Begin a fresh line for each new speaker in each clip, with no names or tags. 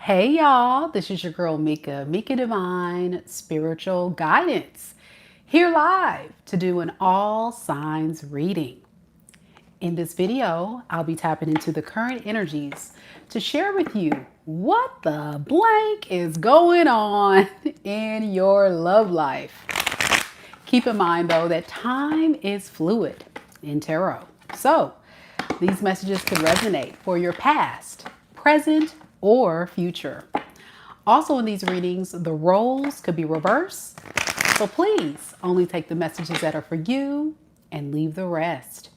Hey y'all, this is your girl Mika, Mika Divine Spiritual Guidance, here live to do an all signs reading. In this video, I'll be tapping into the current energies to share with you what the blank is going on in your love life. Keep in mind though that time is fluid in tarot. So these messages could resonate for your past, present, or future. Also in these readings, the roles could be reversed. So please only take the messages that are for you and leave the rest.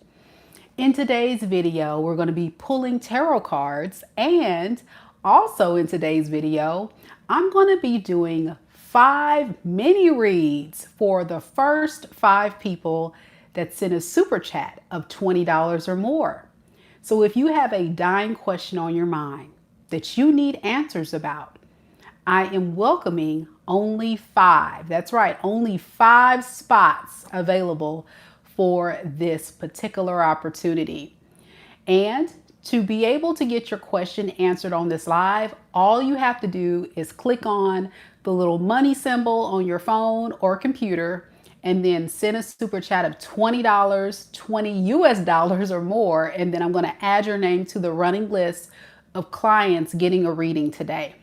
In today's video, we're going to be pulling tarot cards, and also in today's video, I'm going to be doing 5 mini reads for the first 5 people that send a super chat of $20 or more. So if you have a dying question on your mind that you need answers about, I am welcoming only 5. That's right, only 5 spots available for this particular opportunity. And to be able to get your question answered on this live, all you have to do is click on the little money symbol on your phone or computer and then send a super chat of $20, 20 US dollars or more. And then I'm going to add your name to the running list of clients getting a reading today.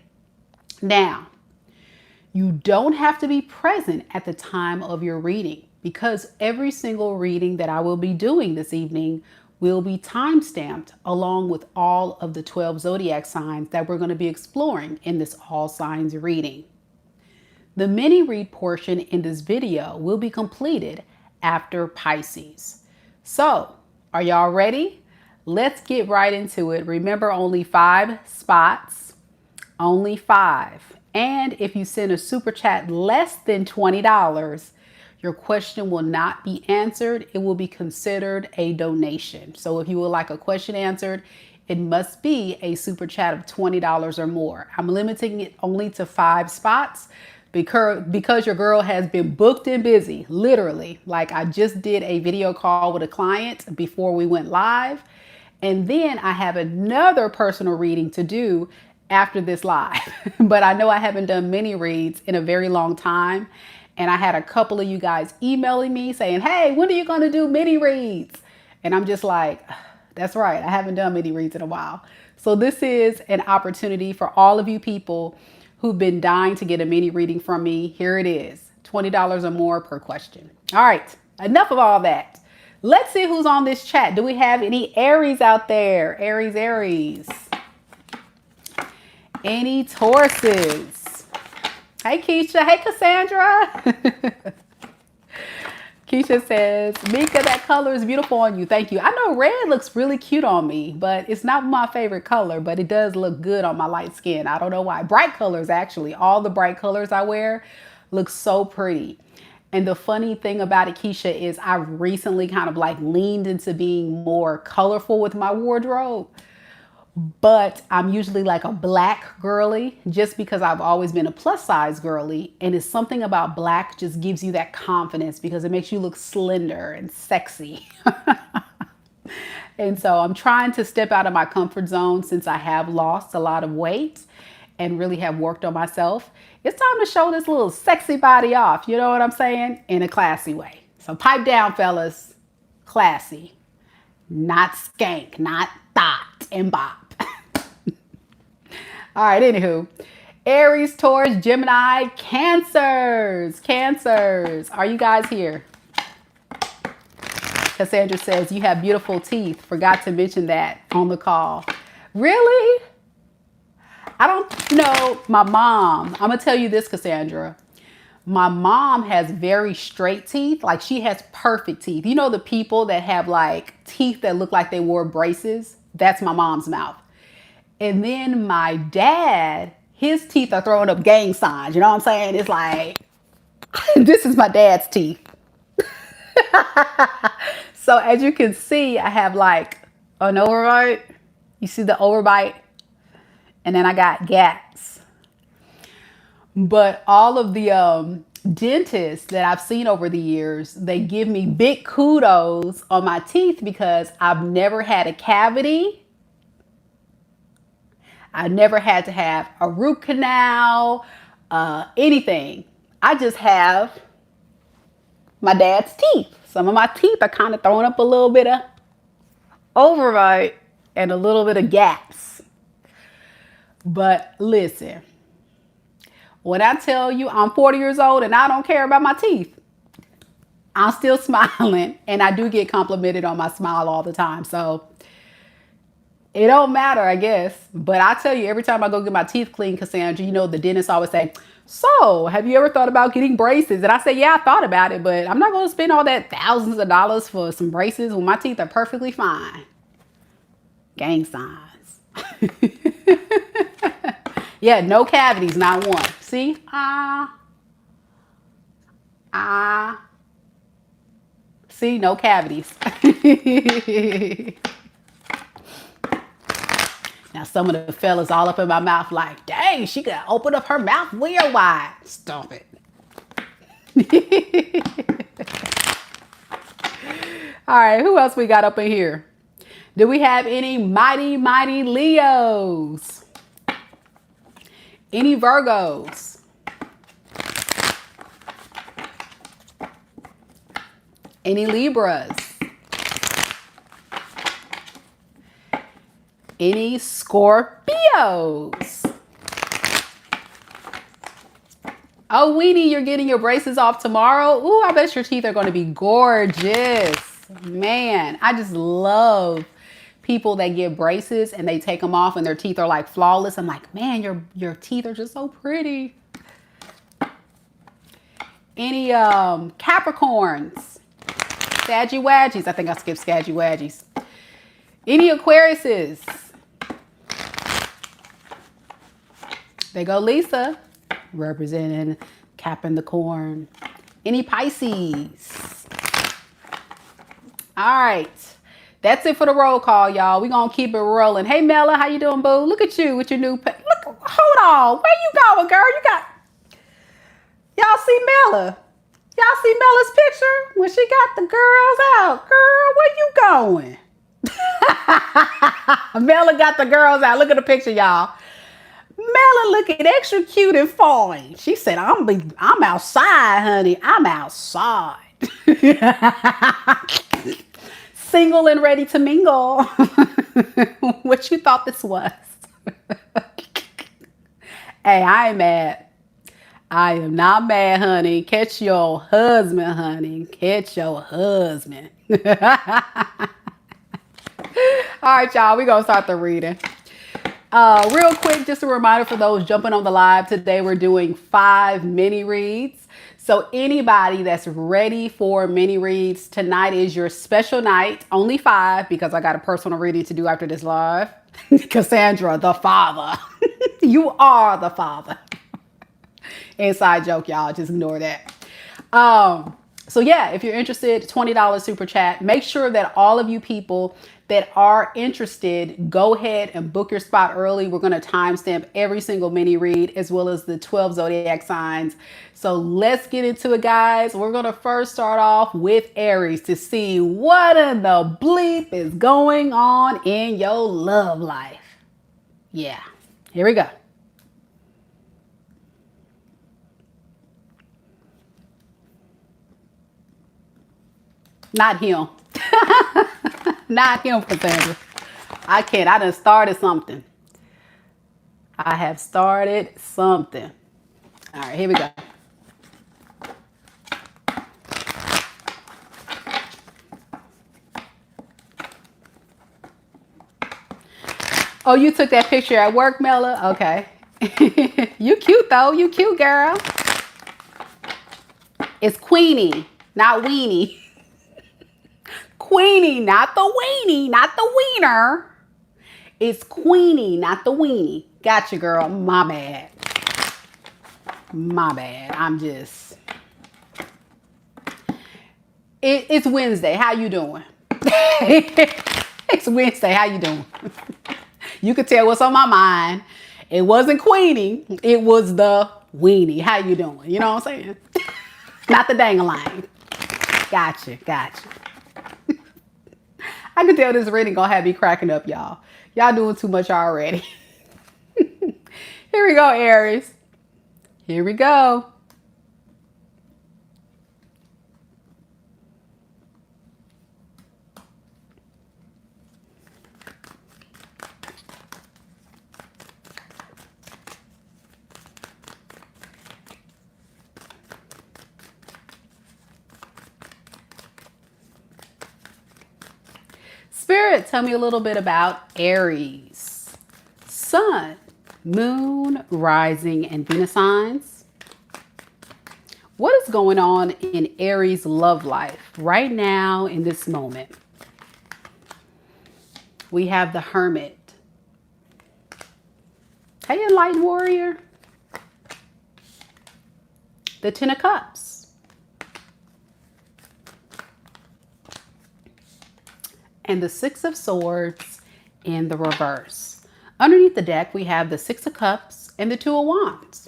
Now, you don't have to be present at the time of your reading because every single reading that I will be doing this evening will be time-stamped along with all of the 12 zodiac signs that we're going to be exploring in this all signs reading. The mini read portion in this video will be completed after Pisces. So, are y'all ready? Let's get right into it. Remember, only 5 spots, only 5. And if you send a super chat less than $20, your question will not be answered. It will be considered a donation. So if you would like a question answered, it must be a super chat of $20 or more. I'm limiting it only to 5 spots because your girl has been booked and busy, literally. Like I just did a video call with a client before we went live. And then I have another personal reading to do after this live. But I know I haven't done mini reads in a very long time. And I had a couple of you guys emailing me saying, hey, when are you going to do mini reads? And I'm just like, that's right. I haven't done mini reads in a while. So this is an opportunity for all of you people who've been dying to get a mini reading from me. Here it is, $20 or more per question. All right, enough of all that. Let's see who's on this chat. Do we have any Aries out there? Aries. Any Tauruses? Hey, Keisha. Hey, Cassandra. Keisha says, Mika, that color is beautiful on you. Thank you. I know red looks really cute on me, but it's not my favorite color, but it does look good on my light skin. I don't know why. Bright colors, actually. All the bright colors I wear look so pretty. And the funny thing about it, Keisha, is I recently kind of like leaned into being more colorful with my wardrobe. But I'm usually like a black girly just because I've always been a plus size girly. And it's something about black just gives you that confidence because it makes you look slender and sexy. And so I'm trying to step out of my comfort zone since I have lost a lot of weight and really have worked on myself. It's time to show this little sexy body off. You know what I'm saying? In a classy way. So pipe down, fellas. Classy. Not skank, not thought and bop. All right, anywho. Aries, Taurus, Gemini, Cancers. Cancers. Are you guys here? Cassandra says, you have beautiful teeth. Forgot to mention that on the call. Really? I don't know. My mom, I'm going to tell you this, Cassandra. My mom has very straight teeth. Like she has perfect teeth. You know the people that have like teeth that look like they wore braces? That's my mom's mouth. And then my dad, his teeth are throwing up gang signs. You know what I'm saying? It's like, this is my dad's teeth. So as you can see, I have like an overbite. You see the overbite? And then I got gaps. But all of the dentists that I've seen over the years, they give me big kudos on my teeth because I've never had a cavity. I never had to have a root canal, anything. I just have my dad's teeth. Some of my teeth are kind of throwing up a little bit of overbite and a little bit of gaps. But listen, when I tell you I'm 40 years old and I don't care about my teeth, I'm still smiling, and I do get complimented on my smile all the time. So it don't matter, I guess. But I tell you, every time I go get my teeth cleaned, Cassandra, you know, the dentist always say, so have you ever thought about getting braces? And I say, yeah, I thought about it, but I'm not going to spend all that thousands of dollars for some braces when my teeth are perfectly fine. Gang signs. Yeah, no cavities, not one. See? See, no cavities. Now, some of the fellas all up in my mouth like, dang, she could open up her mouth real wide. Stop it. All right, who else we got up in here? Do we have any mighty, mighty Leos? Any Virgos? Any Libras? Any Scorpios? Oh, Weenie, you're getting your braces off tomorrow? Ooh, I bet your teeth are going to be gorgeous. Man, I just love people that get braces and they take them off and their teeth are like flawless. I'm like, man, your teeth are just so pretty. Any Capricorns? Saggy Waggies. I think I skipped Saggy Waggies. Any Aquariuses? There go Lisa, representing capping the corn. Any Pisces? All right. That's it for the roll call, y'all. We're going to keep it rolling. Hey, Mela, how you doing, boo? Look at you with your new... Look, hold on. Where you going, girl? You got... Y'all see Mela? Y'all see Mela's picture when she got the girls out? Girl, where you going? Mela got the girls out. Look at the picture, y'all. Mela looking extra cute and fine. She said, I'm outside, honey. I'm outside. Single and ready to mingle. What you thought this was? Hey, I ain't mad. I am not mad, honey. Catch your husband, honey. Catch your husband. All right, y'all. We're going to start the reading. Real quick, just a reminder for those jumping on the live today, we're doing 5 mini reads. So anybody that's ready for mini reads, tonight is your special night. Only 5 because I got a personal reading to do after this live. Cassandra, the father. You are the father. Inside joke, y'all. Just ignore that. So yeah, if you're interested, $20 super chat. Make sure that all of you people that are interested, go ahead and book your spot early. We're going to timestamp every single mini read as well as the 12 zodiac signs. So let's get into it, guys. We're going to first start off with Aries to see what in the bleep is going on in your love life. Yeah, here we go. Not him. Not him, Cassandra. I can't. I done started something. I have started something. All right, here we go. Oh, you took that picture at work, Mela? Okay. You cute, though. You cute, girl. It's Queenie, not Weenie. Queenie, not the weenie, not the wiener. It's Queenie, not the weenie. Gotcha, girl. My bad. My bad. I'm just... It's Wednesday. How you doing? It's Wednesday. How you doing? You could tell what's on my mind. It wasn't Queenie. It was the weenie. How you doing? You know what I'm saying? Not the dang-a-lang. Gotcha. Gotcha. I can tell this reading gonna have me cracking up, y'all. Y'all doing too much already. Here we go, Aries. Here we go. Spirit, tell me a little bit about Aries. Sun, Moon, Rising, and Venus signs. What is going on in Aries' love life right now in this moment? We have the Hermit. Hey, Enlightened Warrior. The Ten of Cups. And the Six of Swords in the reverse. Underneath the deck, we have the Six of Cups and the Two of Wands.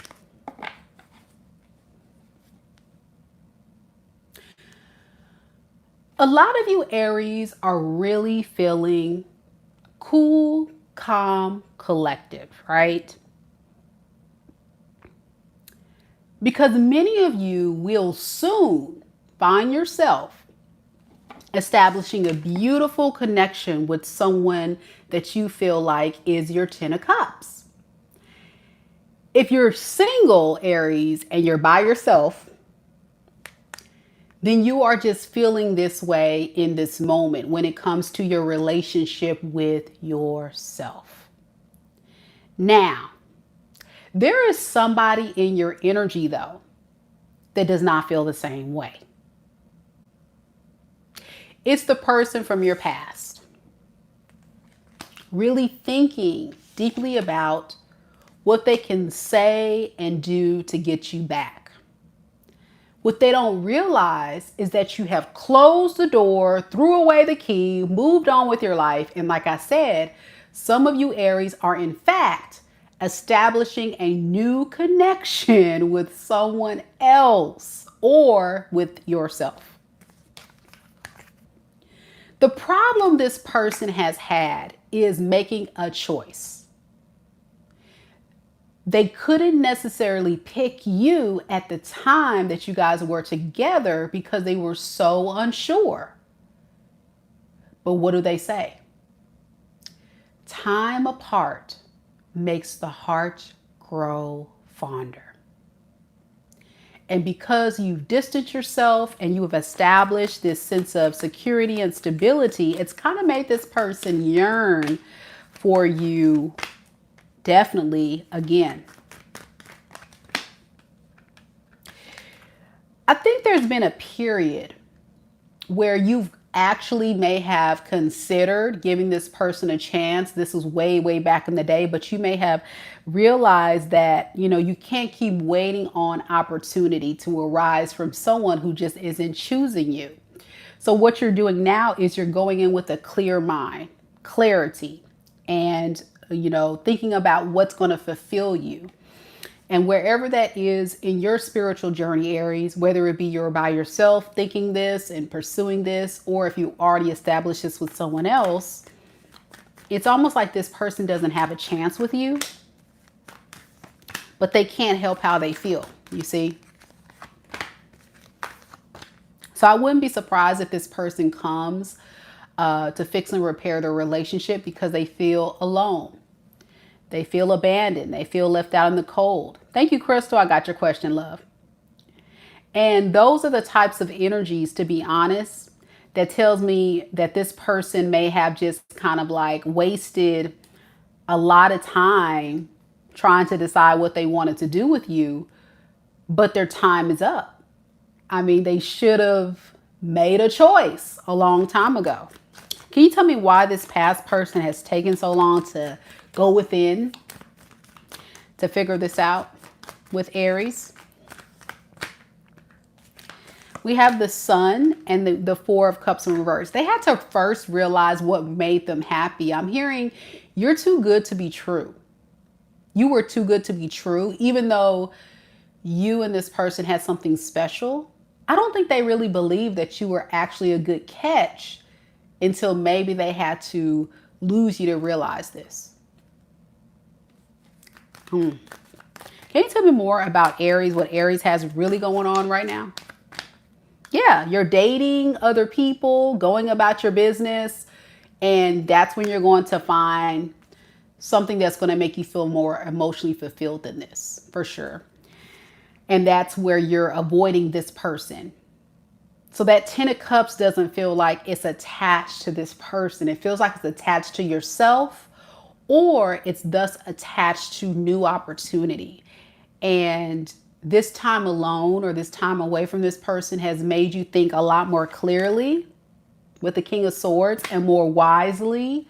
A lot of you Aries are really feeling cool, calm, collective, right? Because many of you will soon find yourself establishing a beautiful connection with someone that you feel like is your Ten of Cups. If you're single, Aries, and you're by yourself, then you are just feeling this way in this moment when it comes to your relationship with yourself. Now, there is somebody in your energy, though, that does not feel the same way. It's the person from your past. Really thinking deeply about what they can say and do to get you back. What they don't realize is that you have closed the door, threw away the key, moved on with your life. And like I said, some of you Aries are in fact establishing a new connection with someone else or with yourself. The problem this person has had is making a choice. They couldn't necessarily pick you at the time that you guys were together because they were so unsure. But what do they say? Time apart makes the heart grow fonder. And because you've distanced yourself and you have established this sense of security and stability, it's kind of made this person yearn for you definitely again. I think there's been a period where you've actually may have considered giving this person a chance. This was way, way back in the day, but you may have realized that, you can't keep waiting on opportunity to arise from someone who just isn't choosing you. So what you're doing now is you're going in with a clear mind, clarity, and, thinking about what's going to fulfill you. And wherever that is in your spiritual journey, Aries, whether it be you're by yourself thinking this and pursuing this, or if you already established this with someone else, it's almost like this person doesn't have a chance with you, but they can't help how they feel, you see? So I wouldn't be surprised if this person comes to fix and repair their relationship because they feel alone. They feel abandoned. They feel left out in the cold. Thank you, Krystal. I got your question, love. And those are the types of energies, to be honest, that tells me that this person may have just kind of like wasted a lot of time trying to decide what they wanted to do with you, but their time is up. I mean, they should have made a choice a long time ago. Can you tell me why this past person has taken so long to go within to figure this out with Aries? We have the Sun and the Four of Cups in reverse. They had to first realize what made them happy. I'm hearing you're too good to be true. You were too good to be true, even though you and this person had something special. I don't think they really believed that you were actually a good catch until maybe they had to lose you to realize this. Can you tell me more about Aries, what Aries has really going on right now? Yeah, you're dating other people, going about your business, and that's when you're going to find something that's going to make you feel more emotionally fulfilled than this, for sure. And that's where you're avoiding this person. So that 10 of Cups doesn't feel like it's attached to this person. It feels like it's attached to yourself, or it's thus attached to new opportunity. And this time alone or this time away from this person has made you think a lot more clearly with the King of Swords and more wisely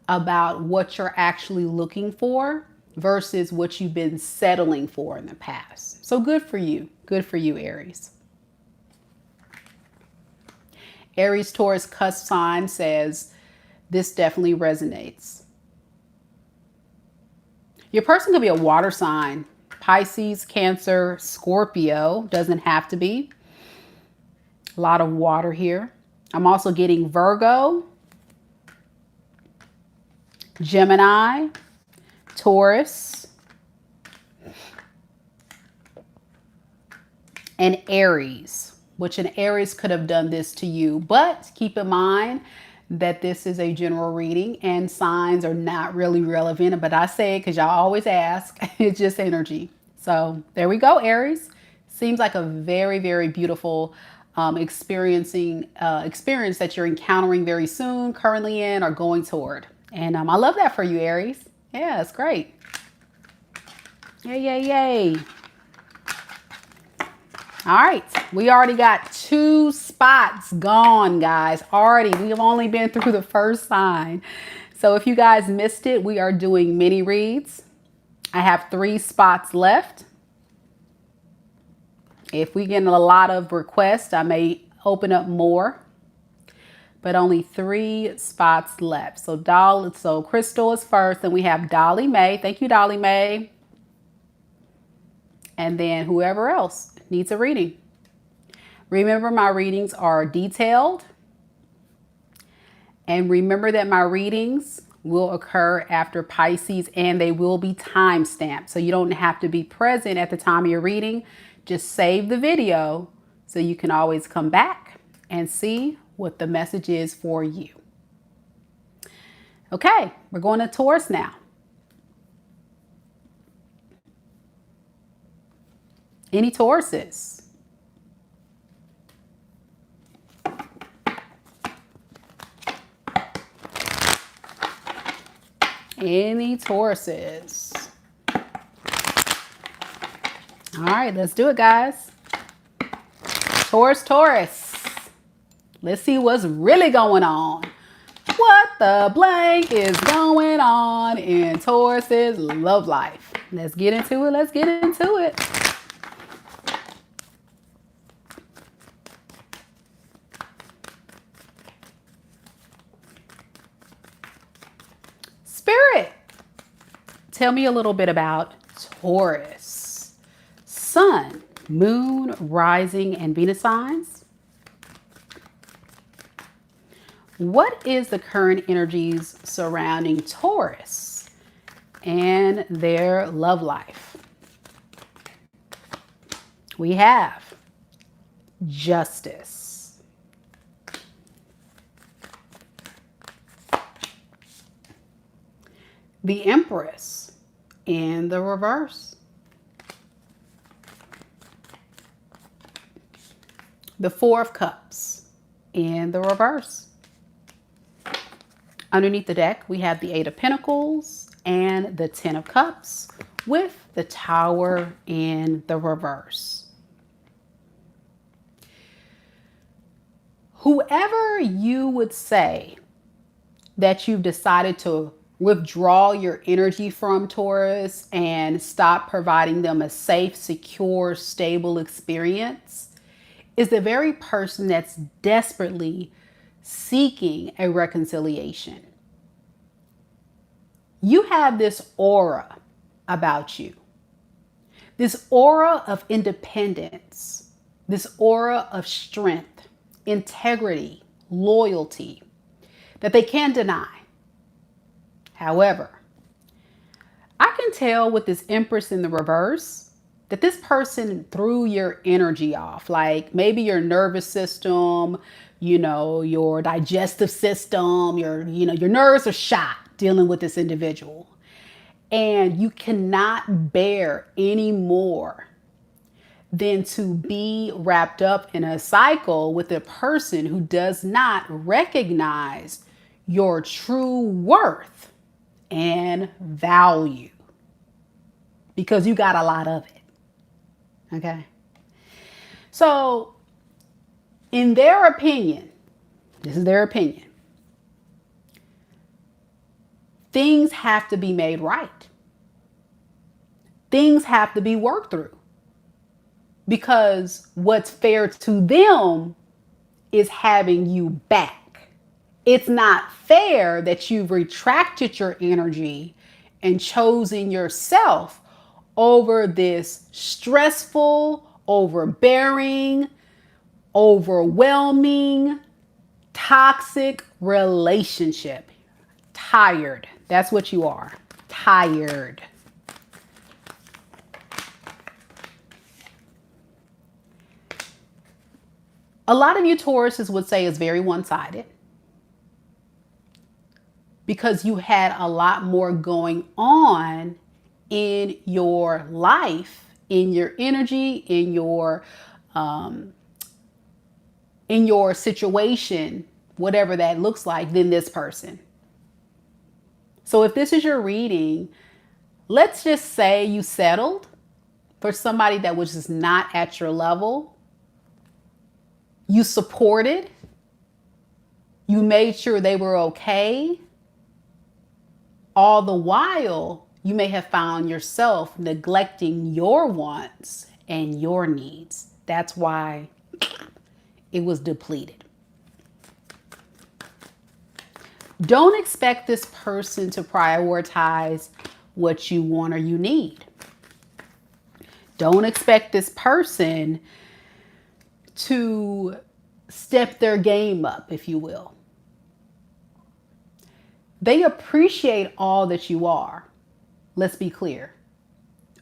about what you're actually looking for versus what you've been settling for in the past. So good for you. Good for you, Aries. Aries Taurus cusp sign says this definitely resonates. Your person could be a water sign. Pisces, Cancer, Scorpio. Doesn't have to be. A lot of water here. I'm also getting Virgo, Gemini, Taurus, and Aries, which an Aries could have done this to you. But keep in mind that this is a general reading and signs are not really relevant. But I say it because y'all always ask. It's just energy. So there we go, Aries. Seems like a very, very beautiful experience that you're encountering very soon, currently in, or going toward. And I love that for you, Aries. Yeah, it's great. Yay, yay, yay. All right, we already got 2 spots gone, guys. Already, we have only been through the first sign. So if you guys missed it, we are doing mini reads. I have 3 spots left. If we get a lot of requests, I may open up more, but only 3 spots left. So Krystal is first, and we have DollyMae. Thank you, DollyMae. And then whoever else needs a reading. Remember, my readings are detailed. And remember that my readings will occur after Pisces, and they will be time stamped. So you don't have to be present at the time of your reading. Just save the video so you can always come back and see what the message is for you. Okay, we're going to Taurus now. Any Tauruses? Any Tauruses? All right, let's do it, guys. Taurus. Let's see what's really going on. What the blank is going on in Taurus's love life? Let's get into it. Let's get into it. Spirit, tell me a little bit about Taurus. Sun, Moon, Rising, and Venus signs. What is the current energies surrounding Taurus and their love life? We have Justice, the Empress in the reverse, the Four of Cups in the reverse. Underneath the deck, we have the Eight of Pentacles and the Ten of Cups with the Tower in the reverse. Whoever you would say that you've decided to withdraw your energy from, Taurus, and stop providing them a safe, secure, stable experience is the very person that's desperately seeking a reconciliation. You have this aura about you, this aura of independence, this aura of strength, integrity, loyalty that they can't deny. However, I can tell with this Empress in the reverse that this person threw your energy off. Like maybe your nervous system, you know, your digestive system, your nerves are shot dealing with this individual. And you cannot bear any more than to be wrapped up in a cycle with a person who does not recognize your true worth and value, because you got a lot of it. Okay. So in their opinion, this is their opinion, things have to be made right. Things have to be worked through, because what's fair to them is having you back. It's not fair that you've retracted your energy and chosen yourself over this stressful, overbearing, overwhelming, toxic relationship. Tired. That's what you are. Tired. A lot of you Tauruses would say it's very one-sided, because you had a lot more going on in your life, in your energy, in your situation, whatever that looks like, than this person. So if this is your reading, let's just say you settled for somebody that was just not at your level. You supported. You made sure they were okay. All the while, you may have found yourself neglecting your wants and your needs. That's why it was depleted. Don't expect this person to prioritize what you want or you need. Don't expect this person to step their game up, if you will. They appreciate all that you are, let's be clear,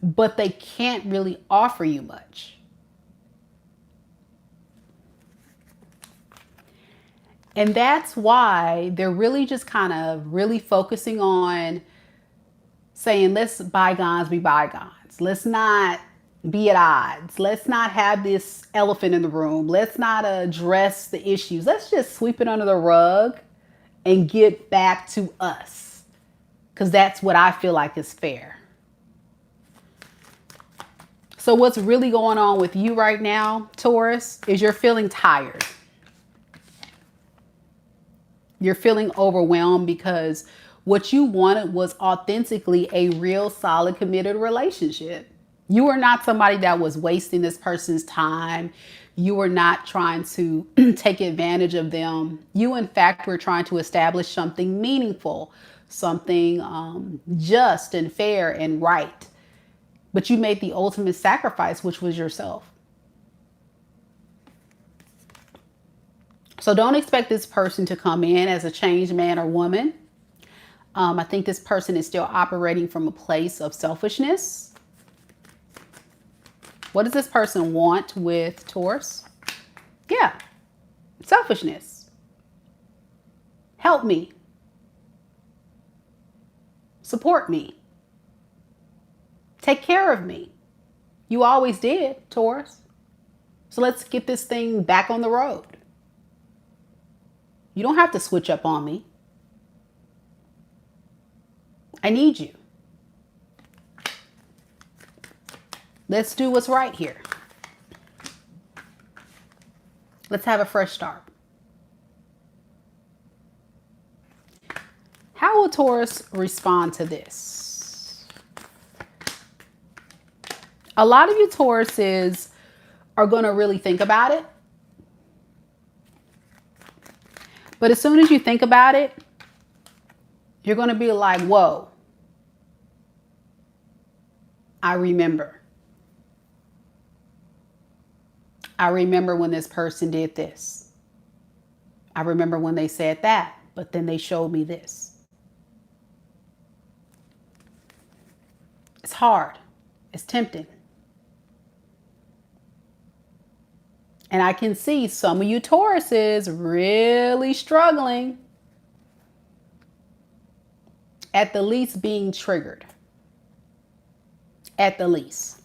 but they can't really offer you much. And that's why they're really just kind of really focusing on saying, let's bygones be bygones. Let's not be at odds. Let's not have this elephant in the room. Let's not address the issues. Let's just sweep it under the rug and get back to us, because that's what I feel like is fair. So what's really going on with you right now, Taurus, is you're feeling tired. You're feeling overwhelmed because what you wanted was authentically a real, solid, committed relationship. You are not somebody that was wasting this person's time. You were not trying to take advantage of them. You, in fact, were trying to establish something meaningful, something just and fair and right. But you made the ultimate sacrifice, which was yourself. So don't expect this person to come in as a changed man or woman. I think this person is still operating from a place of selfishness. What does this person want with Taurus? Yeah, selfishness. Help me. Support me. Take care of me. You always did, Taurus. So let's get this thing back on the road. You don't have to switch up on me. I need you. Let's do what's right here. Let's have a fresh start. How will Taurus respond to this? A lot of you Tauruses are going to really think about it. But as soon as you think about it, you're going to be like, whoa, I remember. I remember when this person did this. I remember when they said that, but then they showed me this. It's hard. It's tempting. And I can see some of you Tauruses really struggling, at the least being triggered. At the least.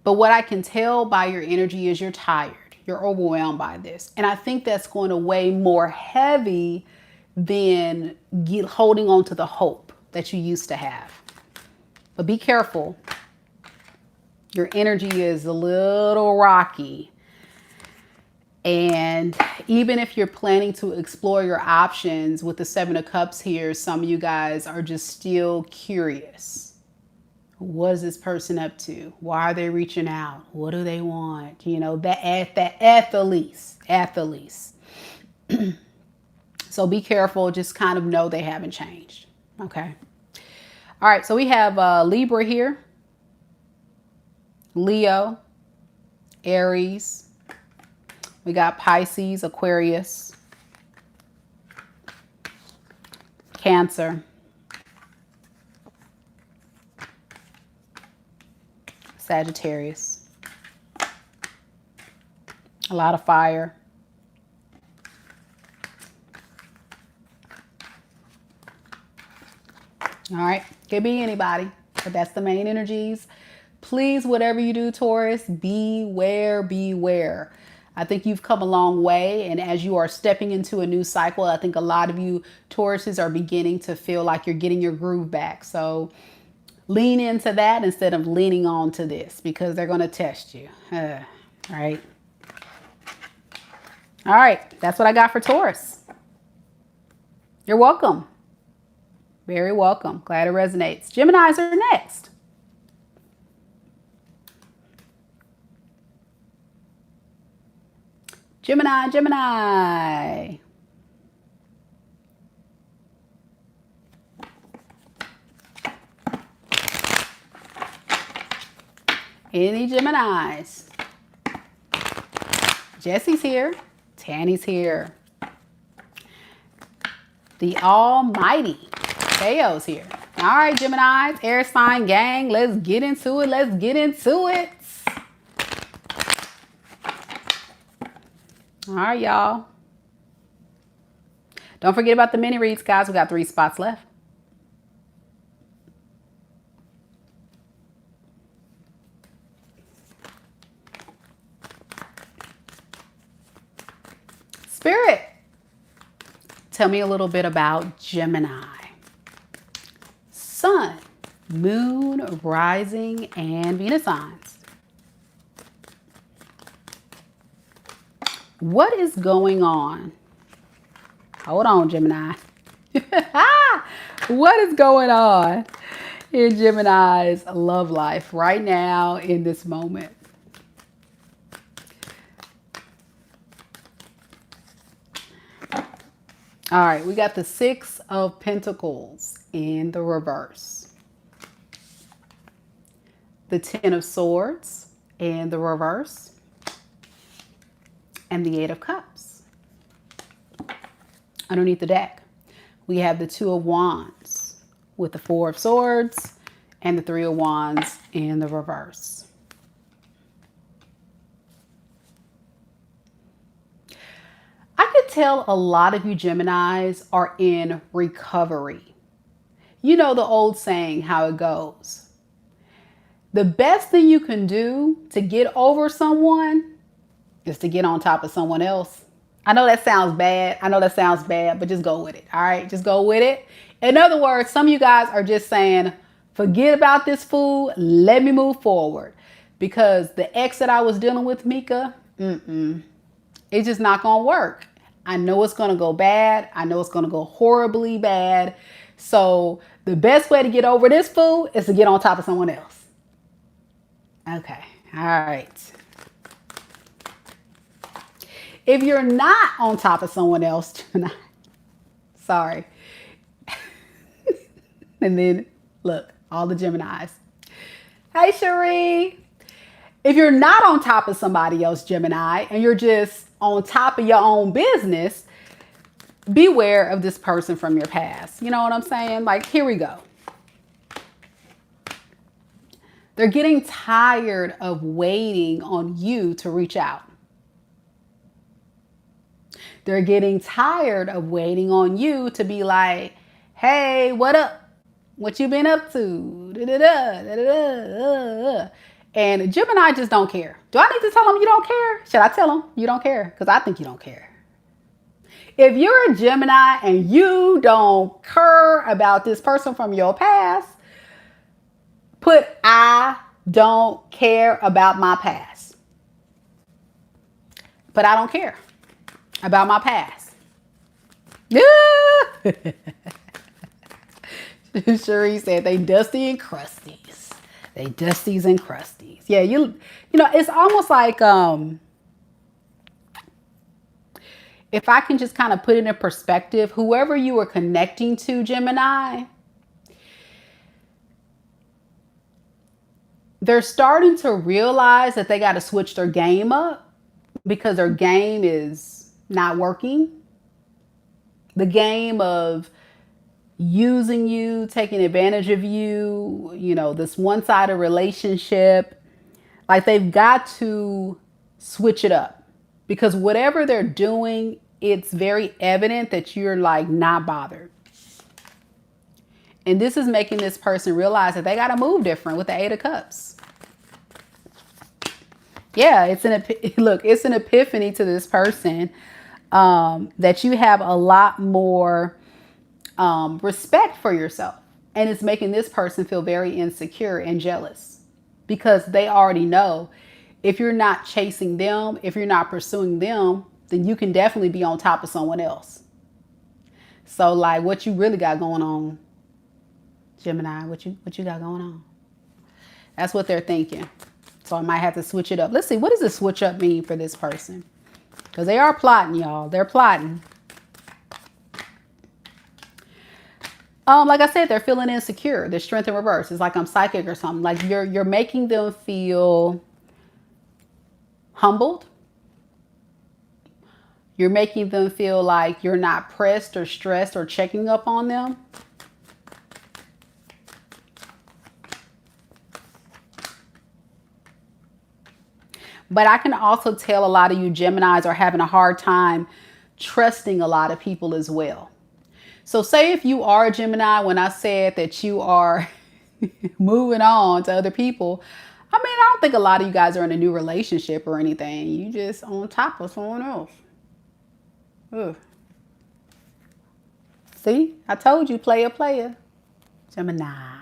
But what I can tell by your energy is you're tired. You're overwhelmed by this. And I think that's going to weigh more heavy than holding on to the hope that you used to have. But be careful. Your energy is a little rocky. And even if you're planning to explore your options with the Seven of Cups here, some of you guys are just still curious. What is this person up to? Why are they reaching out? What do they want? You know, that at the least. So be careful. Just kind of know they haven't changed. Okay. All right. So we have Libra here. Leo. Aries. We got Pisces, Aquarius, Cancer, Sagittarius. A lot of fire. All right, could be anybody, but that's the main energies. Please, whatever you do, Taurus, beware, beware. I think you've come a long way, and as you are stepping into a new cycle, I think a lot of you Tauruses are beginning to feel like you're getting your groove back. So lean into that instead of leaning on to this, because they're going to test you. Right? All right, that's what I got for Taurus. You're welcome. Very welcome. Glad it resonates. Geminis are next. Gemini, Gemini. Any Geminis? Jesse's here. Tanny's here. The Almighty. Theo's here. All right, Geminis, air sign gang. Let's get into it. Let's get into it. All right, y'all. Don't forget about the mini reads, guys. We got 3 spots left. Spirit, tell me a little bit about Gemini. Sun, Moon, Rising, and Venus signs. What is going on? Hold on, Gemini. What is going on in Gemini's love life right now in this moment? All right, we got the 6 of Pentacles in the reverse. The 10 of Swords in the reverse. And the 8 of Cups. Underneath the deck, we have the 2 of Wands with the 4 of Swords and the 3 of Wands in the reverse. I could tell a lot of you Geminis are in recovery. You know the old saying, how it goes. The best thing you can do to get over someone is to get on top of someone else. I know that sounds bad. But just go with it. All right, just go with it. In other words, some of you guys are just saying, forget about this fool. Let me move forward. Because the ex that I was dealing with, Mika, it's just not going to work. I know it's going to go bad. I know it's going to go horribly bad. So the best way to get over this fool is to get on top of someone else. Okay. All right. If you're not on top of someone else, Gemini, sorry. And then, look, all the Geminis. Hey, Cherie. If you're not on top of somebody else, Gemini, and you're just on top of your own business, beware of this person from your past. You know what I'm saying? Like, here we go. They're getting tired of waiting on you to reach out. They're getting tired of waiting on you to be like, hey, what up? What you been up to? Da-da-da, da-da-da. And Gemini just don't care. Do I need to tell them you don't care? Should I tell them you don't care? Because I think you don't care. If you're a Gemini and you don't care about this person from your past, put I don't care about my past. But I don't care about my past. Cherie said they dusty and crusties. They dusties and crusties. Yeah, you know, it's almost like if I can just kind of put it in perspective, whoever you were connecting to, Gemini, they're starting to realize that they got to switch their game up because their game is not working. The game of using you, taking advantage of you, you know, this one-sided relationship, like they've got to switch it up because whatever they're doing, it's very evident that you're like not bothered. And this is making this person realize that they got to move different with the Eight of Cups. Yeah, it's an epiphany to this person that you have a lot more respect for yourself. And it's making this person feel very insecure and jealous because they already know if you're not chasing them, if you're not pursuing them, then you can definitely be on top of someone else. So like what you really got going on, Gemini, what you got going on? That's what they're thinking. So I might have to switch it up. Let's see, what does this switch up mean for this person? Because they are plotting, y'all. They're plotting. Like I said, they're feeling insecure. Their strength in reverse. It's like I'm psychic or something. Like you're making them feel humbled. You're making them feel like you're not pressed or stressed or checking up on them. But I can also tell a lot of you Geminis are having a hard time trusting a lot of people as well. So say if you are a Gemini, when I said that you are moving on to other people, I mean, I don't think a lot of you guys are in a new relationship or anything. You just on top of someone else. Ugh. See, I told you, player. Gemini.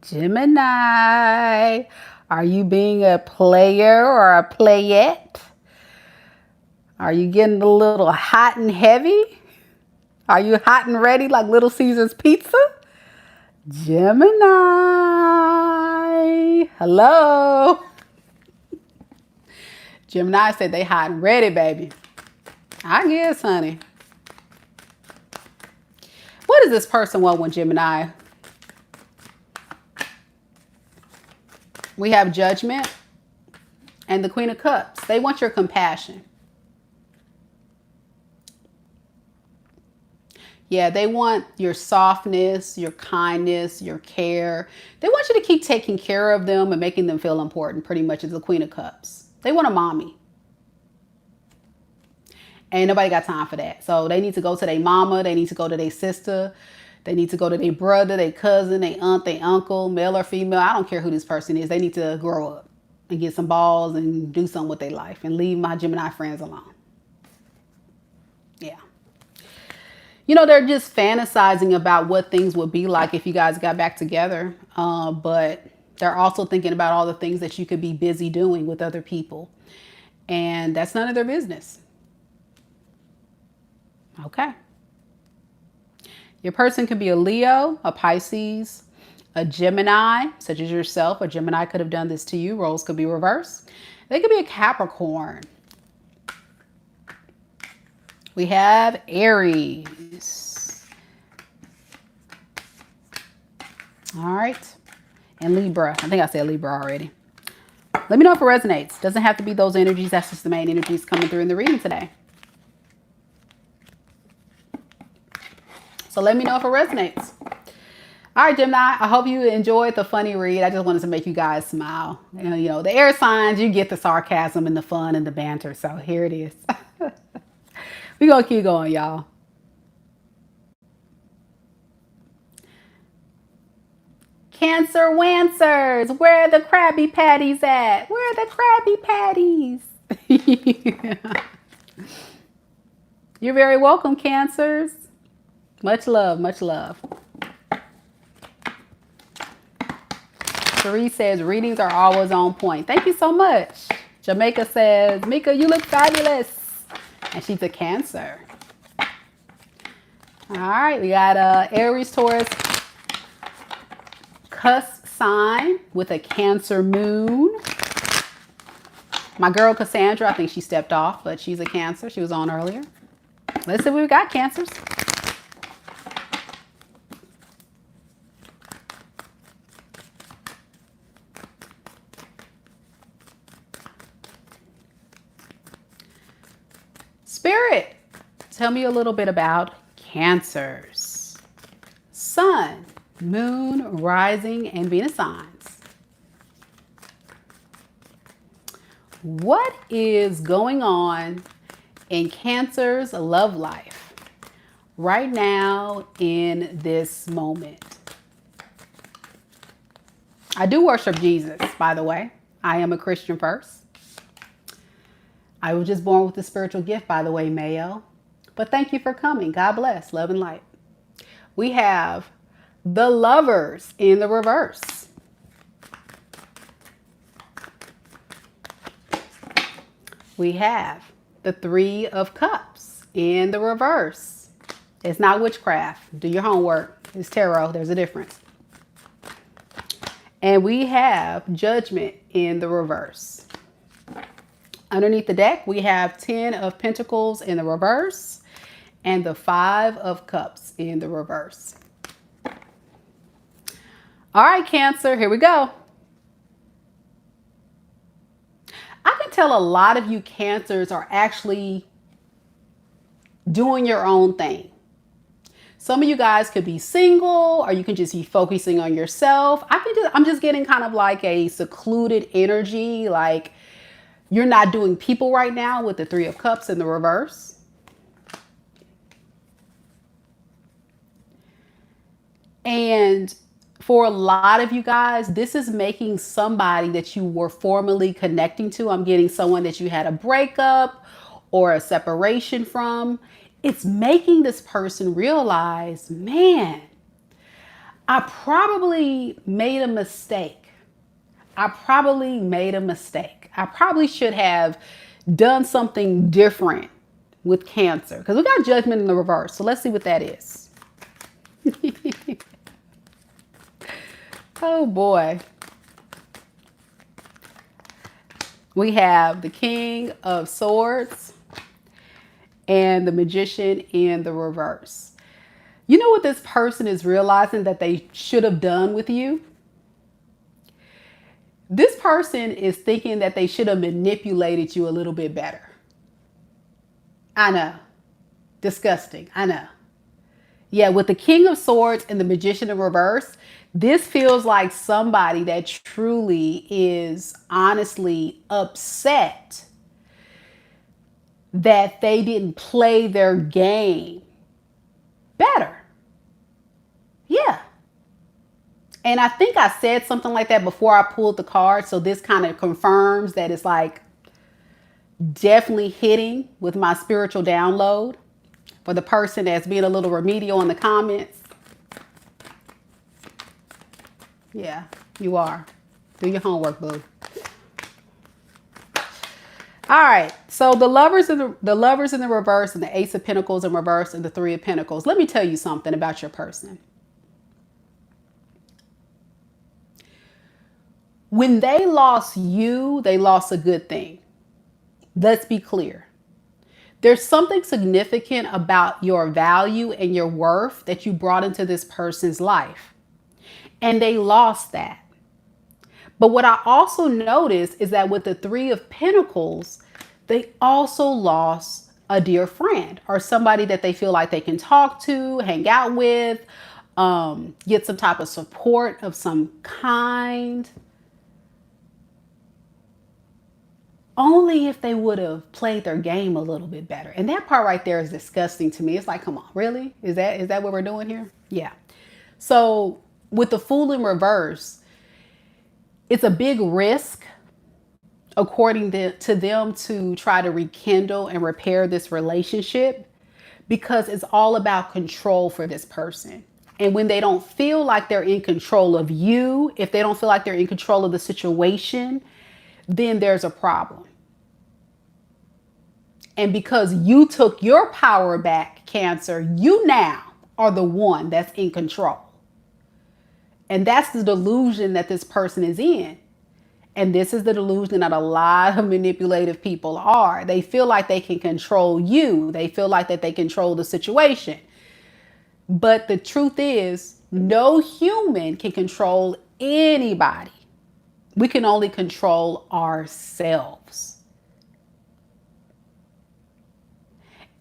Gemini. Are you being a player or a playette? Are you getting a little hot and heavy? Are you hot and ready like Little Caesar's pizza? Gemini. Hello. Gemini said they hot and ready, baby. I guess, honey. What does this person want with Gemini? We have Judgment and the Queen of Cups. They want your compassion. Yeah, they want your softness, your kindness, your care. They want you to keep taking care of them and making them feel important, pretty much, as the Queen of Cups. They want a mommy. Ain't nobody got time for that. So they need to go to their mama. They need to go to their sister. They need to go to their brother, their cousin, their aunt, their uncle, male or female. I don't care who this person is. They need to grow up and get some balls and do something with their life and leave my Gemini friends alone. Yeah. You know, they're just fantasizing about what things would be like if you guys got back together. But they're also thinking about all the things that you could be busy doing with other people. And that's none of their business. Okay. Your person could be a Leo, a Pisces, a Gemini, such as yourself. A Gemini could have done this to you. Roles could be reversed. They could be a Capricorn. We have Aries. All right. And Libra. I think I said Libra already. Let me know if it resonates. Doesn't have to be those energies. That's just the main energies coming through in the reading today. So let me know if it resonates. All right, Gemini, I hope you enjoyed the funny read. I just wanted to make you guys smile. And, you know, the air signs, you get the sarcasm and the fun and the banter. So here it is. We're going to keep going, y'all. Cancer Wancers, where are the Krabby Patties at? Where are the Krabby Patties? You're very welcome, Cancers. Much love, much love. Cherie says, readings are always on point. Thank you so much. Jamaica says, Mika, you look fabulous. And she's a Cancer. All right, we got Aries, Taurus, cusp sign with a Cancer moon. My girl Cassandra, I think she stepped off, but she's a Cancer. She was on earlier. Let's see what we got, Cancers. Spirit, tell me a little bit about Cancers. Sun, Moon, Rising, and Venus signs. What is going on in Cancer's love life right now in this moment? I do worship Jesus, by the way. I am a Christian first. I was just born with a spiritual gift, by the way, Mayo. But thank you for coming. God bless. Love and light. We have the Lovers in the reverse. We have the Three of Cups in the reverse. It's not witchcraft. Do your homework. It's tarot. There's a difference. And we have Judgment in the reverse. Underneath the deck, we have 10 of Pentacles in the reverse and the 5 of Cups in the reverse. All right, Cancer, here we go. I can tell a lot of you Cancers are actually doing your own thing. Some of you guys could be single, or you can just be focusing on yourself. I'm just getting kind of like a secluded energy, like you're not doing people right now with the Three of Cups in the reverse. And for a lot of you guys, this is making somebody that you were formerly connecting to. I'm getting someone that you had a breakup or a separation from. It's making this person realize, man, I probably made a mistake. I probably should have done something different with Cancer, because we got Judgment in the reverse. So let's see what that is. Oh boy. We have the King of Swords and the Magician in the reverse. You know what this person is realizing that they should have done with you? This person is thinking that they should have manipulated you a little bit better. I know. Disgusting. I know. Yeah, with the King of Swords and the Magician in reverse, this feels like somebody that truly is honestly upset that they didn't play their game better. Yeah. And I think I said something like that before I pulled the card. So this kind of confirms that it's like definitely hitting with my spiritual download. For the person that's being a little remedial in the comments. Yeah, you are. Do your homework, boo. All right, so the lovers in the reverse and the Ace of Pentacles in reverse and the Three of Pentacles. Let me tell you something about your person. When they lost you, they lost a good thing. Let's be clear. There's something significant about your value and your worth that you brought into this person's life. And they lost that. But what I also noticed is that with the Three of Pentacles, they also lost a dear friend or somebody that they feel like they can talk to, hang out with, get some type of support of some kind. Only if they would have played their game a little bit better. And that part right there is disgusting to me. It's like, come on, really? Is that what we're doing here? Yeah. So with the Fool in reverse, it's a big risk, according to them, to try to rekindle and repair this relationship, because it's all about control for this person. And when they don't feel like they're in control of you, if they don't feel like they're in control of the situation, then there's a problem. And because you took your power back, Cancer, you now are the one that's in control. And that's the delusion that this person is in. And this is the delusion that a lot of manipulative people are. They feel like they can control you. They feel like that they control the situation. But the truth is, no human can control anybody. We can only control ourselves.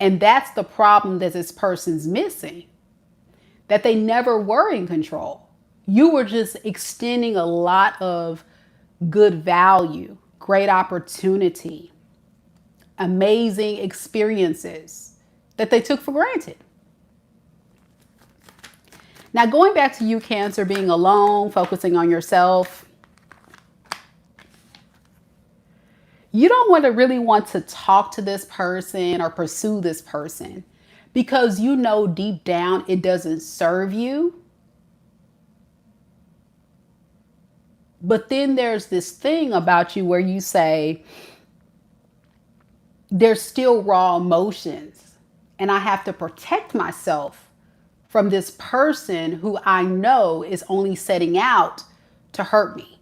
And that's the problem that this person's missing, that they never were in control. You were just extending a lot of good value, great opportunity, amazing experiences that they took for granted. Now, going back to you, Cancer, being alone, focusing on yourself. You don't really want to talk to this person or pursue this person because you know deep down it doesn't serve you. But then there's this thing about you where you say, there's still raw emotions and I have to protect myself from this person who I know is only setting out to hurt me.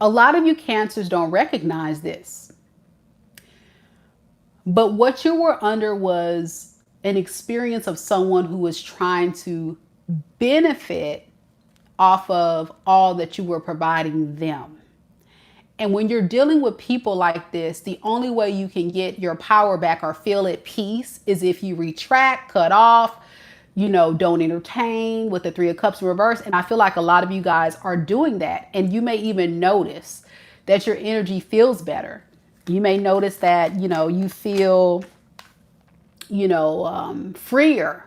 A lot of you Cancers don't recognize this. But what you were under was an experience of someone who was trying to benefit off of all that you were providing them. And when you're dealing with people like this, the only way you can get your power back or feel at peace is if you retract, cut off, don't entertain with the Three of Cups in reverse. And I feel like a lot of you guys are doing that. And you may even notice that your energy feels better. You may notice that, you feel, freer.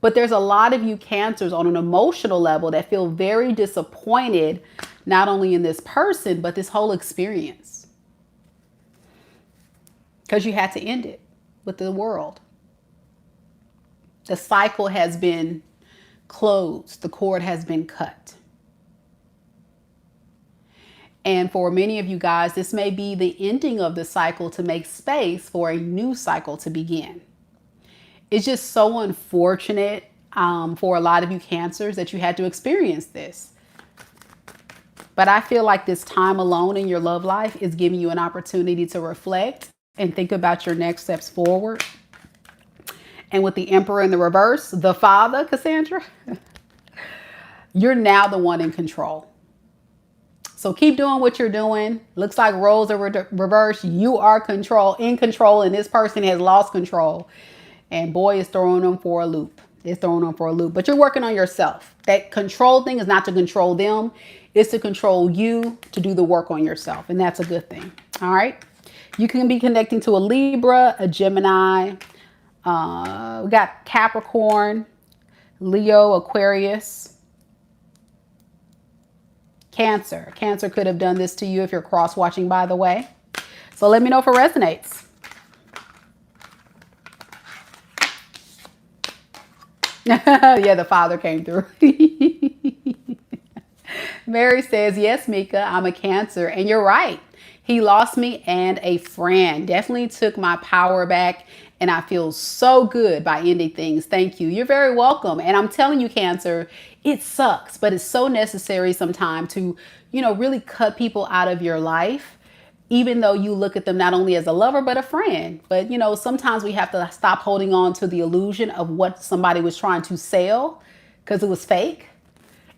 But there's a lot of you Cancers on an emotional level that feel very disappointed, not only in this person, but this whole experience. Because you had to end it with the world. The cycle has been closed. The cord has been cut. And for many of you guys, this may be the ending of the cycle to make space for a new cycle to begin. It's just so unfortunate for a lot of you Cancers that you had to experience this. But I feel like this time alone in your love life is giving you an opportunity to reflect and think about your next steps forward. And with the Emperor in the reverse, the Father, Cassandra, you're now the one in control. So keep doing what you're doing. Looks like roles are reversed. You are in control, and this person has lost control. And boy, is throwing them for a loop. It's throwing them for a loop. But you're working on yourself. That control thing is not to control them. It's to control you, to do the work on yourself. And that's a good thing. All right. You can be connecting to a Libra, a Gemini. We got Capricorn, Leo, Aquarius, Cancer. Cancer could have done this to you if you're cross-watching, by the way. So let me know if it resonates. Yeah, the Father came through. Mary says, yes, Mika, I'm a Cancer. And you're right. He lost me and a friend. Definitely took my power back. And I feel so good by ending things. Thank you. You're very welcome. And I'm telling you, Cancer, it sucks, but it's so necessary sometimes to, really cut people out of your life, even though you look at them not only as a lover, but a friend. But, sometimes we have to stop holding on to the illusion of what somebody was trying to sell because it was fake,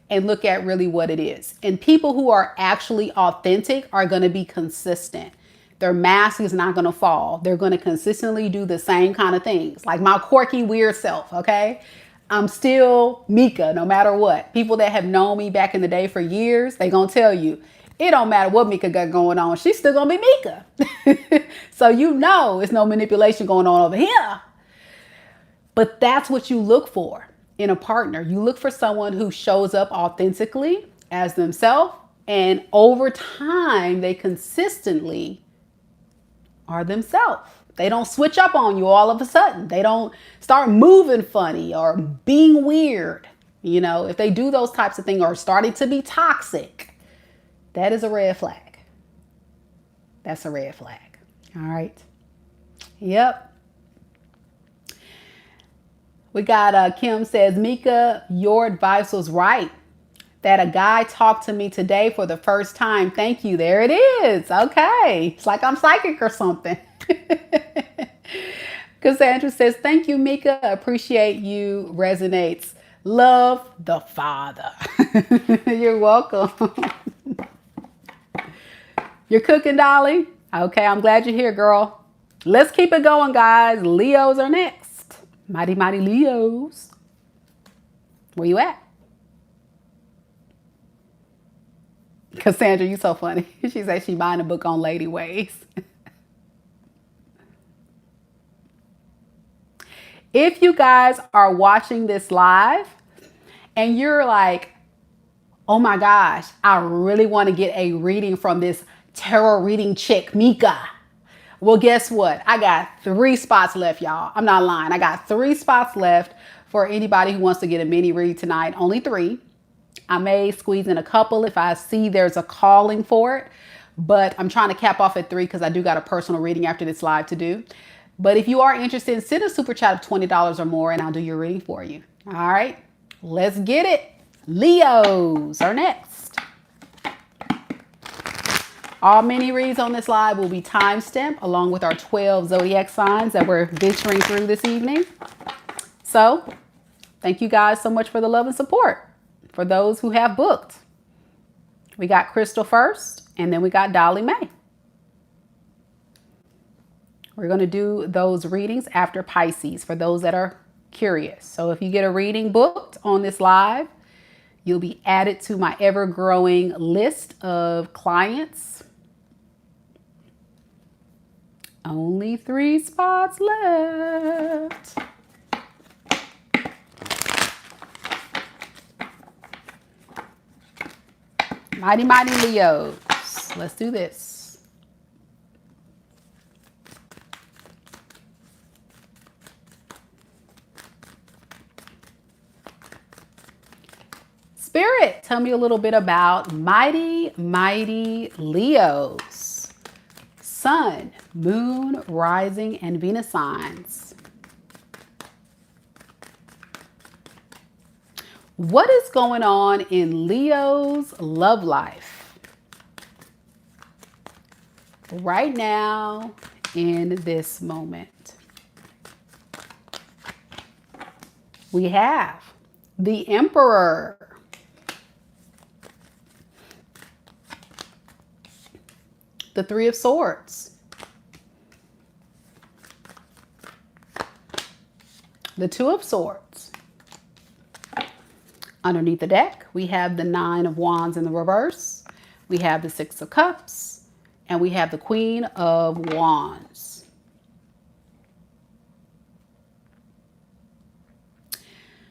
and look at really what it is. And people who are actually authentic are going to be consistent. Their mask is not going to fall. They're going to consistently do the same kind of things. Like my quirky, weird self, okay? I'm still Mika no matter what. People that have known me back in the day for years, they going to tell you, it don't matter what Mika got going on. She's still going to be Mika. So you know it's no manipulation going on over here. But that's what you look for in a partner. You look for someone who shows up authentically as themselves. And over time, they consistently are themselves. They don't switch up on you all of a sudden. They don't start moving funny or being weird. You know, if they do those types of things or starting to be toxic, that is a red flag. That's a red flag. All right. Yep. We got Kim says, Mika, your advice was right. That a guy talked to me today for the first time. Thank you. There it is. Okay. It's like I'm psychic or something. Cassandra says, thank you, Mika. Appreciate you. Resonates. Love the Father. You're welcome. You're cooking, Dolly? Okay, I'm glad you're here, girl. Let's keep it going, guys. Leos are next. Mighty, mighty Leos. Where you at? Cassandra, you so funny. She said she buying a book on lady ways. If you guys are watching this live and you're like, oh my gosh, I really want to get a reading from this tarot reading chick, Mika. Well, guess what? I got 3 spots left, y'all. I'm not lying. I got 3 spots left for anybody who wants to get a mini read tonight. Only 3. I may squeeze in a couple if I see there's a calling for it, but I'm trying to cap off at 3 because I do got a personal reading after this live to do. But if you are interested, send a super chat of $20 or more and I'll do your reading for you. All right, let's get it. Leos are next. All mini reads on this live will be time-stamped along with our 12 zodiac signs that we're venturing through this evening. So thank you guys so much for the love and support. For those who have booked, we got Krystal first, and then we got DollyMae. We're going to do those readings after Pisces for those that are curious. So if you get a reading booked on this live, you'll be added to my ever-growing list of clients. Only 3 spots left. Mighty, mighty Leos. Let's do this. Spirit, tell me a little bit about mighty, mighty Leos. Sun, moon, rising, and Venus signs. What is going on in Leo's love life right now in this moment? We have the Emperor, the Three of Swords, the Two of Swords. Underneath the deck, we have the Nine of Wands in the reverse. We have the Six of Cups, and we have the Queen of Wands.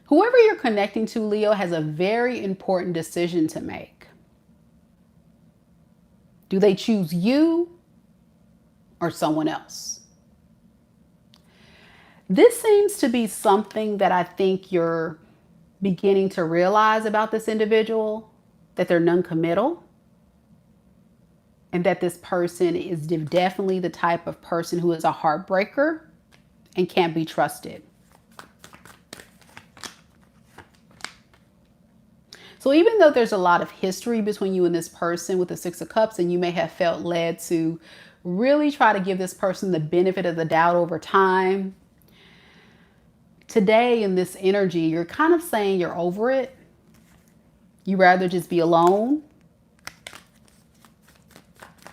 Whoever you're connecting to, Leo, has a very important decision to make. Do they choose you or someone else? This seems to be something that I think you're beginning to realize about this individual, that they're non-committal, and that this person is definitely the type of person who is a heartbreaker and can't be trusted. So even though there's a lot of history between you and this person with the Six of Cups, and you may have felt led to really try to give this person the benefit of the doubt over time, today in this energy, you're kind of saying you're over it. You rather just be alone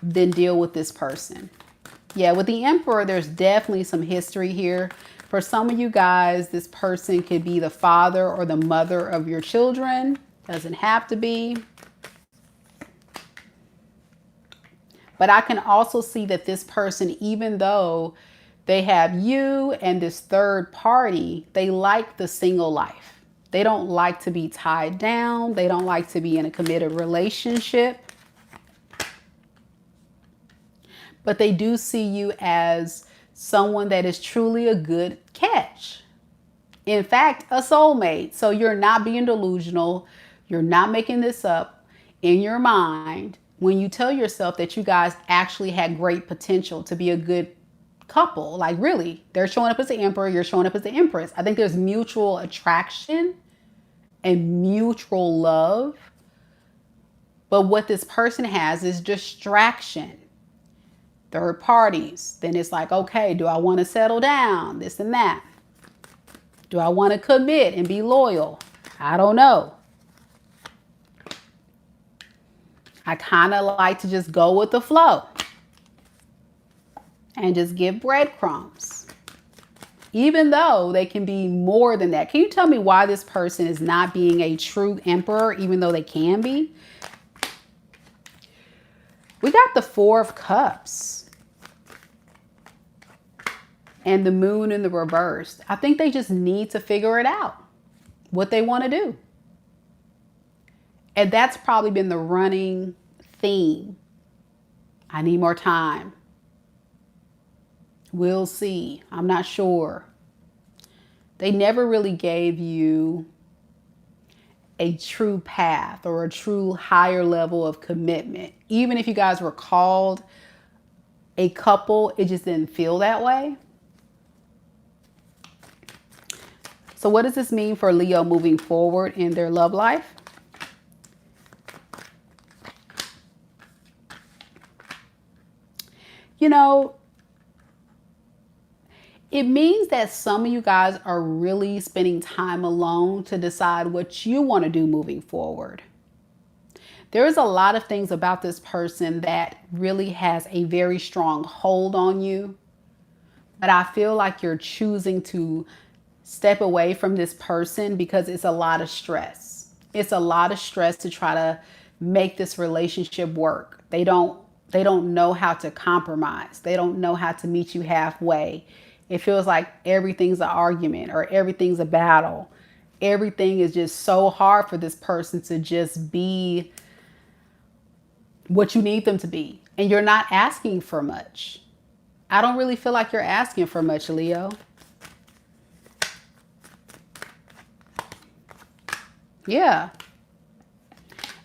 than deal with this person. Yeah, with the Emperor, there's definitely some history here. For some of you guys, this person could be the father or the mother of your children. Doesn't have to be. But I can also see that this person, even though they have you and this third party, they like the single life. They don't like to be tied down. They don't like to be in a committed relationship. But they do see you as someone that is truly a good catch. In fact, a soulmate. So you're not being delusional. You're not making this up in your mind when you tell yourself that you guys actually had great potential to be a good couple. Like really, they're showing up as the Emperor. You're showing up as the Empress. I think there's mutual attraction and mutual love. But what this person has is distraction. Third parties. Then it's like, okay, do I want to settle down? This and that. Do I want to commit and be loyal? I don't know. I kind of like to just go with the flow and just give breadcrumbs, even though they can be more than that. Can you tell me why this person is not being a true Emperor, even though they can be? We got the Four of Cups and the Moon in the reverse. I think they just need to figure it out, what they want to do. And that's probably been the running theme. I need more time. We'll see. I'm not sure. They never really gave you a true path or a true higher level of commitment. Even if you guys were called a couple, it just didn't feel that way. So what does this mean for Leo moving forward in their love life? You know, it means that some of you guys are really spending time alone to decide what you want to do moving forward. There's a lot of things about this person that really has a very strong hold on you. But I feel like you're choosing to step away from this person because it's a lot of stress. It's a lot of stress to try to make this relationship work. They don't know how to compromise. They don't know how to meet you halfway. It feels like everything's an argument or everything's a battle. Everything is just so hard for this person to just be what you need them to be. And you're not asking for much. I don't really feel like you're asking for much, Leo. Yeah.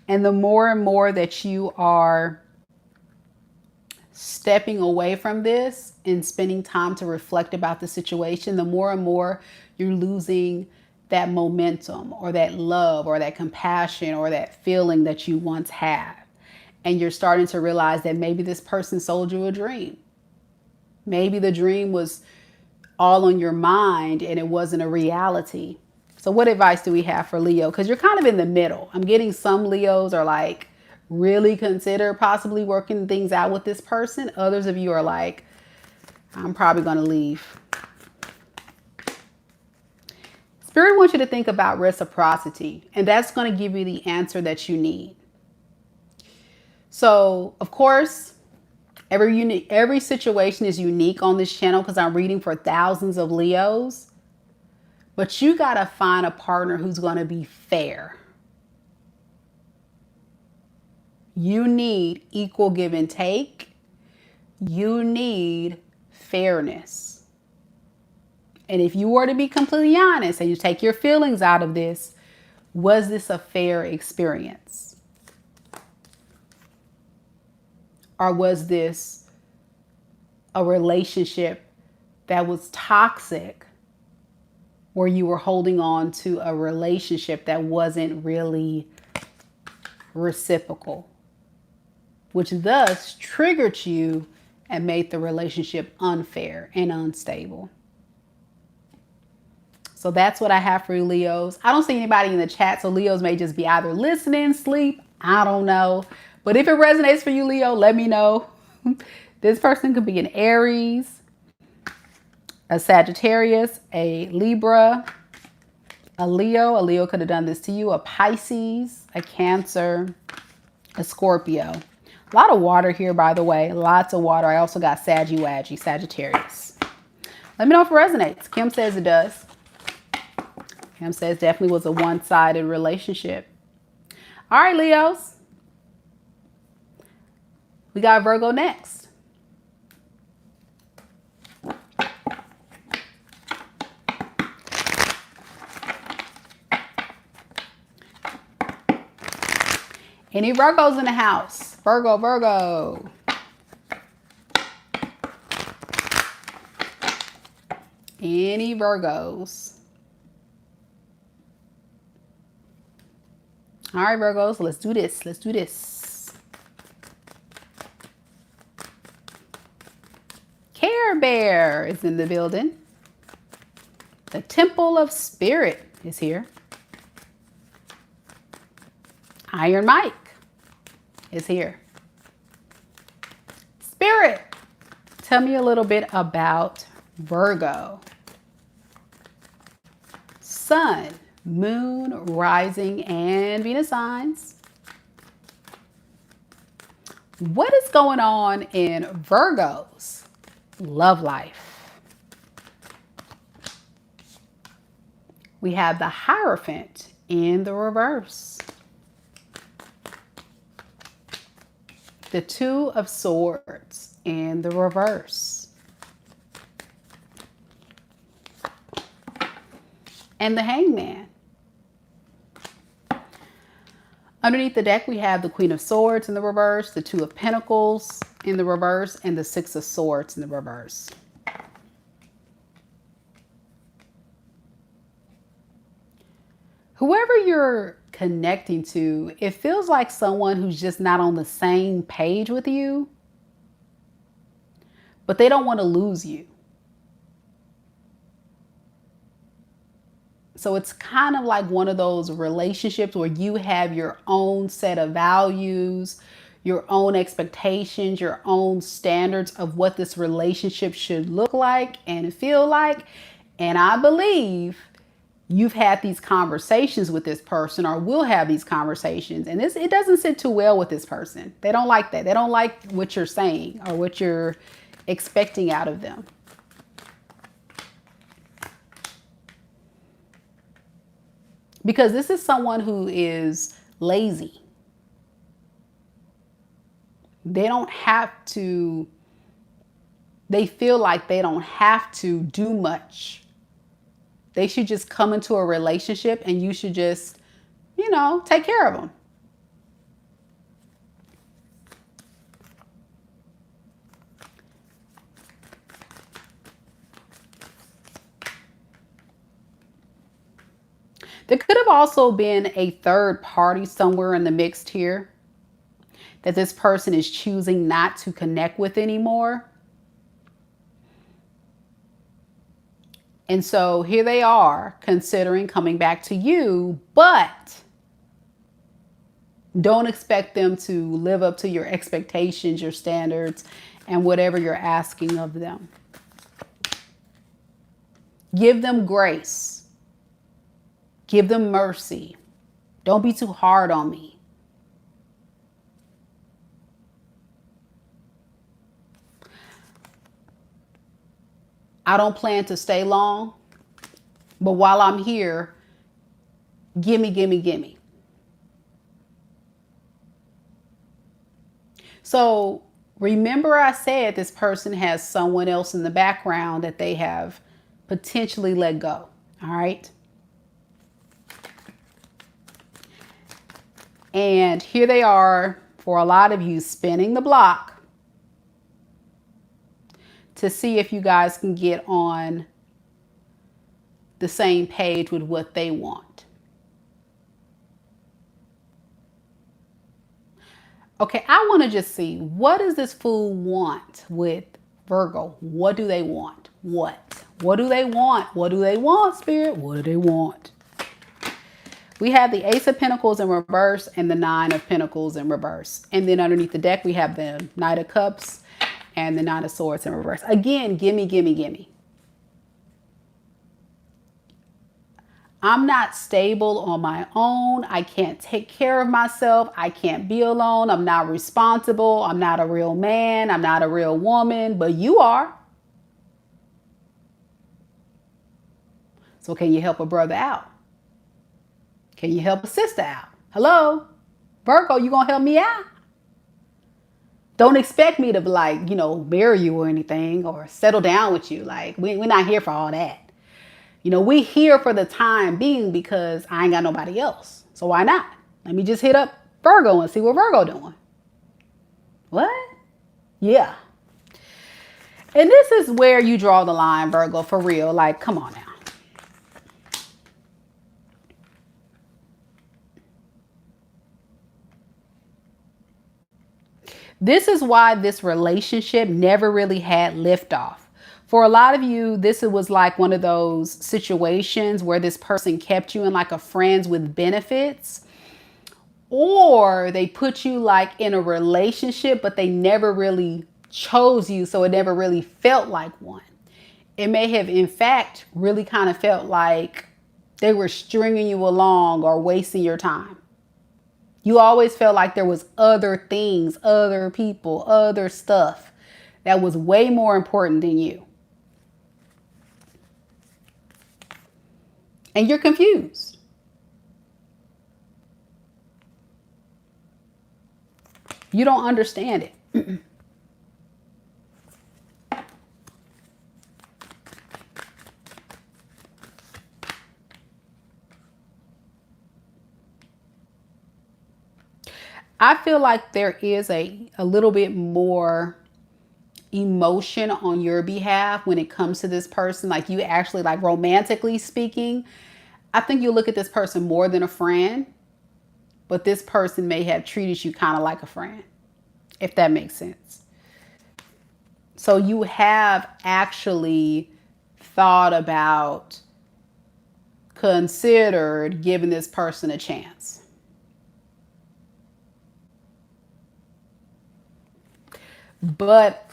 And the more and more that you are stepping away from this and spending time to reflect about the situation, the more and more you're losing that momentum or that love or that compassion or that feeling that you once had. And you're starting to realize that maybe this person sold you a dream. Maybe the dream was all on your mind and it wasn't a reality. So what advice do we have for Leo? Because you're kind of in the middle. I'm getting some Leos are like, really consider possibly working things out with this person. Others of you are like, I'm probably going to leave. Spirit wants you to think about reciprocity, and that's going to give you the answer that you need. So, of course, every situation is unique on this channel because I'm reading for thousands of Leos. But you got to find a partner who's going to be fair. You need equal give and take. You need fairness. And if you were to be completely honest and you take your feelings out of this, was this a fair experience? Or was this a relationship that was toxic, where you were holding on to a relationship that wasn't really reciprocal, which thus triggered you and made the relationship unfair and unstable? So that's what I have for you, Leos. I don't see anybody in the chat, so Leos may just be either listening, sleep, I don't know. But if it resonates for you, Leo, let me know. This person could be an Aries, a Sagittarius, a Libra, a Leo. A Leo could have done this to you. A Pisces, a Cancer, a Scorpio. A lot of water here, by the way. Lots of water. I also got Saggy-Waggy, Sagittarius. Let me know if it resonates. Kim says it does. Kim says definitely was a one-sided relationship. All right, Leos. We got Virgo next. Any Virgos in the house? Virgo, Virgo. Any Virgos? All right, Virgos, let's do this. Let's do this. Care Bear is in the building. The Temple of Spirit is here. Iron Mike is here. Spirit, tell me a little bit about Virgo. Sun, Moon, Rising, and Venus signs. What is going on in Virgo's love life? We have the Hierophant in the reverse. The Two of Swords in the reverse. And the Hangman. Underneath the deck, we have the Queen of Swords in the reverse, the Two of Pentacles in the reverse, and the Six of Swords in the reverse. Whoever you're connecting to, it feels like someone who's just not on the same page with you, but they don't want to lose you. So it's kind of like one of those relationships where you have your own set of values, your own expectations, your own standards of what this relationship should look like and feel like. And I believe you've had these conversations with this person or will have these conversations. And it doesn't sit too well with this person. They don't like that. They don't like what you're saying or what you're expecting out of them. Because this is someone who is lazy. They don't have to, they feel like they don't have to do much. They should just come into a relationship and you should just, you know, take care of them. There could have also been a third party somewhere in the mix here that this person is choosing not to connect with anymore. And so here they are considering coming back to you, but don't expect them to live up to your expectations, your standards, and whatever you're asking of them. Give them grace. Give them mercy. Don't be too hard on me. I don't plan to stay long, but while I'm here, gimme, gimme, gimme. So remember I said this person has someone else in the background that they have potentially let go. All right. And here they are, for a lot of you, spinning the block to see if you guys can get on the same page with what they want. Okay, I want to just see, what does this fool want with Virgo? What do they want? What? What do they want? What do they want, Spirit? What do they want? We have the Ace of Pentacles in reverse and the Nine of Pentacles in reverse. And then underneath the deck, we have the Knight of Cups and the Nine of Swords in reverse. Again, gimme, gimme, gimme. I'm not stable on my own. I can't take care of myself. I can't be alone. I'm not responsible. I'm not a real man. I'm not a real woman, but you are. So can you help a brother out? Can you help a sister out? Hello? Virgo, you gonna help me out? Don't expect me to like, marry you or anything or settle down with you. Like, we're not here for all that. We here for the time being because I ain't got nobody else. So why not? Let me just hit up Virgo and see what Virgo doing. What? Yeah. And this is where you draw the line, Virgo, for real. Like, come on now. This is why this relationship never really had liftoff. For a lot of you, this was like one of those situations where this person kept you in like a friends with benefits, or they put you like in a relationship, but they never really chose you. So it never really felt like one. It may have, in fact, really kind of felt like they were stringing you along or wasting your time. You always felt like there was other things, other people, other stuff that was way more important than you. And you're confused. You don't understand it. I feel like there is a little bit more emotion on your behalf when it comes to this person. Like, you actually, like, romantically speaking, I think you look at this person more than a friend, but this person may have treated you kind of like a friend, if that makes sense. So you have actually thought about, considered giving this person a chance. But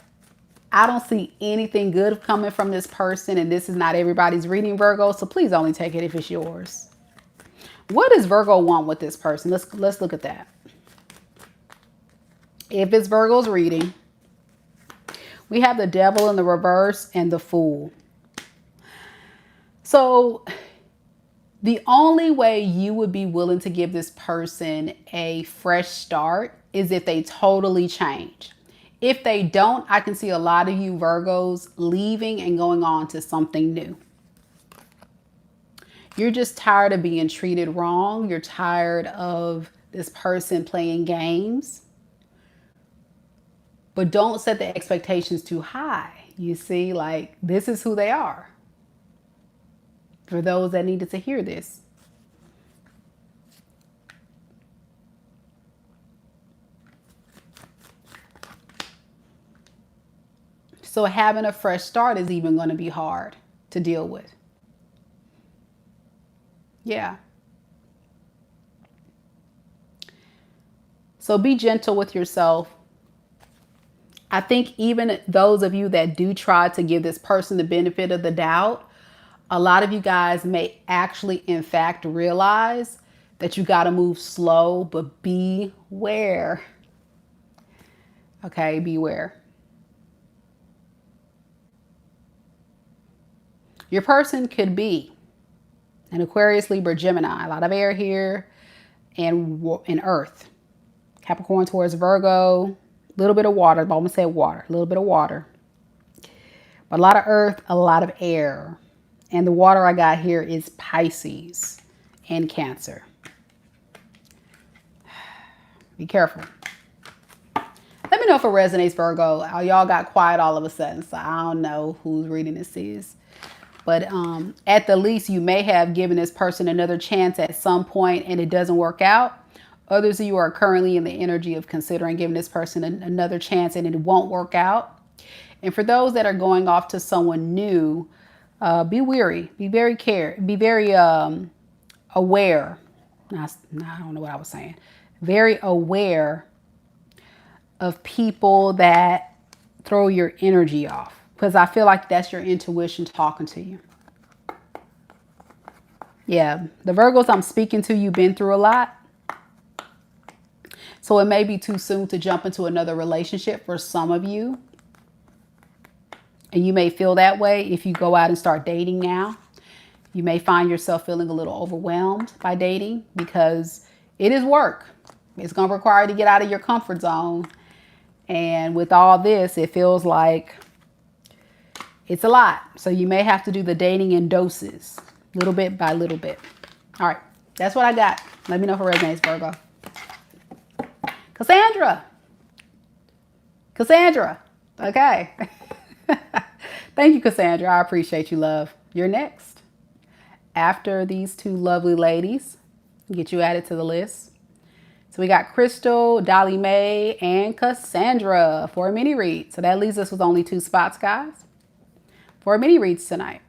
I don't see anything good coming from this person, and this is not everybody's reading, Virgo, so please only take it if it's yours. What does Virgo want with this person? Let's look at that. If it's Virgo's reading, we have the Devil in the reverse and the Fool. So the only way you would be willing to give this person a fresh start is if they totally change. If they don't, I can see a lot of you Virgos leaving and going on to something new. You're just tired of being treated wrong. You're tired of this person playing games. But don't set the expectations too high. You see, like, this is who they are. For those that needed to hear this. So having a fresh start is even going to be hard to deal with. Yeah. So be gentle with yourself. I think even those of you that do try to give this person the benefit of the doubt, a lot of you guys may actually, in fact, realize that you got to move slow, but beware. Okay, beware. Your person could be an Aquarius, Libra, Gemini. A lot of air here and earth. Capricorn, Taurus, Virgo. A little bit of water. I almost said water. A little bit of water. But a lot of earth, a lot of air. And the water I got here is Pisces and Cancer. Be careful. Let me know if it resonates, Virgo. Y'all got quiet all of a sudden, so I don't know whose reading this is. But at the least, you may have given this person another chance at some point and it doesn't work out. Others of you are currently in the energy of considering giving this person another chance and it won't work out. And for those that are going off to someone new, be wary, be very aware. I don't know what I was saying. Very aware of people that throw your energy off, because I feel like that's your intuition talking to you. Yeah, the Virgos I'm speaking to, you've been through a lot. So it may be too soon to jump into another relationship for some of you. And you may feel that way if you go out and start dating now. You may find yourself feeling a little overwhelmed by dating because it is work. It's going to require you to get out of your comfort zone. And with all this, it feels like it's a lot. So you may have to do the dating in doses, little bit by little bit. All right, that's what I got. Let me know if it resonates, Virgo. Cassandra. Cassandra. Okay. Thank you, Cassandra. I appreciate you, love. You're next. After these two lovely ladies, get you added to the list. So we got Krystal, DollyMae, and Cassandra for a mini read. So that leaves us with only 2 spots, guys, for a mini reads tonight,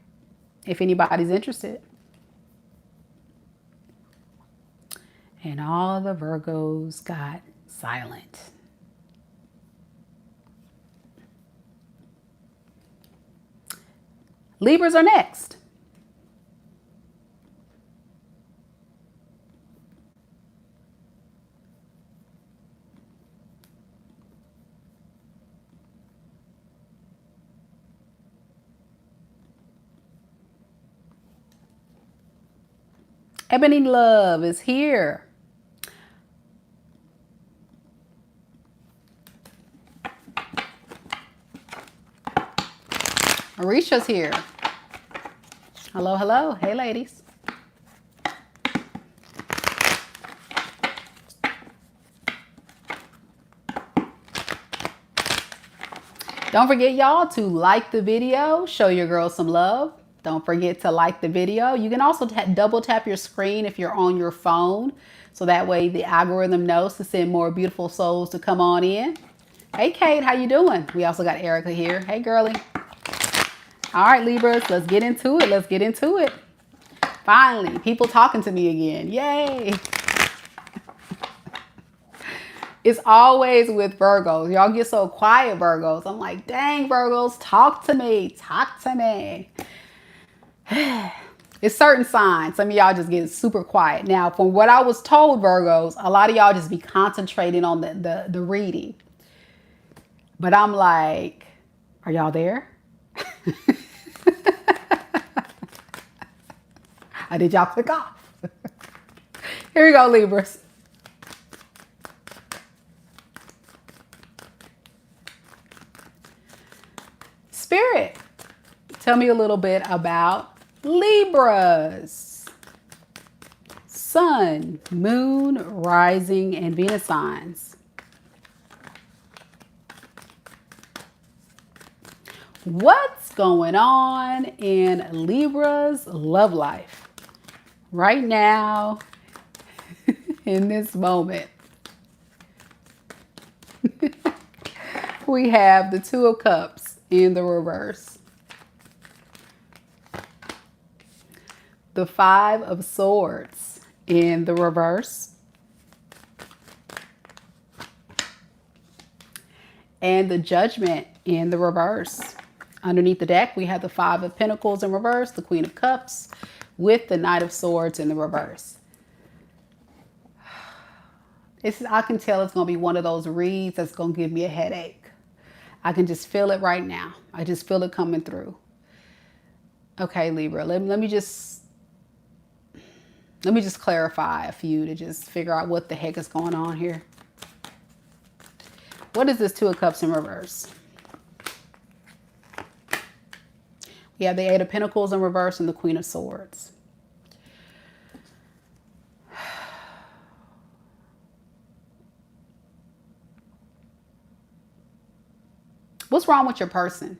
if anybody's interested. And all the Virgos got silent. Libras are next. Ebony Love is here. Marisha's here. Hello, hello. Hey, ladies. Don't forget, y'all, to like the video. Show your girl some love. Don't forget to like the video. You can also double tap your screen if you're on your phone. So that way the algorithm knows to send more beautiful souls to come on in. Hey, Kate, how you doing? We also got Erica here. Hey, girlie. All right, Libras, let's get into it. Let's get into it. Finally, people talking to me again. Yay. It's always with Virgos. Y'all get so quiet, Virgos. I'm like, dang, Virgos, talk to me. Talk to me. It's certain signs. Some of y'all just get super quiet. Now, from what I was told, Virgos, a lot of y'all just be concentrating on the reading. But I'm like, are y'all there? Did y'all click off? Here we go, Libras. Spirit, tell me a little bit about Libras. Sun, Moon, Rising, and Venus signs. What's going on in Libra's love life right now in this moment? We have the 2 of Cups in the reverse. The 5 of Swords in the reverse. And the Judgment in the reverse. Underneath the deck, we have the 5 of Pentacles in reverse, the Queen of Cups, with the Knight of Swords in the reverse. I can tell it's going to be one of those reads that's going to give me a headache. I can just feel it right now. I just feel it coming through. Okay, Libra, let me just clarify a few to just figure out what the heck is going on here. What is this 2 of Cups in reverse? We have the 8 of Pentacles in reverse and the Queen of Swords. What's wrong with your person?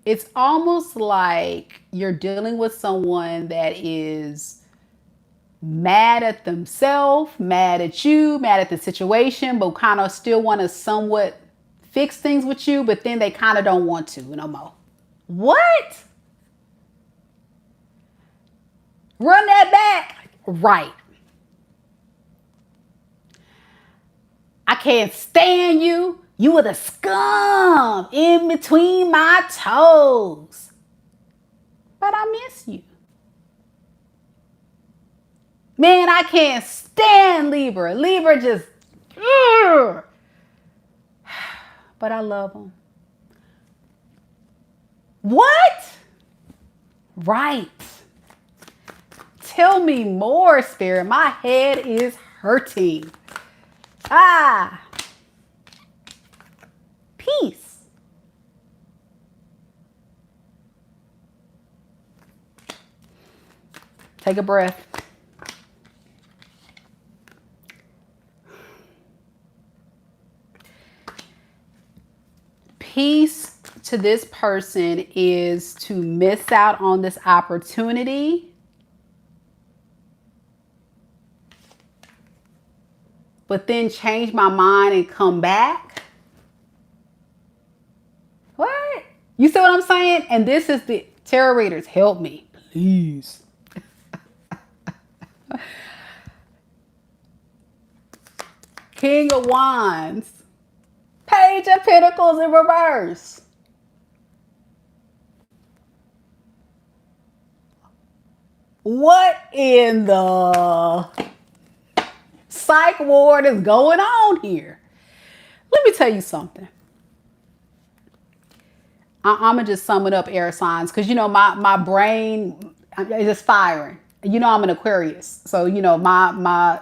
It's almost like you're dealing with someone that is mad at themselves, mad at you, mad at the situation, but kind of still want to somewhat fix things with you, but then they kind of don't want to no more. What? Run that back. Right. can't stand you. You were the scum in between my toes. But I miss you. Man, I can't stand Libra. Libra just, ugh. But I love them. What? Right. Tell me more, Spirit. My head is hurting. Ah. Peace. Take a breath. Peace to this person is to miss out on this opportunity, but then change my mind and come back. What? You see what I'm saying? And this is the tarot readers. Help me, please. King of Wands. Page of Pentacles in reverse. What in the psych ward is going on here? Let me tell you something. I'm going to just sum it up, air signs, because, you know, my brain is just firing. You know, I'm an Aquarius. So, you know, my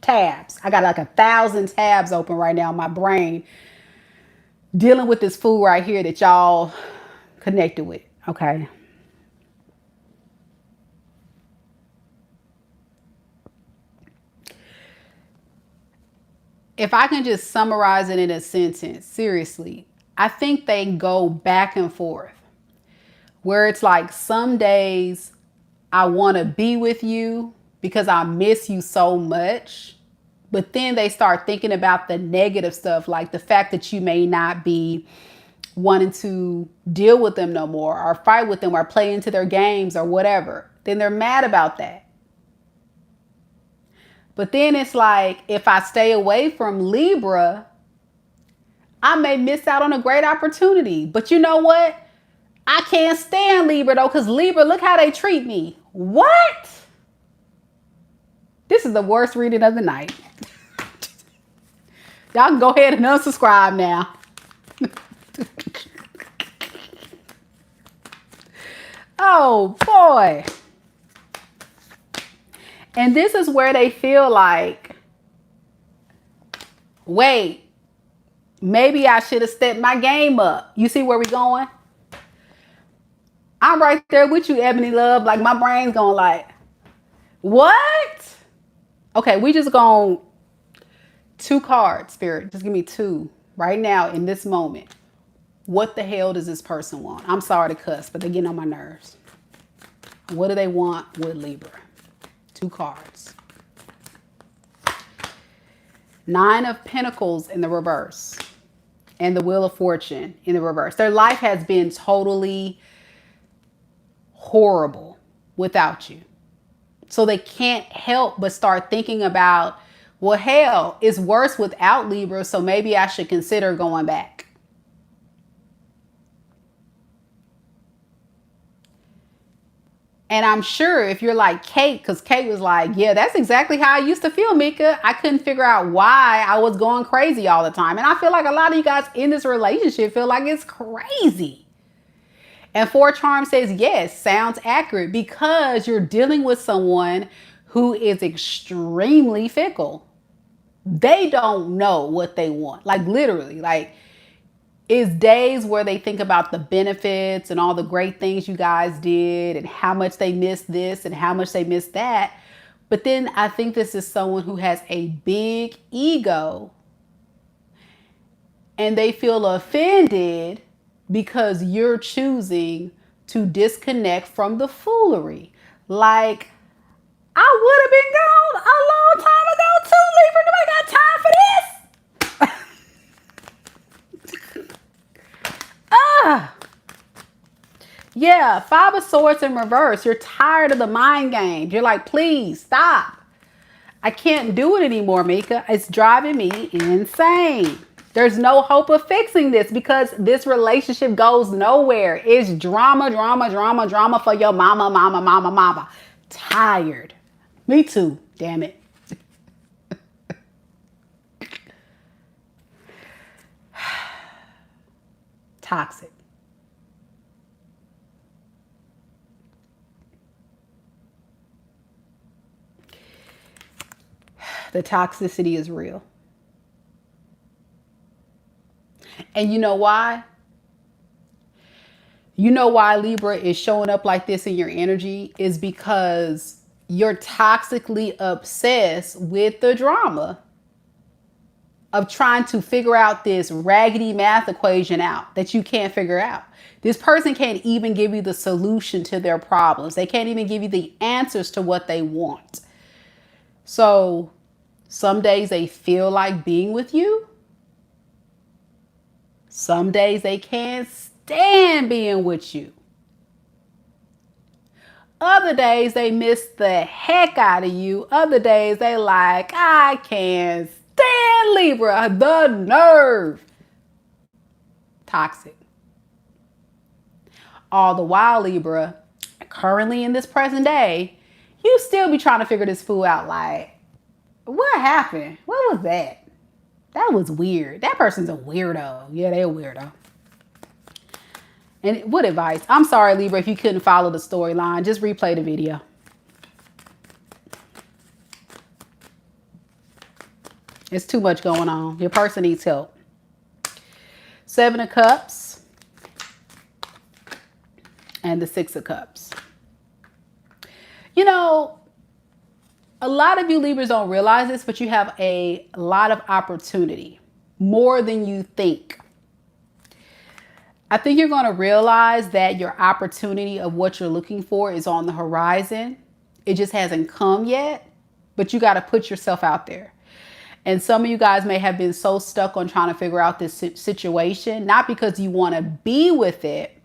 tabs, I got like 1,000 tabs open right now in my brain, dealing with this fool right here that y'all connected with. Okay. If I can just summarize it in a sentence, seriously, I think they go back and forth where it's like some days I want to be with you because I miss you so much. But then they start thinking about the negative stuff, like the fact that you may not be wanting to deal with them no more or fight with them or play into their games or whatever. Then they're mad about that. But then it's like, if I stay away from Libra, I may miss out on a great opportunity. But you know what? I can't stand Libra though, because Libra, look how they treat me. What? This is the worst reading of the night. Y'all can go ahead and unsubscribe now. Oh boy. And this is where they feel like, wait, maybe I should have stepped my game up. You see where we're going? I'm right there with you, Ebony Love. Like my brain's going like, what? Okay, we just going 2 cards, Spirit. Just give me 2 right now in this moment. What the hell does this person want? I'm sorry to cuss, but they're getting on my nerves. What do they want with Libra? 2 cards. 9 of Pentacles in the reverse. And the Wheel of Fortune in the reverse. Their life has been totally horrible without you. So they can't help but start thinking about, well, hell, it's worse without Libra, so maybe I should consider going back. And I'm sure if you're like Kate, because Kate was like, yeah, that's exactly how I used to feel, Mika. I couldn't figure out why I was going crazy all the time. And I feel like a lot of you guys in this relationship feel like it's crazy. And 4 Charms says, yes, sounds accurate, because you're dealing with someone who is extremely fickle. They don't know what they want. Like literally, like it's days where they think about the benefits and all the great things you guys did and how much they missed this and how much they missed that. But then I think this is someone who has a big ego and they feel offended because you're choosing to disconnect from the foolery. Like, I would have been gone a long time ago too, Libra. Do I got time for this? Yeah, 5 of Swords in reverse. You're tired of the mind games. You're like, please stop. I can't do it anymore, Mika. It's driving me insane. There's no hope of fixing this because this relationship goes nowhere. It's drama, drama, drama, drama for your mama, mama, mama, mama. Tired. Me too, damn it. Toxic. The toxicity is real. And you know why? You know why Libra is showing up like this in your energy is because you're toxically obsessed with the drama of trying to figure out this raggedy math equation out that you can't figure out. This person can't even give you the solution to their problems. They can't even give you the answers to what they want. So some days they feel like being with you. Some days they can't stand being with you. Other days they miss the heck out of you. Other days they like, I can't stand Libra. The nerve. Toxic. All the while, Libra, currently in this present day, you still be trying to figure this fool out like, what happened? What was that? That was weird. That person's a weirdo. Yeah, they're a weirdo. And what advice? I'm sorry, Libra, if you couldn't follow the storyline. Just replay the video. It's too much going on. Your person needs help. 7 of Cups and the 6 of Cups. You know, a lot of you Libras don't realize this, but you have a lot of opportunity, more than you think. I think you're going to realize that your opportunity of what you're looking for is on the horizon. It just hasn't come yet, but you got to put yourself out there. And some of you guys may have been so stuck on trying to figure out this situation, not because you want to be with it,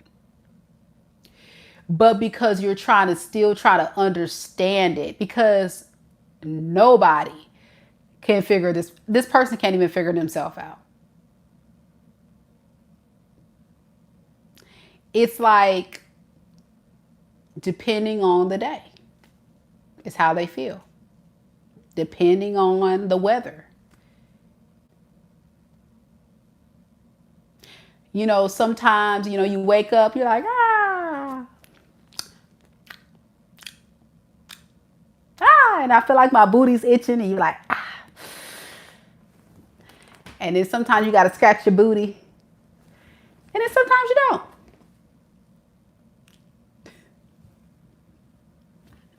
but because you're trying to still try to understand it, because nobody can figure this. This person can't even figure themselves out. It's like, depending on the day, is how they feel. Depending on the weather. You know, sometimes, you know, you wake up, you're like, and I feel like my booty's itching, and you're like, And then sometimes you got to scratch your booty. And then sometimes you don't.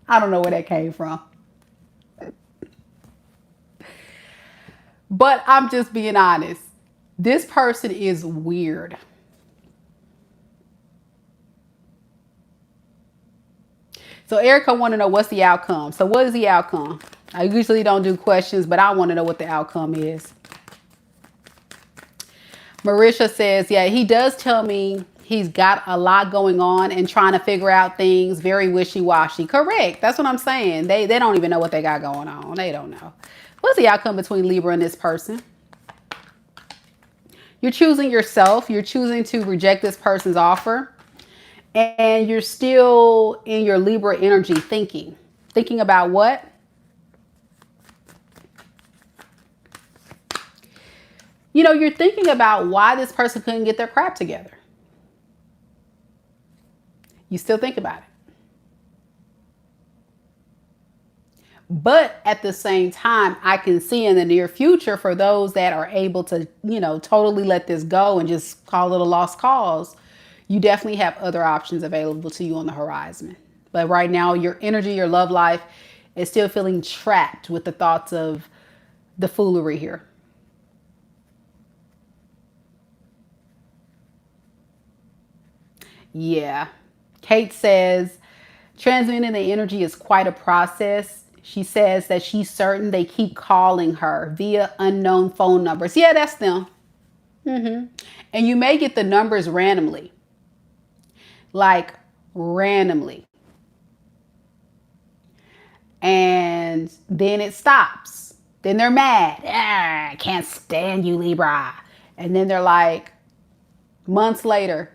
I don't know where that came from. But I'm just being honest. This person is weird. So Erica want to know what's the outcome. So what is the outcome? I usually don't do questions, but I want to know what the outcome is. Marisha says, yeah, he does tell me he's got a lot going on and trying to figure out things, very wishy-washy. Correct. That's what I'm saying. They don't even know what they got going on. They don't know. What's the outcome between Libra and this person? You're choosing yourself. You're choosing to reject this person's offer. And you're still in your Libra energy thinking. Thinking about what? You know, you're thinking about why this person couldn't get their crap together. You still think about it. But at the same time, I can see in the near future for those that are able to, you know, totally let this go and just call it a lost cause, you definitely have other options available to you on the horizon. But right now, your energy, your love life is still feeling trapped with the thoughts of the foolery here. Yeah. Kate says, transmitting the energy is quite a process. She says that she's certain they keep calling her via unknown phone numbers. Yeah, that's them. And you may get the numbers randomly. Like randomly. And and then it stops. Then they're mad. I can't stand you, Libra. And then they're like, months later,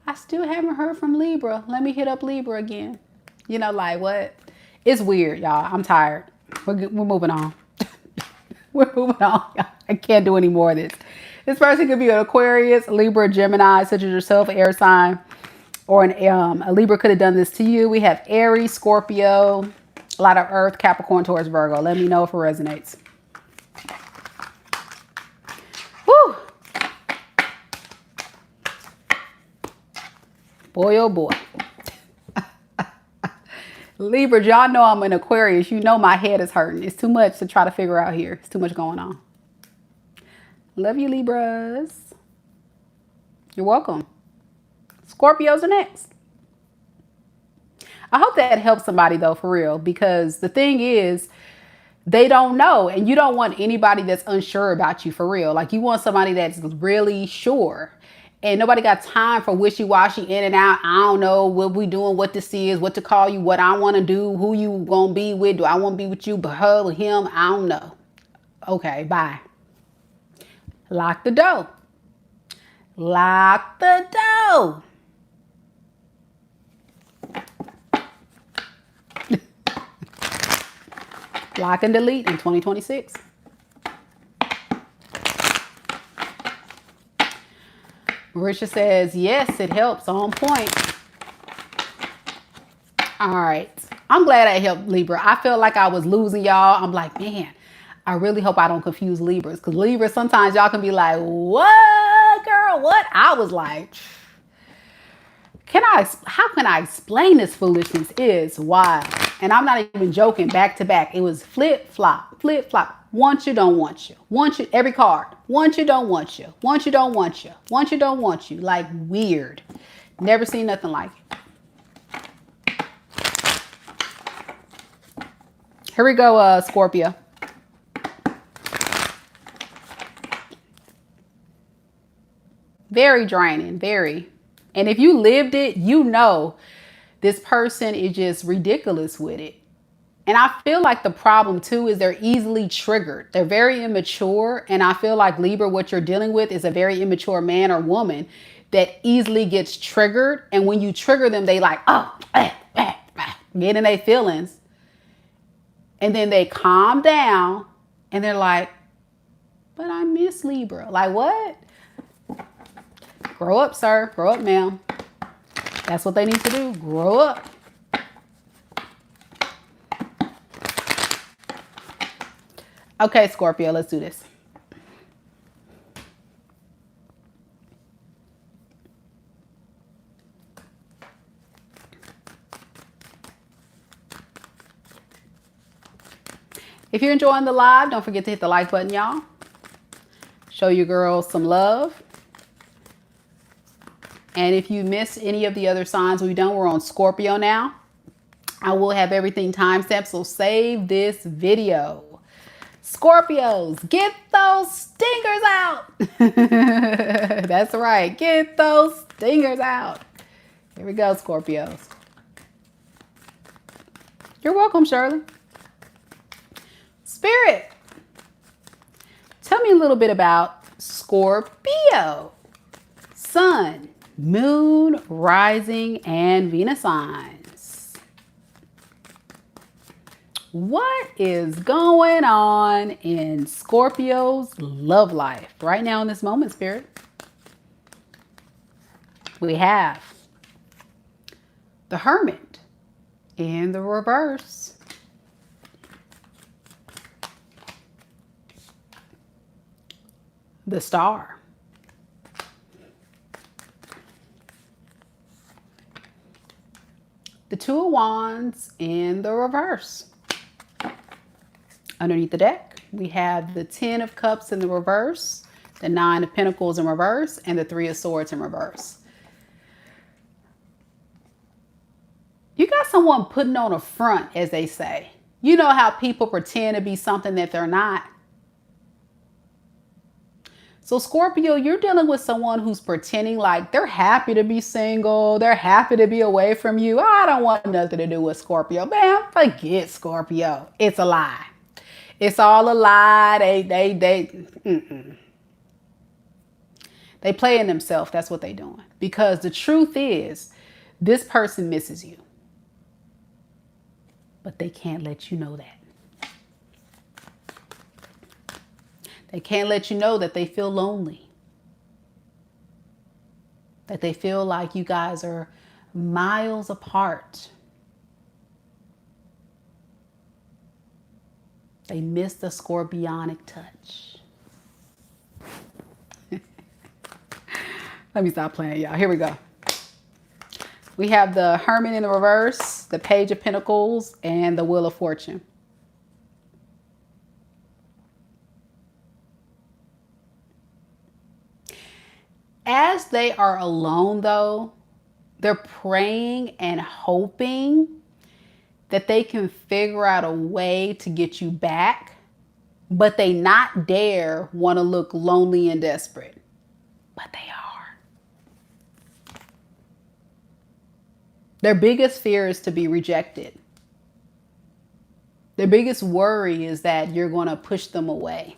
I still haven't heard from Libra. Let me hit up Libra again. You know, like what? It's weird, y'all. I'm tired. We're moving on. We're moving on. I can't do any more of this. This person could be an Aquarius, Libra, Gemini, such as yourself, air sign, or a Libra could have done this to you. We have Aries, Scorpio, a lot of Earth, Capricorn, Taurus, Virgo. Let me know if it resonates. Woo! Boy, oh boy. Libra, y'all know I'm an Aquarius. You know my head is hurting. It's too much to try to figure out here. It's too much going on. Love you, Libras. You're welcome. Scorpios are next. I hope that helps somebody though, for real, because the thing is, they don't know, and you don't want anybody that's unsure about you, for real. Like, you want somebody that's really sure. And nobody got time for wishy-washy, in and out. I don't know what we doing, what this is, what to call you, what I want to do, who you gonna be with. Do I want to be with you, but her, with him? I don't know. Okay, bye. Lock the door. Lock the door. Lock and delete in 2026. Marisha says, yes, it helps. On point. All right. I'm glad I helped Libra. I felt like I was losing y'all. I'm like, man, I really hope I don't confuse Libras. Because Libras, sometimes y'all can be like, what, girl? What? I was like, how can I explain this foolishness? Is wild. And I'm not even joking, back to back. It was flip, flop, flip, flop. Want you, don't want you. Want you, every card. Want you, don't want you. Want you, don't want you. Want you, don't want you. Like, weird. Never seen nothing like it. Here we go, Scorpio. Very draining, very. And if you lived it, you know this person is just ridiculous with it. And I feel like the problem too is they're easily triggered. They're very immature. And I feel like Libra, what you're dealing with is a very immature man or woman that easily gets triggered. And when you trigger them, they like, get in their feelings. And then they calm down and they're like, but I miss Libra. Like, what? Grow up, sir. Grow up, ma'am. That's what they need to do. Grow up. Okay, Scorpio, let's do this. If you're enjoying the live, don't forget to hit the like button, y'all. Show your girls some love. And if you missed any of the other signs we've done, we're on Scorpio now. I will have everything timestamped, so save this video. Scorpios, get those stingers out. That's right. Get those stingers out. Here we go, Scorpios. You're welcome, Shirley. Spirit, tell me a little bit about Scorpio. Sun, Moon, Rising, and Venus signs. What is going on in Scorpio's love life right now in this moment, Spirit? We have the Hermit in the reverse. The Star. The Two of Wands in the reverse. Underneath the deck, we have the Ten of Cups in the reverse, the Nine of Pentacles in reverse, and the Three of Swords in reverse. You got someone putting on a front, as they say. You know how people pretend to be something that they're not. So Scorpio, you're dealing with someone who's pretending like they're happy to be single. They're happy to be away from you. I don't want nothing to do with Scorpio. Man, forget Scorpio. It's a lie. It's all a lie. They playing themselves. That's what they doing. Because the truth is, this person misses you. But they can't let you know that. They can't let you know that they feel lonely. That they feel like you guys are miles apart. They miss the scorpionic touch. Let me stop playing, y'all. Here we go. We have the Hermit in the reverse, the Page of Pentacles, and the Wheel of Fortune. As they are alone, though, they're praying and hoping that they can figure out a way to get you back, but they not dare want to look lonely and desperate. But they are. Their biggest fear is to be rejected. Their biggest worry is that you're going to push them away.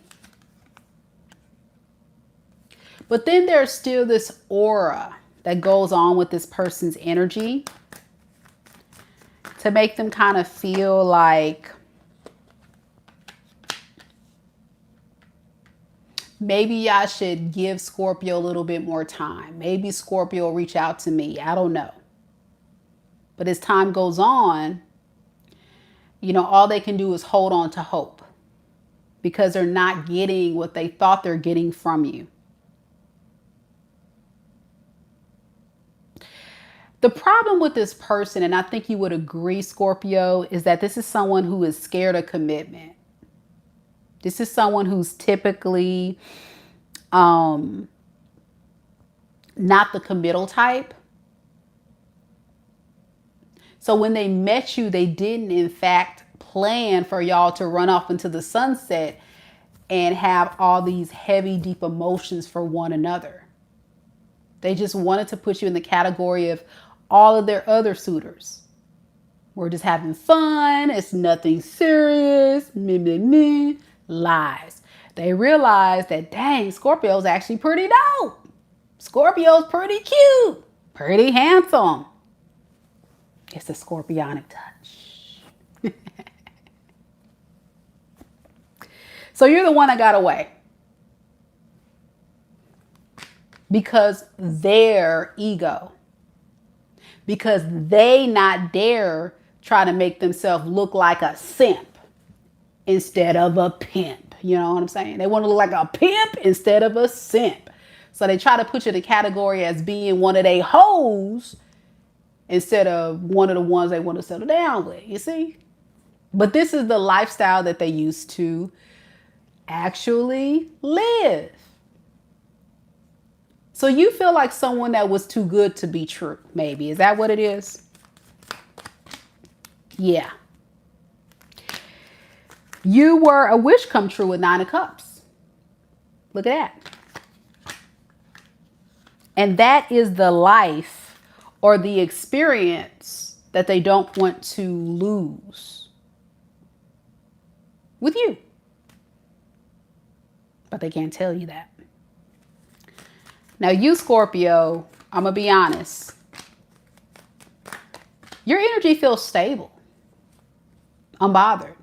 But then there's still this aura that goes on with this person's energy to make them kind of feel like maybe I should give Scorpio a little bit more time. Maybe Scorpio will reach out to me. I don't know. But as time goes on, you know, all they can do is hold on to hope because they're not getting what they thought they're getting from you. The problem with this person, and I think you would agree, Scorpio, is that this is someone who is scared of commitment. This is someone who's typically not the committal type. So when they met you, they didn't, in fact, plan for y'all to run off into the sunset and have all these heavy, deep emotions for one another. They just wanted to put you in the category of all of their other suitors. We're just having fun. It's nothing serious. Meh, meh, meh. Lies. They realized that, dang, Scorpio's actually pretty dope. Scorpio's pretty cute. Pretty handsome. It's the scorpionic touch. So you're the one that got away. Because their ego. Because they not dare try to make themselves look like a simp instead of a pimp. You know what I'm saying? They want to look like a pimp instead of a simp. So they try to put you in the category as being one of they hoes instead of one of the ones they want to settle down with, you see? But this is the lifestyle that they used to actually live. So you feel like someone that was too good to be true, maybe. Is that what it is? Yeah. You were a wish come true with 9 of Cups. Look at that. And that is the life or the experience that they don't want to lose with you. But they can't tell you that. Now you, Scorpio, I'm going to be honest. Your energy feels stable. Unbothered.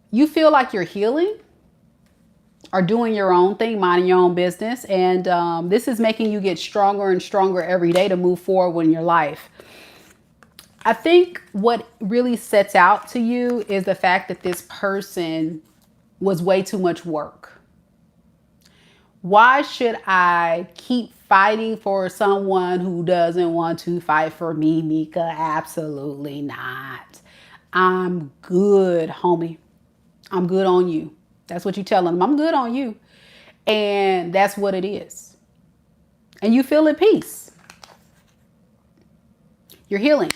You feel like you're healing or doing your own thing, minding your own business. And this is making you get stronger and stronger every day to move forward in your life. I think what really sets out to you is the fact that this person was way too much work. Why should I keep fighting for someone who doesn't want to fight for me, Mika? Absolutely not. I'm good, homie. I'm good on you. That's what you tell them. I'm good on you. And that's what it is. And you feel at peace. You're healing.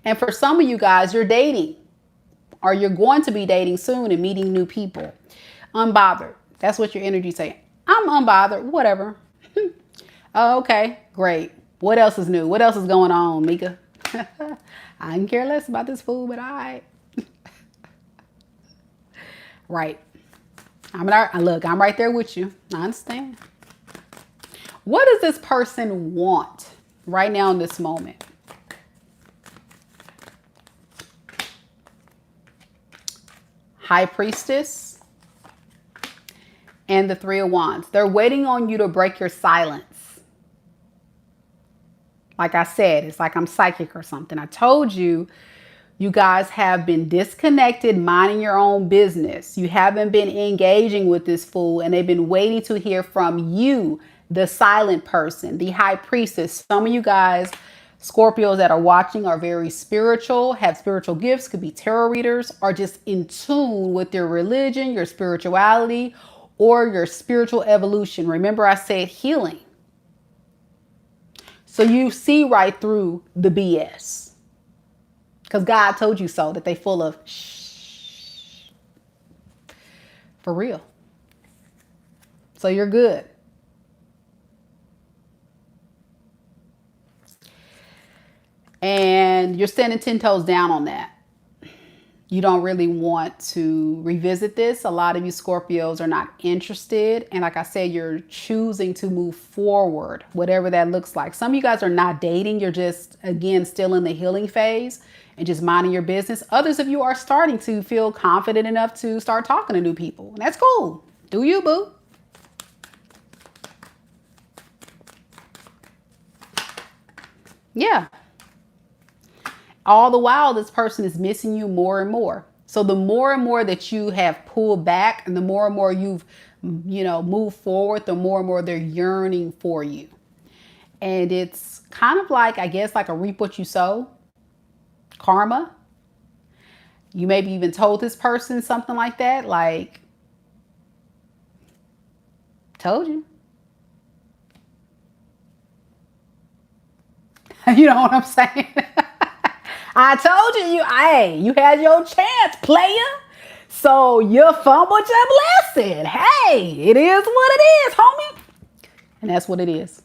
And for some of you guys, you're dating. or you're going to be dating soon and meeting new people. Unbothered. That's what your energy saying. I'm unbothered. Whatever. Oh, okay. Great. What else is new? What else is going on, Mika? I can care less about this food, but all right. Right. Look, I'm right there with you. I understand. What does this person want right now in this moment? High Priestess and the Three of Wands. They're waiting on you to break your silence. Like I said, it's like I'm psychic or something. I told you, you guys have been disconnected, minding your own business. You haven't been engaging with this fool, and they've been waiting to hear from you, the silent person, the High Priestess. Some of you guys, Scorpios that are watching, are very spiritual, have spiritual gifts, could be tarot readers, are just in tune with your religion, your spirituality, or your spiritual evolution. Remember, I said healing. So you see right through the BS. Because God told you so, that they full of shh. For real. So you're good. And you're standing 10 toes down on that. You don't really want to revisit this. A lot of you Scorpios are not interested. And like I said, you're choosing to move forward, whatever that looks like. Some of you guys are not dating. You're just, again, still in the healing phase and just minding your business. Others of you are starting to feel confident enough to start talking to new people. And that's cool. Do you, boo? Yeah. All the while, this person is missing you more and more. So the more and more that you have pulled back and the more you've, moved forward, the more and more they're yearning for you. And it's kind of like, I guess, like a reap what you sow. Karma. You maybe even told this person something like that. Like, told you. You know what I'm saying? I told you, you had your chance, player. So you fumbled your blessing. Hey, it is what it is, homie. And that's what it is.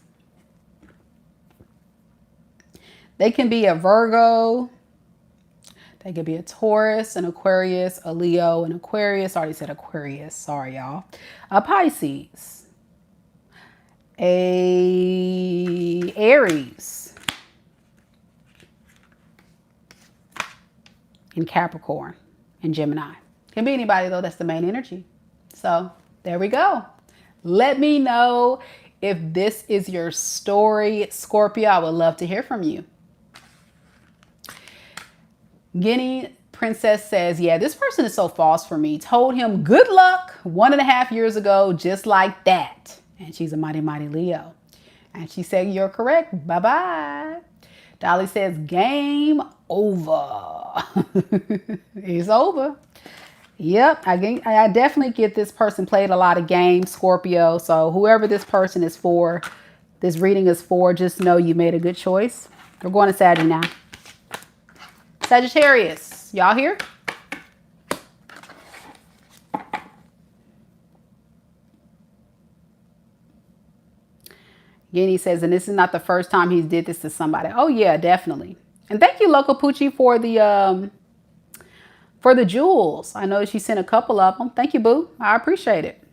They can be a Virgo. They could be a Taurus, an Aquarius, a Leo, an Aquarius. I already said Aquarius. Sorry, y'all. A Pisces. A Aries. And Capricorn and Gemini. Can be anybody though, that's the main energy. So there we go. Let me know if this is your story, Scorpio. I would love to hear from you. Guinea Princess says, yeah, this person is so false for me. Told him good luck 1.5 years ago, just like that. And she's a mighty, mighty Leo. And she said, you're correct. Bye-bye. Dolly says, game over. It's over. Yep, I definitely get this person played a lot of games, Scorpio. So whoever this person is for, this reading is for, just know you made a good choice. We're going to Saggy now. Sagittarius, y'all here? Guinea says, and this is not the first time he's did this to somebody. Oh yeah, definitely. And thank you, Loco Poochie, for the jewels. I know she sent a couple of them. Thank you, boo. I appreciate it.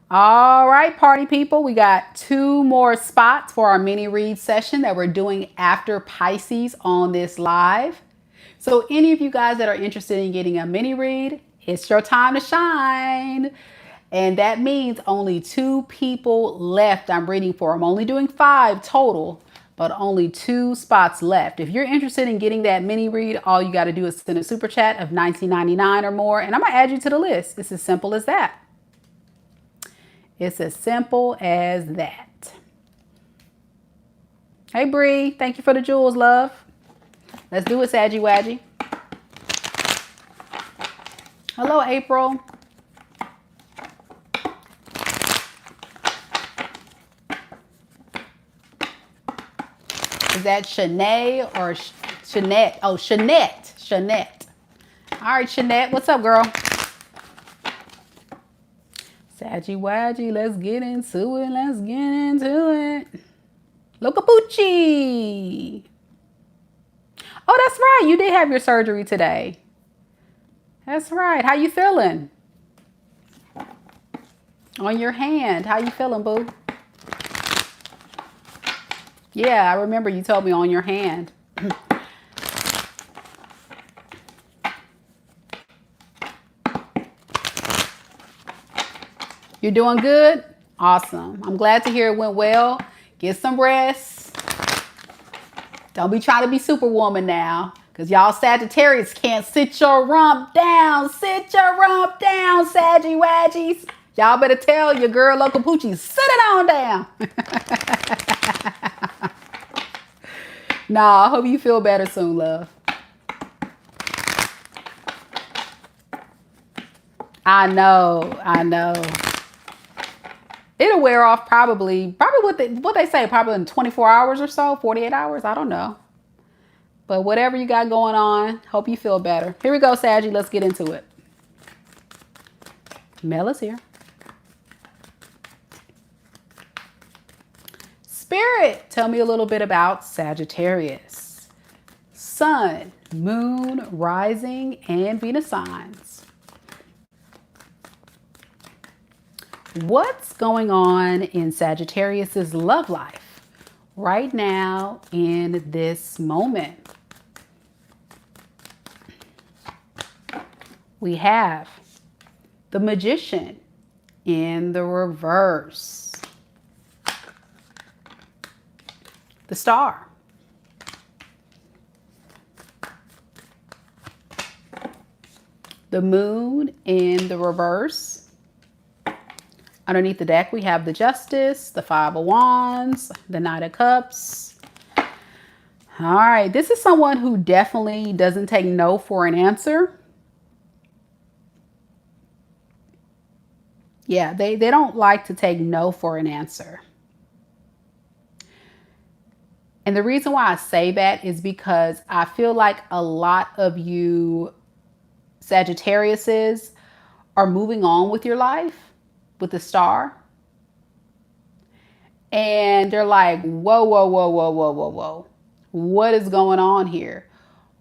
All right, party people. We got 2 more spots for our mini read session that we're doing after Pisces on this live. So any of you guys that are interested in getting a mini read, it's your time to shine. And that means only 2 people left I'm reading for. I'm only doing 5 total, but only 2 spots left. If you're interested in getting that mini read, all you got to do is send a super chat of $19.99 or more, and I'm going to add you to the list. It's as simple as that. It's as simple as that. Hey, Bree. Thank you for the jewels, love. Let's do it, Saggy Waggy. Hello, April. Is that Shanae or Shanette? Oh, Shanette. Shanette. All right, Shanette, what's up, girl? Saggy Waggy, let's get into it. Let's get into it. Locapucci. Oh, that's right. You did have your surgery today. That's right. How you feeling? On your hand. How you feeling, boo? Yeah, I remember you told me on your hand. You're doing good? Awesome. I'm glad to hear it went well. Get some rest. Don't be trying to be Superwoman now, because y'all Sagittarius can't sit your rump down. Sit your rump down, Saggy Waggies. Y'all better tell your girl Locapucci, sit it on down. Nah, I hope you feel better soon, love. I know. It'll wear off probably what they say, probably in 24 hours or so, 48 hours. I don't know. But whatever you got going on, hope you feel better. Here we go, Saggy. Let's get into it. Mel is here. Spirit, tell me a little bit about Sagittarius. Sun, Moon, Rising, and Venus signs. What's going on in Sagittarius's love life right now in this moment? We have the Magician in the reverse. The Star. The Moon in the reverse. Underneath the deck, we have the Justice, the Five of Wands, the Knight of Cups. All right, this is someone who definitely doesn't take no for an answer. Yeah, they don't like to take no for an answer. And the reason why I say that is because I feel like a lot of you Sagittariuses are moving on with your life with the Star. And they're like, whoa. What is going on here?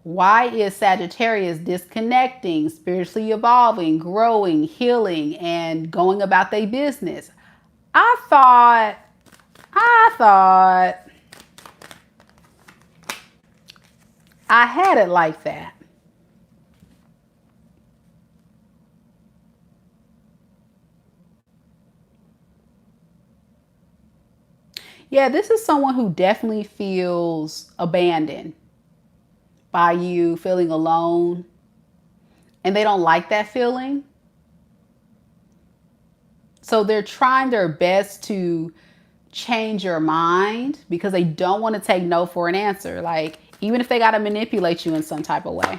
Why is Sagittarius disconnecting, spiritually evolving, growing, healing, and going about their business? I thought I had it like that. Yeah, this is someone who definitely feels abandoned by you, feeling alone, and they don't like that feeling. So they're trying their best to change your mind because they don't want to take no for an answer. Like, even if they got to manipulate you in some type of way.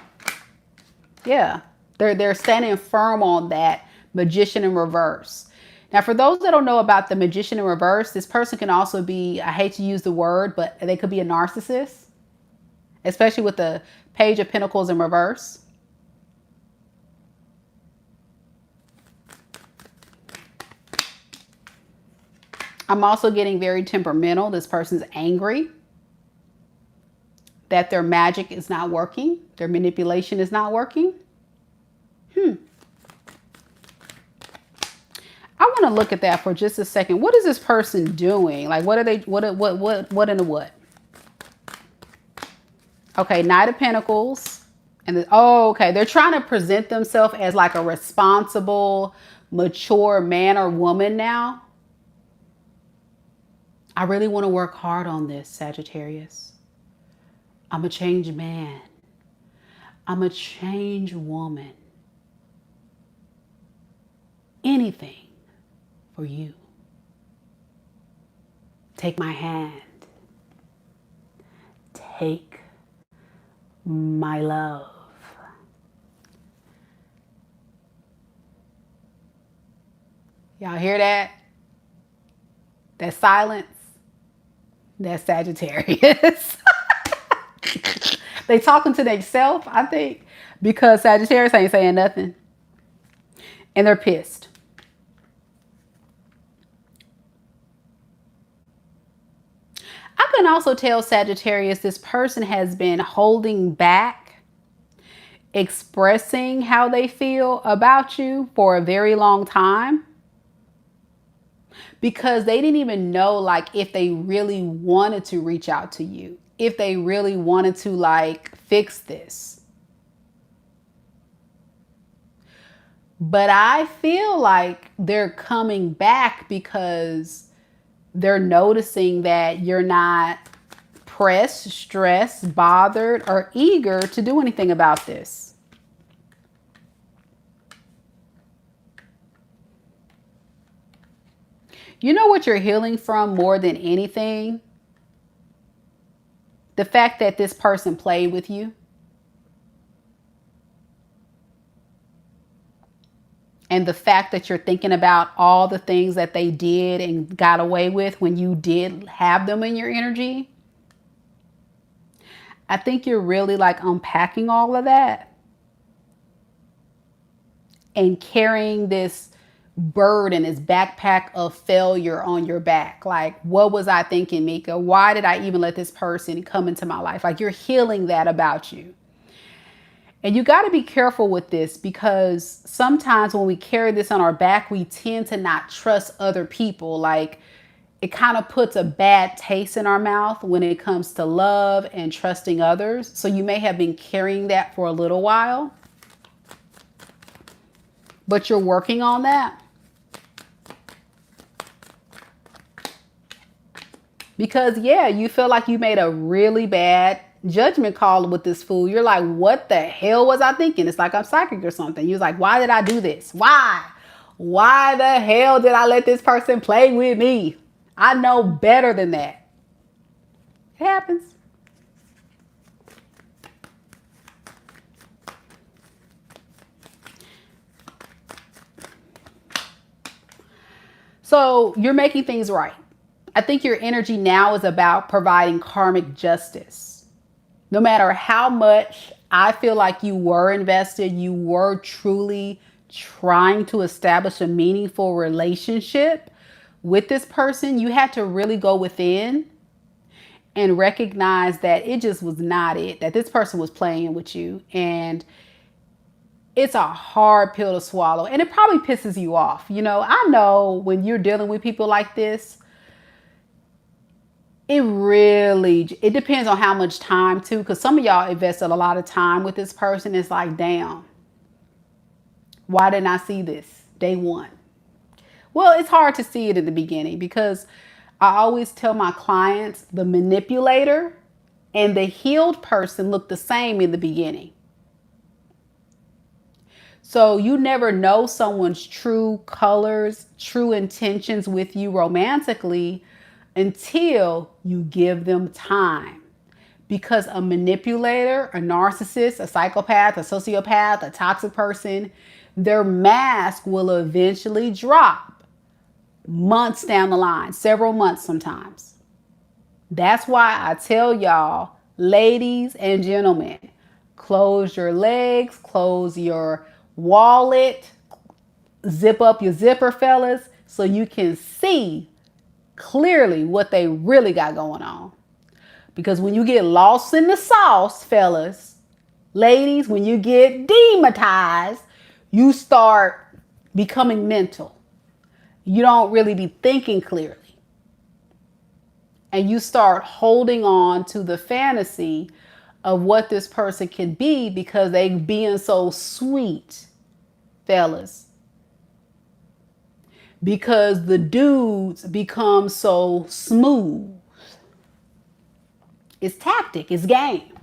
Yeah, they're standing firm on that Magician in reverse. Now, for those that don't know about the Magician in reverse, this person can also be, I hate to use the word, but they could be a narcissist, especially with the Page of Pentacles in reverse. I'm also getting very temperamental. This person's angry that their magic is not working. Their manipulation is not working. I want to look at that for just a second. What is this person doing? Like, what are they, what in the what? Okay, Knight of Pentacles. And okay, they're trying to present themselves as like a responsible, mature man or woman now. I really want to work hard on this, Sagittarius. I'm a changed man. I'm a changed woman. Anything for you. Take my hand. Take my love. Y'all hear that? That silence? That's Sagittarius. They talking to themselves, I think, because Sagittarius ain't saying nothing. And they're pissed. I can also tell Sagittarius this person has been holding back expressing how they feel about you for a very long time, because they didn't even know like if they really wanted to reach out to you, if they really wanted to like fix this. But I feel like they're coming back because they're noticing that you're not pressed, stressed, bothered, or eager to do anything about this. You know what you're healing from more than anything? The fact that this person played with you. And the fact that you're thinking about all the things that they did and got away with when you did have them in your energy. I think you're really like unpacking all of that and carrying this burden, this backpack of failure on your back. Like, what was I thinking, Mika? Why did I even let this person come into my life? Like, you're healing that about you. And you got to be careful with this, because sometimes when we carry this on our back, we tend to not trust other people. Like, it kind of puts a bad taste in our mouth when it comes to love and trusting others. So you may have been carrying that for a little while, but you're working on that. Because, yeah, you feel like you made a really bad judgment call with this fool. You're like, what the hell was I thinking? It's like I'm psychic or something. You're like, why did I do this? Why? Why the hell did I let this person play with me? I know better than that. It happens. So you're making things right. I think your energy now is about providing karmic justice. No matter how much I feel like you were invested, you were truly trying to establish a meaningful relationship with this person, you had to really go within and recognize that it just was not it, that this person was playing with you. And it's a hard pill to swallow, and it probably pisses you off. You know, I know when you're dealing with people like this, it depends on how much time too, because some of y'all invested a lot of time with this person. It's like, damn, why didn't I see this day one? Well, it's hard to see it in the beginning, because I always tell my clients the manipulator and the healed person look the same in the beginning. So you never know someone's true colors, true intentions with you romantically until you give them time. Because a manipulator, a narcissist, a psychopath, a sociopath, a toxic person, their mask will eventually drop months down the line, several months sometimes. That's why I tell y'all, ladies and gentlemen, close your legs, close your wallet, zip up your zipper, fellas, so you can see clearly what they really got going on. Because when you get lost in the sauce, fellas, ladies, when you get demonetized, you start becoming mental. You don't really be thinking clearly. And you start holding on to the fantasy of what this person can be because they being so sweet, fellas. Because the dudes become so smooth. It's tactic, it's game.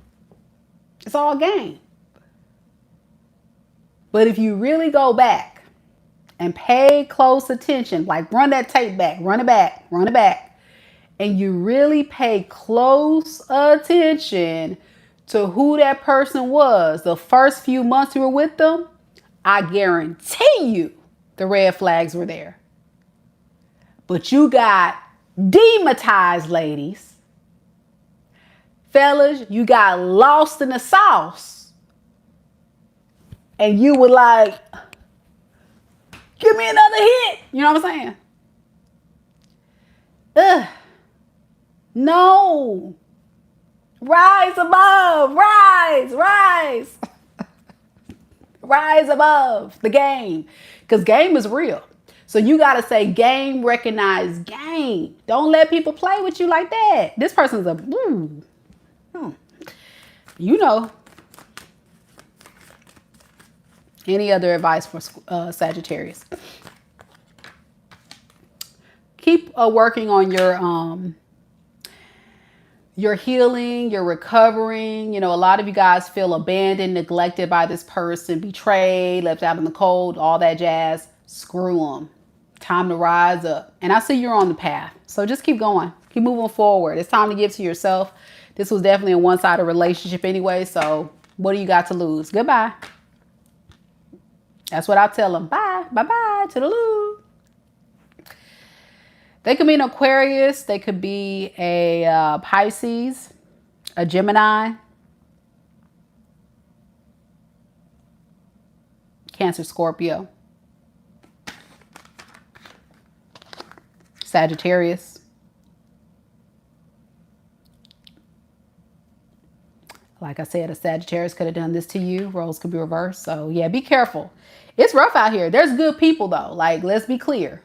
It's all game. But if you really go back and pay close attention, like run that tape back, run it back, run it back, and you really pay close attention to who that person was the first few months you were with them, I guarantee you the red flags were there. But you got demonetized, ladies, Fellas, you got lost in the sauce. And you were like, give me another hit. You know what I'm saying? Ugh. No. Rise above. Rise. Rise. Rise above the game. Because game is real. So you got to say game, recognize game. Don't let people play with you like that. This person's a, you know. Any other advice for Sagittarius? Keep working on your healing, your recovering. You know, a lot of you guys feel abandoned, neglected by this person, betrayed, left out in the cold, all that jazz. Screw them. Time to rise up. And I see you're on the path. So just keep going. Keep moving forward. It's time to give to yourself. This was definitely a one-sided relationship anyway. So what do you got to lose? Goodbye. That's what I tell them. Bye. Bye-bye. Toodaloo. They could be an Aquarius. They could be a Pisces, a Gemini, Cancer, Scorpio, Sagittarius, like I said, a Sagittarius could have done this to you. Roles could be reversed. So yeah, be careful. It's rough out here. There's good people though. Like, let's be clear.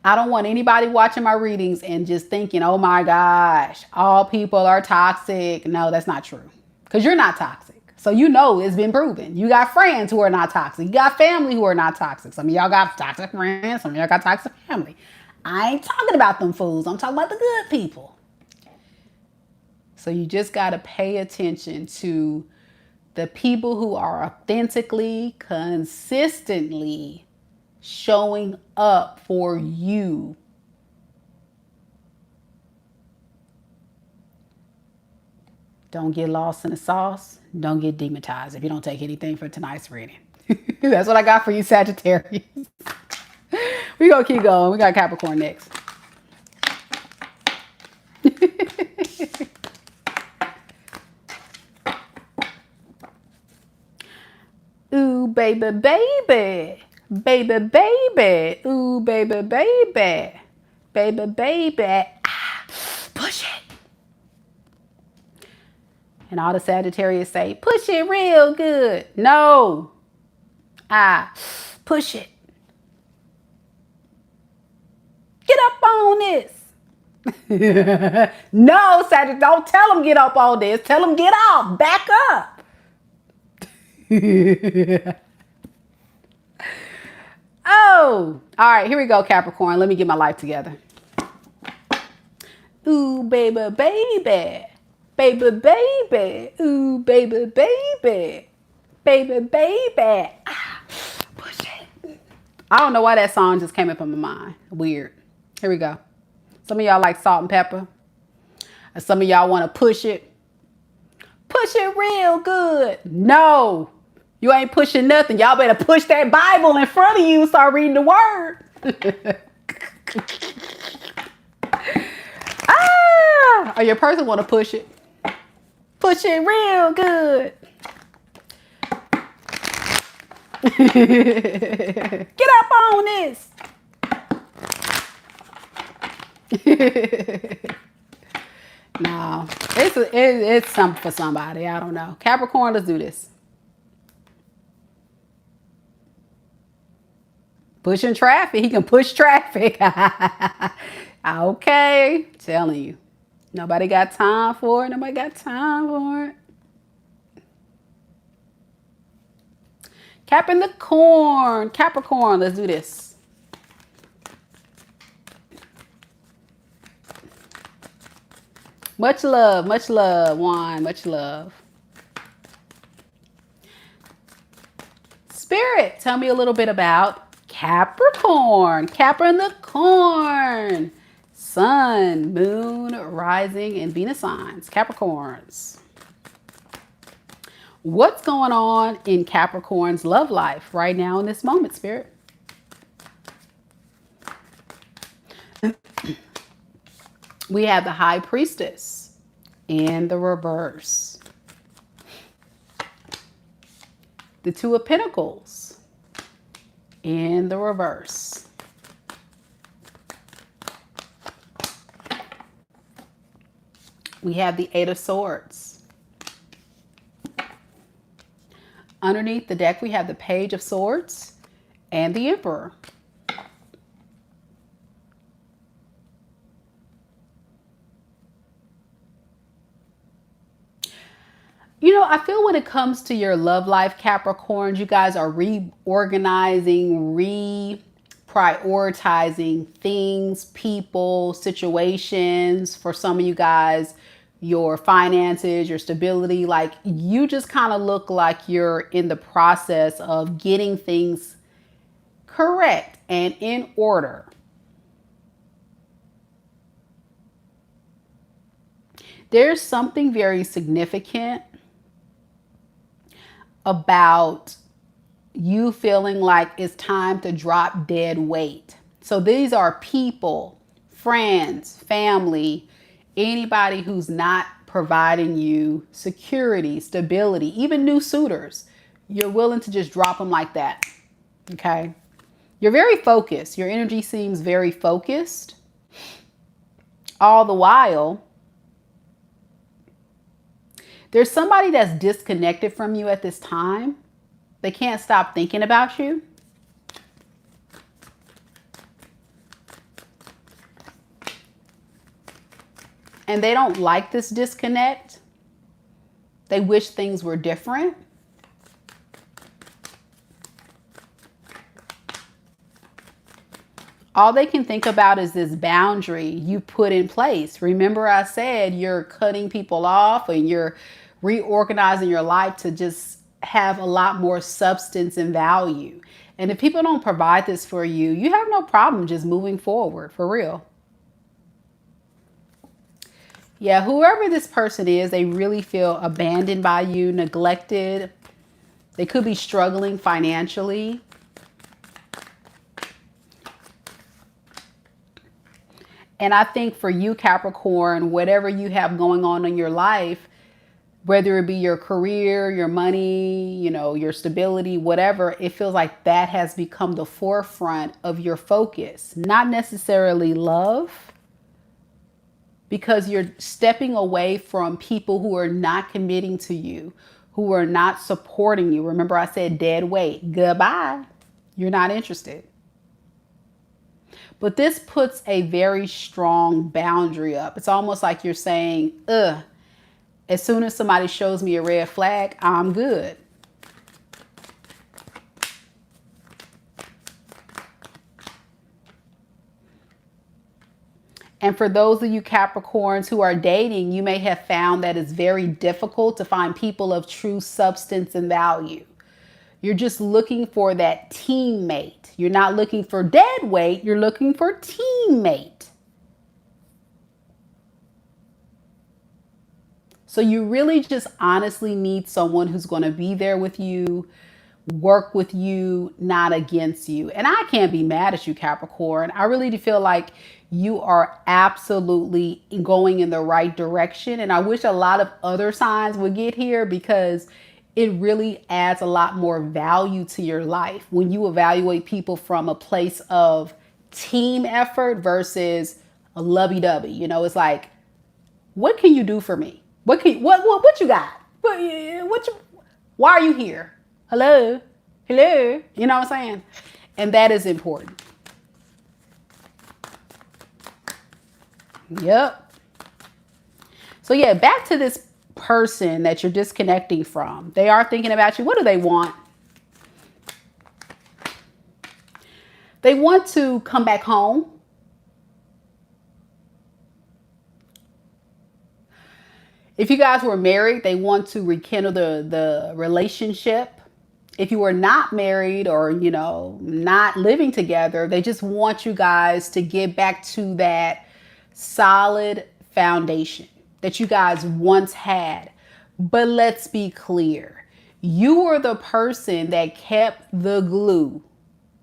I don't want anybody watching my readings and just thinking, oh my gosh, all people are toxic. No, that's not true. Because you're not toxic. So you know it's been proven. You got friends who are not toxic. You got family who are not toxic. Some of y'all got toxic friends. Some of y'all got toxic family. I ain't talking about them fools. I'm talking about the good people. So you just got to pay attention to the people who are authentically, consistently showing up for you. Don't get lost in the sauce. Don't get demonetized if you don't take anything for tonight's reading. That's what I got for you, Sagittarius. We're going to keep going. We got Capricorn next. Ooh, baby, baby. Baby, baby. Ooh, baby, baby. Baby, baby. Ah, push it. And all the Sagittarius say, push it real good. No. Ah, push it. Get up on this. No, Sagittarius, don't tell them get up on this. Tell them get off. Back up. Oh, all right, here we go, Capricorn. Let me get my life together. Ooh, baby, baby. Baby, baby. Ooh, baby, baby. Baby, baby. Ah, push it. I don't know why that song just came up in my mind. Weird. Here we go. Some of y'all like salt and pepper. And some of y'all want to push it. Push it real good. No. You ain't pushing nothing. Y'all better push that Bible in front of you and start reading the word. Ah! Or your person want to push it. Push it real good. Get up on this. No, it's something for somebody. I don't know. Capricorn, let's do this. Pushing traffic. He can push traffic. Okay. Telling you. Nobody got time for it. Nobody got time for it. Capping the corn. Capricorn, let's do this. Much love, Juan. Much love. Spirit, tell me a little bit about Capricorn. Capping the corn. Sun, moon, rising, and Venus signs. Capricorns. What's going on in Capricorn's love life right now in this moment, Spirit? We have the High Priestess. in the reverse. The Two of Pentacles in the reverse. We have the Eight of Swords. Underneath the deck, we have the Page of Swords and the Emperor. You know, I feel when it comes to your love life, Capricorns, you guys are reorganizing, reprioritizing things, people, situations. For some of you guys, your finances, your stability, like you just kind of look like you're in the process of getting things correct and in order. There's something very significant about you feeling like it's time to drop dead weight. So these are people, friends, family, anybody who's not providing you security, stability, even new suitors. You're willing to just drop them like that. Okay. You're very focused. Your energy seems very focused. All the while, there's somebody that's disconnected from you at this time. They can't stop thinking about you. And they don't like this disconnect. They wish things were different. All they can think about is this boundary you put in place. Remember I said you're cutting people off and you're reorganizing your life to just have a lot more substance and value. And if people don't provide this for you, you have no problem just moving forward, for real. Yeah, whoever this person is, they really feel abandoned by you, neglected. They could be struggling financially. And I think for you, Capricorn, whatever you have going on in your life, whether it be your career, your money, you know, your stability, whatever, it feels like that has become the forefront of your focus. Not necessarily love, because you're stepping away from people who are not committing to you, who are not supporting you. Remember I said dead weight. Goodbye. You're not interested. But this puts a very strong boundary up. It's almost like you're saying, as soon as somebody shows me a red flag, I'm good. And for those of you Capricorns who are dating, you may have found that it's very difficult to find people of true substance and value. You're just looking for that teammate. You're not looking for dead weight. You're looking for teammate. So you really just honestly need someone who's going to be there with you, work with you, not against you. And I can't be mad at you, Capricorn. I really do feel like you are absolutely going in the right direction. And I wish a lot of other signs would get here, because it really adds a lot more value to your life when you evaluate people from a place of team effort versus a lovey-dovey. You know, it's like, what can you do for me? What you got? Why are you here? Hello? Hello? You know what I'm saying? And that is important. Yep. So yeah, back to this person that you're disconnecting from. They are thinking about you. What do they want? They want to come back home. If you guys were married, they want to rekindle the relationship. If you were not married or, you know, not living together, they just want you guys to get back to that solid foundation that you guys once had. But let's be clear. You were the person that kept the glue.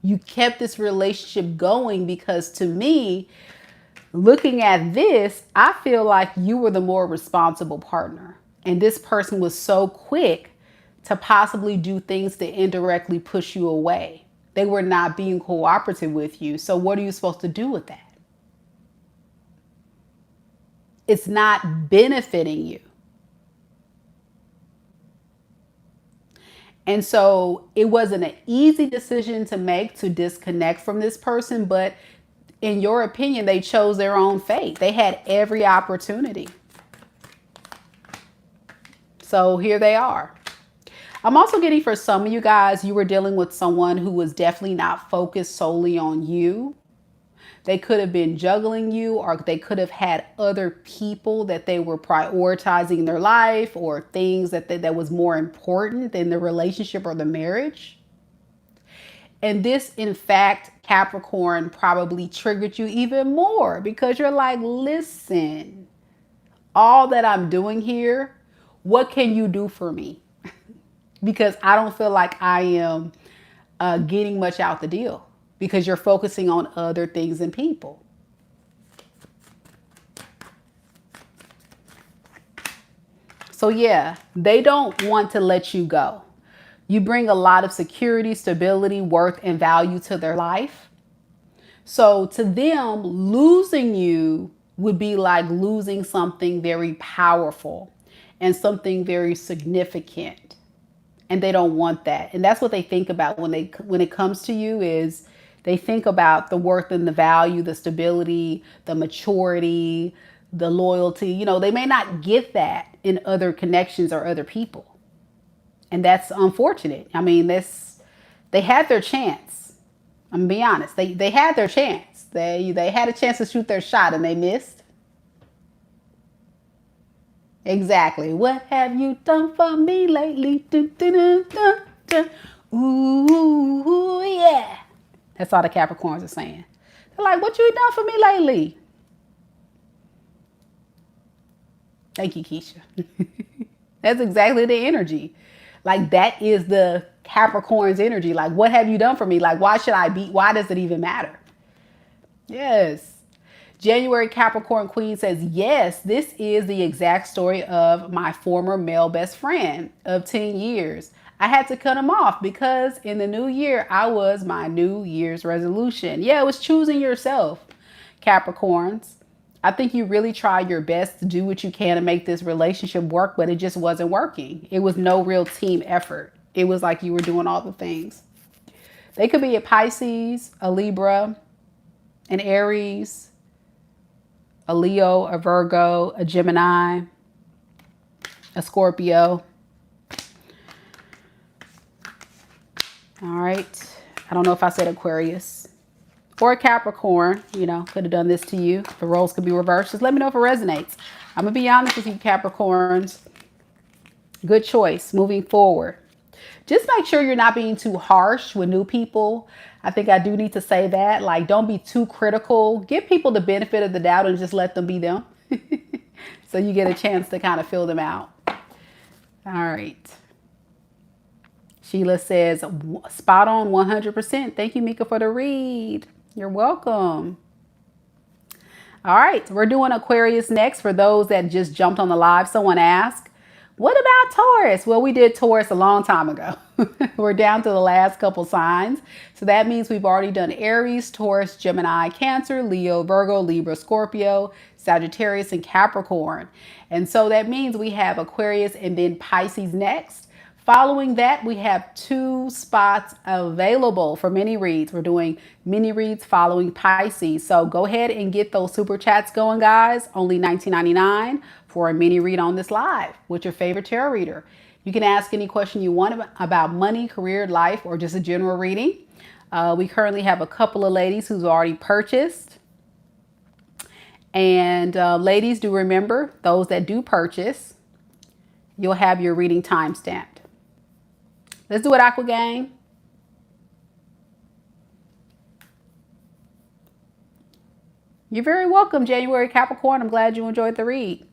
You kept this relationship going, because to me, Looking at this, I feel like you were the more responsible partner. And this person was so quick to possibly do things to indirectly push you away. They were not being cooperative with you. So what are you supposed to do with that? It's not benefiting you. And so it wasn't an easy decision to make to disconnect from this person, but in your opinion, they chose their own fate. They had every opportunity. So here they are. I'm also getting, for some of you guys, you were dealing with someone who was definitely not focused solely on you. They could have been juggling you, or they could have had other people that they were prioritizing in their life, or things that was more important than the relationship or the marriage. And this, in fact, Capricorn, probably triggered you even more because you're like, listen, all that I'm doing here, what can you do for me? Because I don't feel like I am getting much out the deal because you're focusing on other things and people. So yeah, they don't want to let you go. You bring a lot of security, stability, worth, and value to their life. So to them, losing you would be like losing something very powerful and something very significant. And they don't want that. And that's what they think about when it comes to you, is they think about the worth and the value, the stability, the maturity, the loyalty. You know, they may not get that in other connections or other people. And that's unfortunate. I mean, they had their chance. I'm gonna be honest. They had their chance. They had a chance to shoot their shot and they missed. Exactly. What have you done for me lately? Ooh, yeah. That's all the Capricorns are saying. They're like, what you done for me lately? Thank you, Keisha. That's exactly the energy. Like, that is the Capricorn's energy. Like, what have you done for me? Like, why does it even matter? Yes. January Capricorn Queen says, yes, this is the exact story of my former male best friend of 10 years. I had to cut him off because in the new year, I was my New Year's resolution. Yeah, it was choosing yourself, Capricorns. I think you really tried your best to do what you can to make this relationship work, but it just wasn't working. It was no real team effort. It was like you were doing all the things. They could be a Pisces, a Libra, an Aries, a Leo, a Virgo, a Gemini, a Scorpio. All right. I don't know if I said Aquarius or a Capricorn. You know, could have done this to you. The roles could be reversed. Just let me know if it resonates. I'm going to be honest with you, Capricorns. Good choice moving forward. Just make sure you're not being too harsh with new people. I think I do need to say that. Like, don't be too critical. Give people the benefit of the doubt and just let them be them. So you get a chance to kind of fill them out. All right. Sheila says, spot on 100%. Thank you, Mika, for the read. You're welcome. All right. We're doing Aquarius next. For those that just jumped on the live, someone asked, what about Taurus? Well, we did Taurus a long time ago. We're down to the last couple signs. So that means we've already done Aries, Taurus, Gemini, Cancer, Leo, Virgo, Libra, Scorpio, Sagittarius, and Capricorn. And so that means we have Aquarius and then Pisces next. Following that, we have 2 spots available for mini reads. We're doing mini reads following Pisces. So go ahead and get those super chats going, guys. Only $19.99 for a mini read on this live with your favorite tarot reader. You can ask any question you want about money, career, life, or just a general reading. We currently have a couple of ladies who's already purchased. And ladies, do remember, those that do purchase, you'll have your reading time stamped. Let's do it, Aqua Gang. You're very welcome, January Capricorn. I'm glad you enjoyed the read.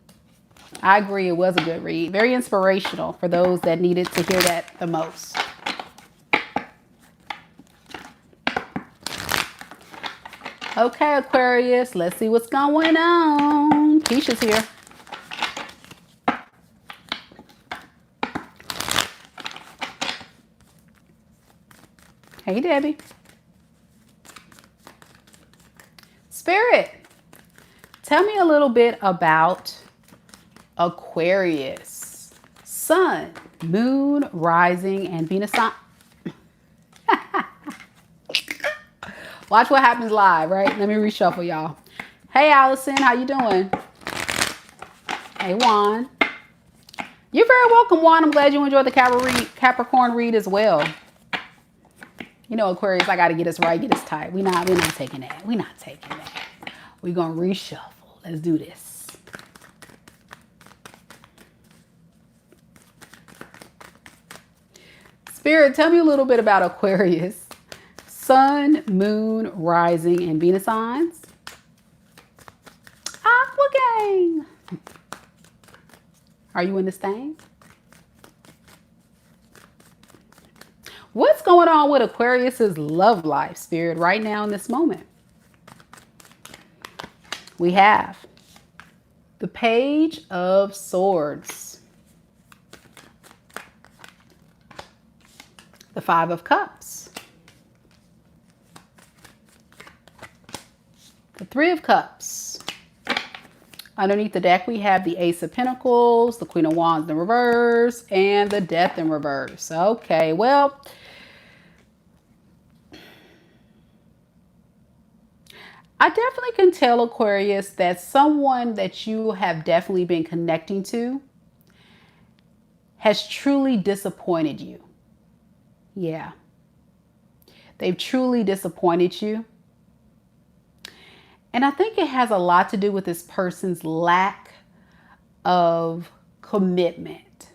I agree, it was a good read. Very inspirational for those that needed to hear that the most. Okay, Aquarius, let's see what's going on. Keisha's here. Hey, Debbie. Spirit, tell me a little bit about Aquarius. Sun, moon, rising, and Venus sign. Watch what happens live, right? Let me reshuffle y'all. Hey, Allison, how you doing? Hey, Juan. You're very welcome, Juan. I'm glad you enjoyed the Capricorn read as well. You know, Aquarius, I got to get us right, get us tight. We're not taking that. We're not taking that. We're going to reshuffle. Let's do this. Spirit, tell me a little bit about Aquarius. Sun, moon, rising, and Venus signs. Aqua gang. Are you in this thing? What's going on with Aquarius's love life, Spirit, right now in this moment? We have the Page of Swords, the Five of Cups, the Three of Cups. Underneath the deck, we have the Ace of Pentacles, the Queen of Wands in reverse, and the Death in reverse. Okay, well, I definitely can tell, Aquarius, that someone that you have definitely been connecting to has truly disappointed you. Yeah. They've truly disappointed you. And I think it has a lot to do with this person's lack of commitment.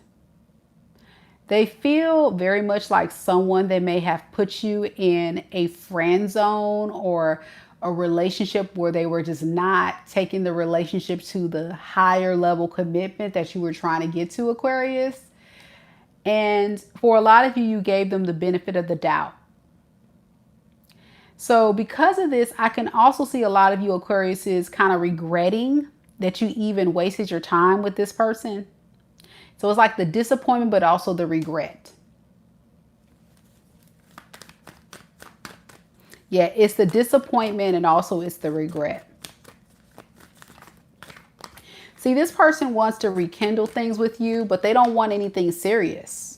They feel very much like someone that may have put you in a friend zone or a relationship where they were just not taking the relationship to the higher level commitment that you were trying to get to, Aquarius. And for a lot of you, you gave them the benefit of the doubt. So because of this, I can also see a lot of you Aquariuses kind of regretting that you even wasted your time with this person. So it's like the disappointment, but also the regret. Yeah, it's the disappointment and also it's the regret. See, this person wants to rekindle things with you, but they don't want anything serious.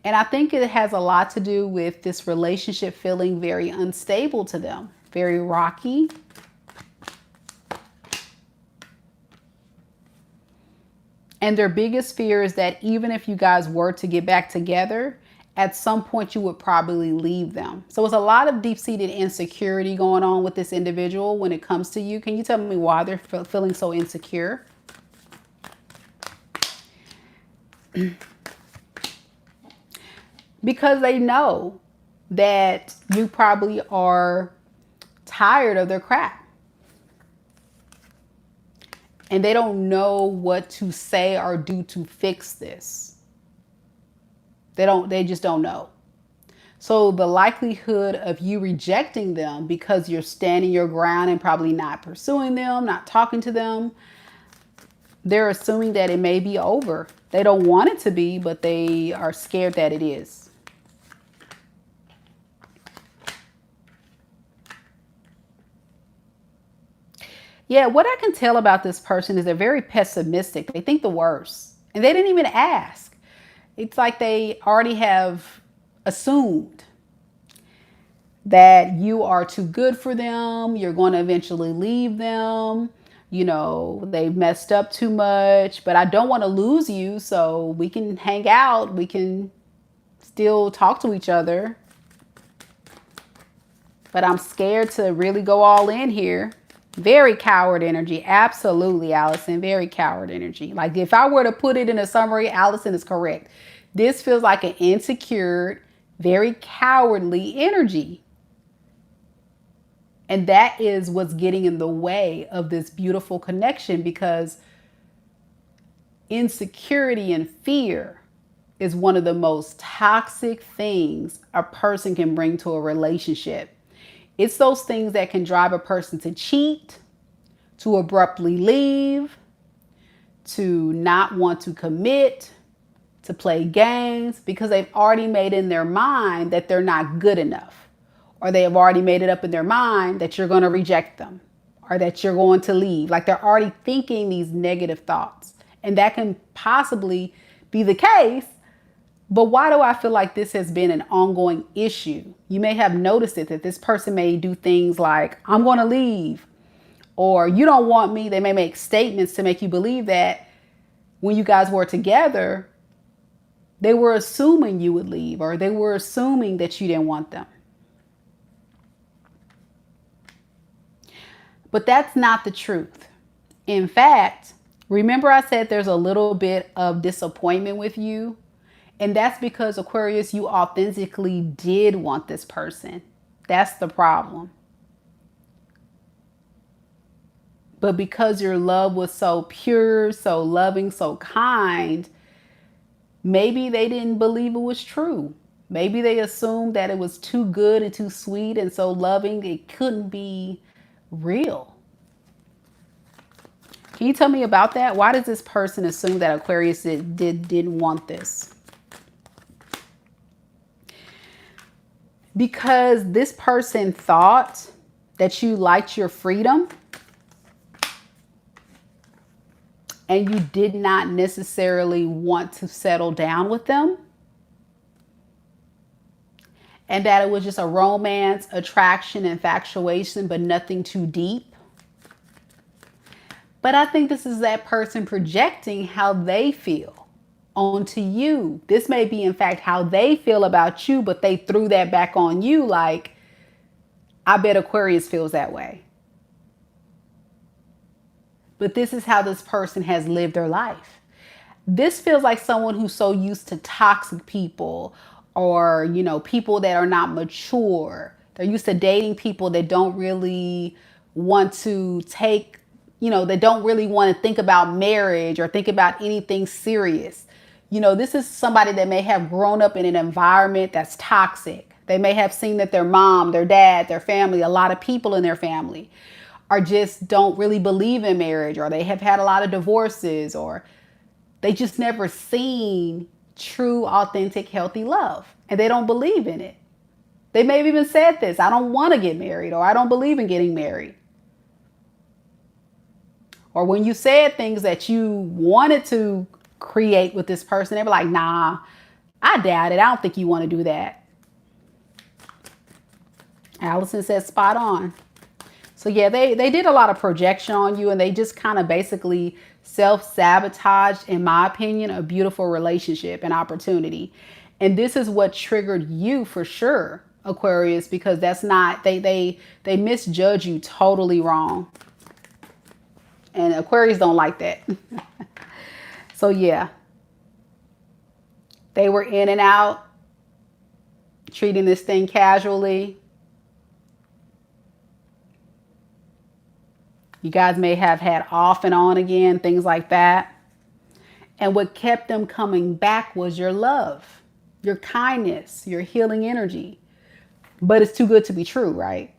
And I think it has a lot to do with this relationship feeling very unstable to them, very rocky. And their biggest fear is that even if you guys were to get back together, at some point you would probably leave them. So it's a lot of deep-seated insecurity going on with this individual when it comes to you. Can you tell me why they're feeling so insecure? Because they know that you probably are tired of their crap. And they don't know what to say or do to fix this. They just don't know. So the likelihood of you rejecting them because you're standing your ground and probably not pursuing them, not talking to them, they're assuming that it may be over. They don't want it to be, but they are scared that it is. Yeah, what I can tell about this person is they're very pessimistic. They think the worst. And they didn't even ask. It's like they already have assumed that you are too good for them. You're going to eventually leave them. You know, they've messed up too much. But I don't want to lose you, so we can hang out. We can still talk to each other. But I'm scared to really go all in here. Very coward energy. Absolutely, Allison. Very coward energy. Like if I were to put it in a summary, Allison is correct. This feels like an insecure, very cowardly energy. And that is what's getting in the way of this beautiful connection, because insecurity and fear is one of the most toxic things a person can bring to a relationship. It's those things that can drive a person to cheat, to abruptly leave, to not want to commit, to play games, because they've already made in their mind that they're not good enough. Or they have already made it up in their mind that you're going to reject them or that you're going to leave. Like they're already thinking these negative thoughts. And that can possibly be the case. But why do I feel like this has been an ongoing issue? You may have noticed it, that this person may do things like, I'm going to leave, or you don't want me. They may make statements to make you believe that when you guys were together, they were assuming you would leave, or they were assuming that you didn't want them. But that's not the truth. In fact, remember I said there's a little bit of disappointment with you? And that's because, Aquarius, you authentically did want this person. That's the problem. But because your love was so pure, so loving, so kind, maybe they didn't believe it was true. Maybe they assumed that it was too good and too sweet and so loving, it couldn't be real. Can you tell me about that? Why does this person assume that Aquarius didn't want this? Because this person thought that you liked your freedom and you did not necessarily want to settle down with them. And that it was just a romance, attraction, infatuation, but nothing too deep. But I think this is that person projecting how they feel onto you. This may be, in fact, how they feel about you, but they threw that back on you. Like, I bet Aquarius feels that way. But this is how this person has lived their life. This feels like someone who's so used to toxic people, or, you know, people that are not mature. They're used to dating people that don't really want to take, you know, they don't really want to think about marriage or think about anything serious. You know, this is somebody that may have grown up in an environment that's toxic. They may have seen that their mom, their dad, their family, a lot of people in their family are just don't really believe in marriage, or they have had a lot of divorces, or they just never seen true, authentic, healthy love, and they don't believe in it. They may have even said this, I don't want to get married, or I don't believe in getting married. Or when you said things that you wanted to create with this person, they were like, nah, I doubt it. I don't think you want to do that. Allison says spot on. So yeah, they did a lot of projection on you, and they just kind of basically self-sabotaged, in my opinion, a beautiful relationship and opportunity. And this is what triggered you for sure, Aquarius, because that's not, they misjudge you totally wrong. And Aquarius don't like that. So yeah, they were in and out, treating this thing casually. You guys may have had off and on again, things like that. And what kept them coming back was your love, your kindness, your healing energy. But it's too good to be true, right?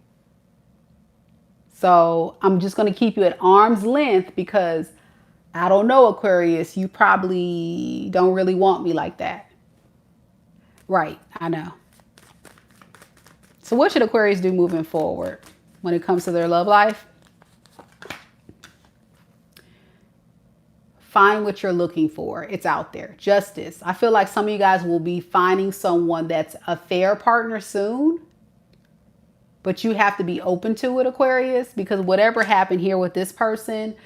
So I'm just going to keep you at arm's length, because I don't know, Aquarius, you probably don't really want me like that. Right, I know. So what should Aquarius do moving forward when it comes to their love life? Find what you're looking for. It's out there. Justice. I feel like some of you guys will be finding someone that's a fair partner soon. But you have to be open to it, Aquarius, because whatever happened here with this person,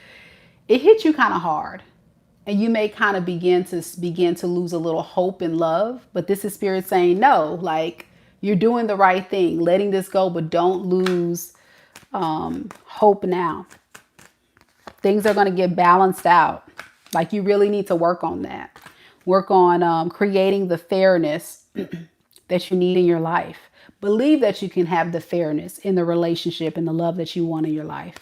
it hit you kind of hard. And you may kind of begin to lose a little hope and love. But this is Spirit saying, no, like, you're doing the right thing, letting this go, but don't lose hope now. Things are going to get balanced out. Like, you really need to work on that. Work on creating the fairness that you need in your life. Believe that you can have the fairness in the relationship and the love that you want in your life.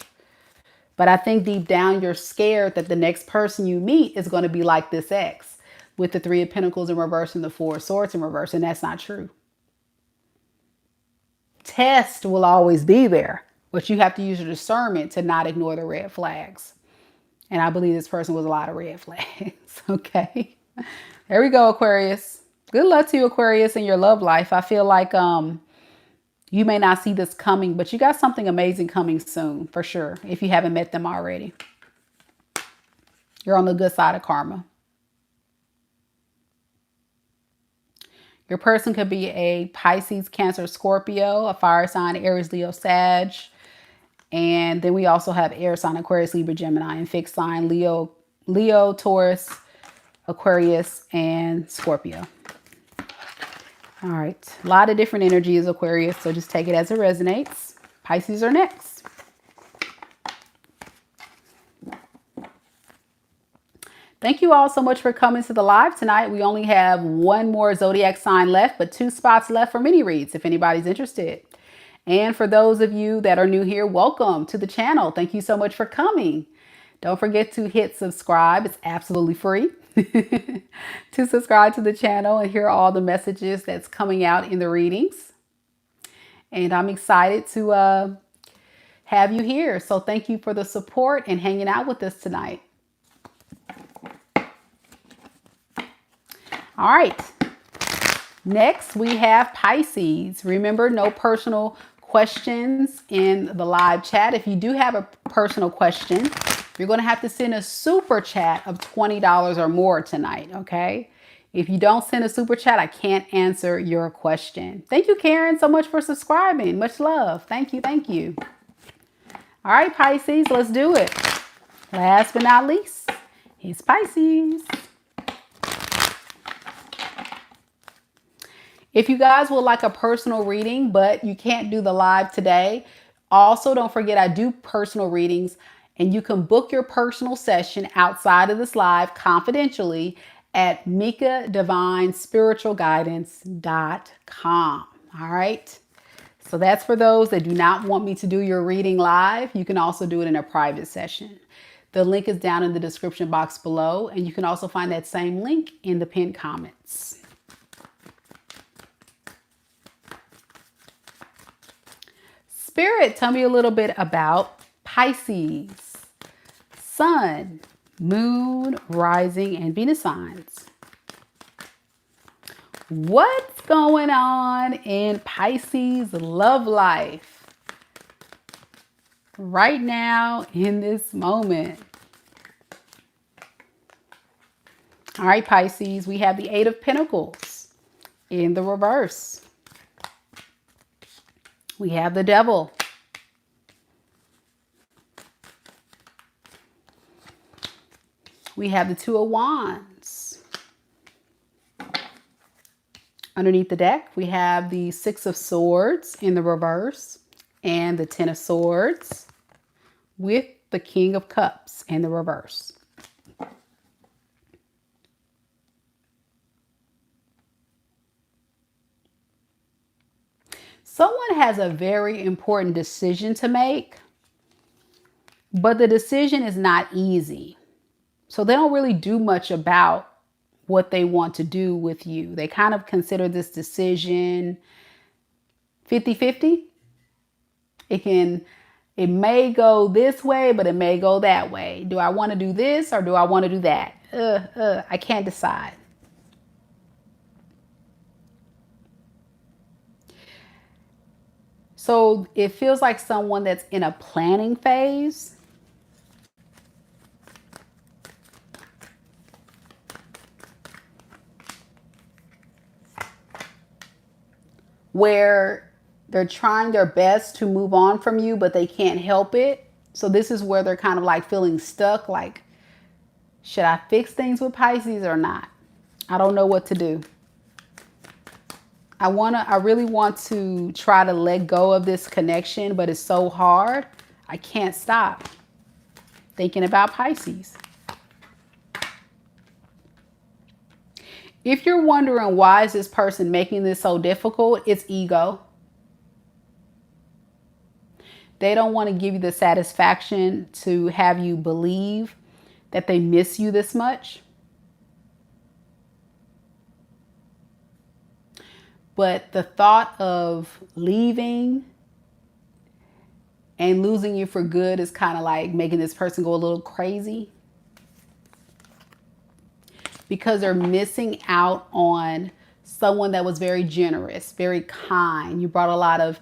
But I think deep down, you're scared that the next person you meet is going to be like this ex, with the Three of Pentacles in reverse and the Four of Swords in reverse, and that's not true. Test will always be there, but you have to use your discernment to not ignore the red flags. And I believe this person was a lot of red flags. Okay. There we go, Aquarius. Good luck to you, Aquarius, in your love life. I feel like you may not see this coming, but you got something amazing coming soon, for sure, if you haven't met them already. You're on the good side of karma. Your person could be a Pisces, Cancer, Scorpio, a fire sign, Aries, Leo, Sag. And then we also have air sign, Aquarius, Libra, Gemini, and fixed sign, Leo, Taurus, Aquarius, and Scorpio. All right. A lot of different energies, Aquarius, so just take it as it resonates. Pisces are next. Thank you all so much for coming to the live tonight. We only have one more zodiac sign left, but 2 spots left for mini reads if anybody's interested. And for those of you that are new here, welcome to the channel. Thank you so much for coming. Don't forget to hit subscribe. It's absolutely free to subscribe to the channel and hear all the messages that's coming out in the readings. And I'm excited to have you here. So thank you for the support and hanging out with us tonight. All right. Next, we have Pisces. Remember, no personal questions in the live chat. If you do have a personal question, you're going to have to send a super chat of $20 or more tonight, okay? If you don't send a super chat, I can't answer your question. Thank you, Karen, so much for subscribing. Much love. Thank you. Thank you. All right, Pisces, let's do it. Last but not least, it's Pisces. If you guys would like a personal reading, but you can't do the live today, also don't forget I do personal readings, and you can book your personal session outside of this live confidentially at MikaDivineSpiritualGuidance.com. All right. So that's for those that do not want me to do your reading live. You can also do it in a private session. The link is down in the description box below, and you can also find that same link in the pinned comments. Spirit, tell me a little bit about Pisces, Sun, Moon, Rising, and Venus signs. What's going on in Pisces love life right now in this moment? All right, Pisces, we have the 8 of Pentacles in the reverse. We have the Devil. We have the 2 of Wands. Underneath the deck, we have the 6 of Swords in the reverse and the 10 of Swords with the King of Cups in the reverse. Someone has a very important decision to make, but the decision is not easy. So they don't really do much about what they want to do with you. They kind of consider this decision 50-50. It may go this way, but it may go that way. Do I want to do this or do I want to do that? I can't decide. So it feels like someone that's in a planning phase. Where they're trying their best to move on from you, but they can't help it. So this is where they're kind of like feeling stuck. Like, should I fix things with Pisces or not? I don't know what to do. I really want to try to let go of this connection, but it's so hard. I can't stop thinking about Pisces. If you're wondering why is this person making this so difficult, it's ego. They don't want to give you the satisfaction to have you believe that they miss you this much. But the thought of leaving and losing you for good is kind of like making this person go a little crazy, because they're missing out on someone that was very generous, very kind. You brought a lot of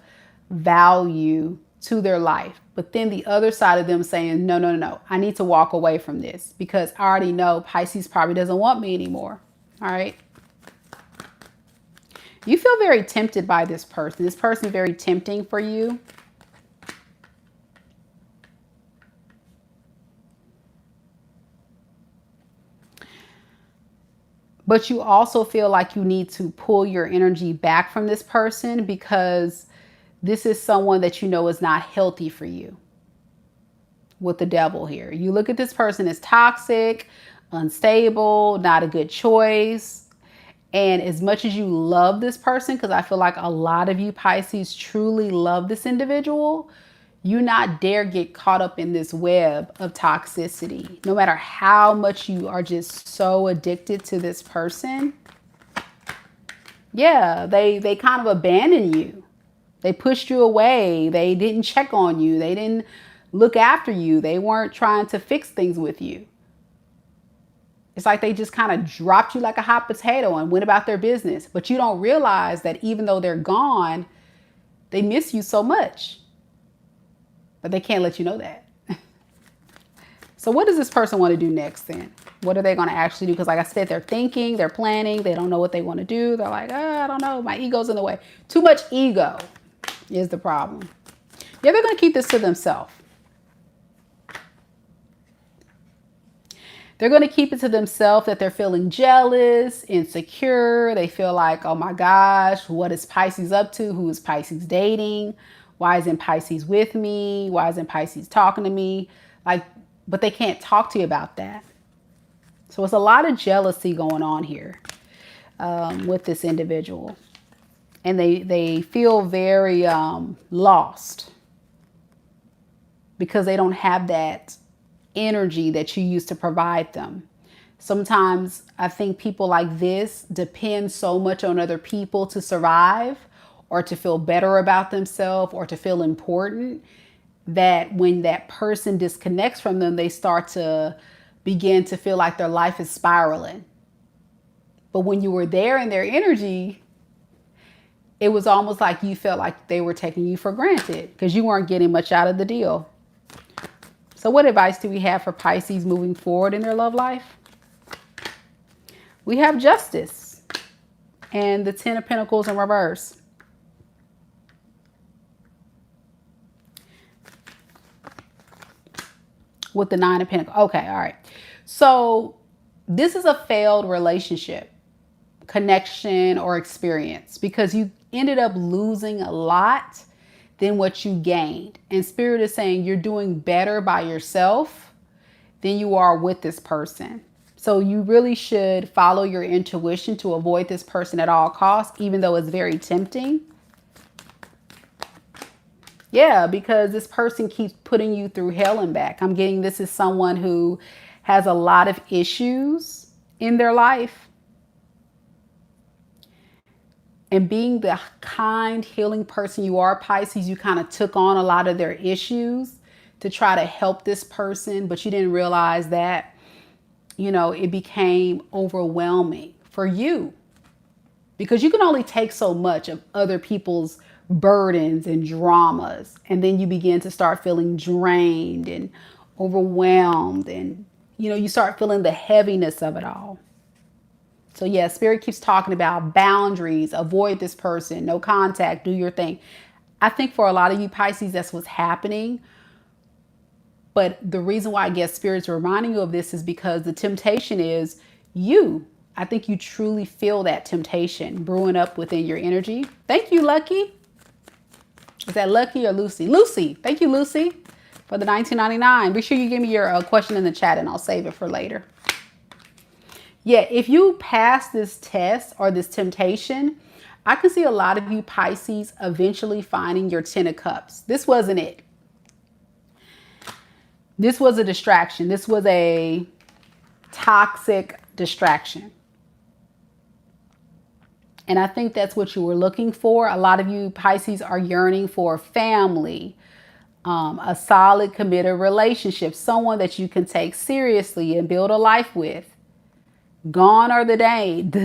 value to their life. But then the other side of them saying, no, no, no, no, I need to walk away from this because I already know Pisces probably doesn't want me anymore. All right. You feel very tempted by this person. This person is very tempting for you. But you also feel like you need to pull your energy back from this person because this is someone that you know is not healthy for you. With the devil here. You look at this person as toxic, unstable, not a good choice. And as much as you love this person, because I feel like a lot of you Pisces truly love this individual, you not dare get caught up in this web of toxicity. No matter how much you are just so addicted to this person. Yeah, they kind of abandoned you. They pushed you away. They didn't check on you. They didn't look after you. They weren't trying to fix things with you. It's like they just kind of dropped you like a hot potato and went about their business. But you don't realize that even though they're gone, they miss you so much. But they can't let you know that. So what does this person want to do next then? What are they going to actually do? Because like I said, they're thinking, they're planning. They don't know what they want to do. They're like, I don't know. My ego's in the way. Too much ego is the problem. Yeah, they're going to keep this to themselves. They're going to keep it to themselves that they're feeling jealous, insecure. They feel like, oh my gosh, what is Pisces up to? Who is Pisces dating? Why isn't Pisces with me? Why isn't Pisces talking to me? Like, but they can't talk to you about that. So it's a lot of jealousy going on here with this individual. And they feel very lost because they don't have that energy that you used to provide them. Sometimes I think people like this depend so much on other people to survive or to feel better about themselves or to feel important, that when that person disconnects from them, they start to begin to feel like their life is spiraling. But when you were there in their energy, it was almost like you felt like they were taking you for granted because you weren't getting much out of the deal. So what advice do we have for Pisces moving forward in their love life? We have Justice and the 10 of Pentacles in reverse. With the 9 of Pentacles. Okay, all right. So this is a failed relationship, connection, or experience because you ended up losing a lot than what you gained. And Spirit is saying you're doing better by yourself than you are with this person. So you really should follow your intuition to avoid this person at all costs, even though it's very tempting. Yeah, because this person keeps putting you through hell and back. I'm getting this is someone who has a lot of issues in their life. And being the kind, healing person you are, Pisces, you kind of took on a lot of their issues to try to help this person. But you didn't realize that, you know, it became overwhelming for you. Because you can only take so much of other people's burdens and dramas. And then you begin to start feeling drained and overwhelmed. And, you know, you start feeling the heaviness of it all. So yeah, Spirit keeps talking about boundaries, avoid this person, no contact, do your thing. I think for a lot of you Pisces, that's what's happening. But the reason why I guess Spirit's reminding you of this is because the temptation is you. I think you truly feel that temptation brewing up within your energy. Thank you, Lucky. Is that Lucky or Lucy? Lucy. Thank you, Lucy, for the $19.99. Be sure you give me your question in the chat and I'll save it for later. Yeah, if you pass this test or this temptation, I can see a lot of you Pisces eventually finding your 10 of Cups. This wasn't it. This was a distraction. This was a toxic distraction. And I think that's what you were looking for. A lot of you Pisces are yearning for family, a solid, committed relationship, someone that you can take seriously and build a life with. Gone are the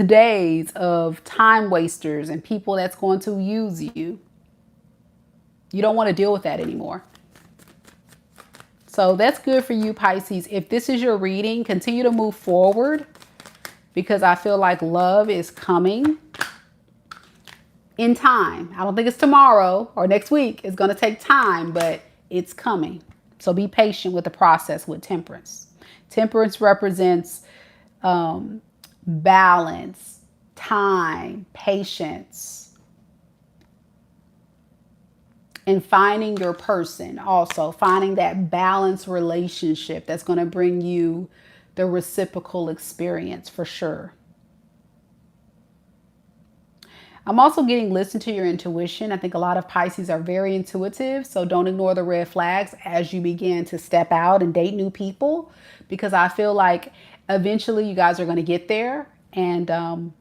days of time wasters and people that's going to use you. You don't want to deal with that anymore. So that's good for you, Pisces. If this is your reading, continue to move forward, because I feel like love is coming in time. I don't think it's tomorrow or next week. It's going to take time, but it's coming. So be patient with the process with Temperance. Temperance represents balance, time, patience, and finding your person. Also finding that balanced relationship that's going to bring you the reciprocal experience for sure. I'm also getting listen to your intuition. I think a lot of Pisces are very intuitive, so don't ignore the red flags as you begin to step out and date new people, because I feel like eventually you guys are going to get there, and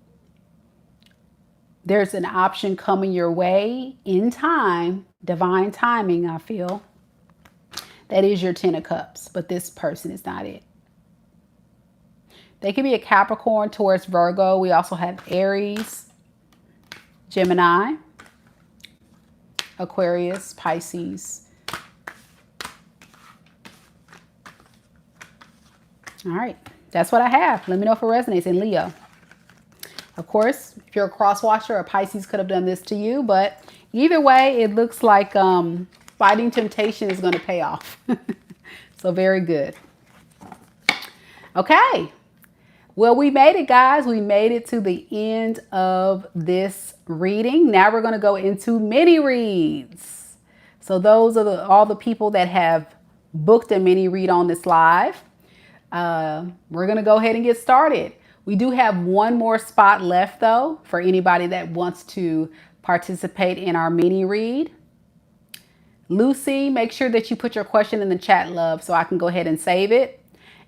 there's an option coming your way in time, divine timing, I feel. That is your 10 of Cups, but this person is not it. They could be a Capricorn, Taurus, Virgo. We also have Aries, Gemini, Aquarius, Pisces. All right, that's what I have. Let me know if it resonates. In Leo. Of course, if you're a cross-watcher, a Pisces could have done this to you, but either way, it looks like fighting temptation is going to pay off. So very good. Okay. Well, we made it, guys. We made it to the end of this reading. Now we're going to go into mini reads. So those are all the people that have booked a mini read on this live. We're going to go ahead and get started. We do have one more spot left, though, for anybody that wants to participate in our mini read. Lucy, make sure that you put your question in the chat, love, so I can go ahead and save it.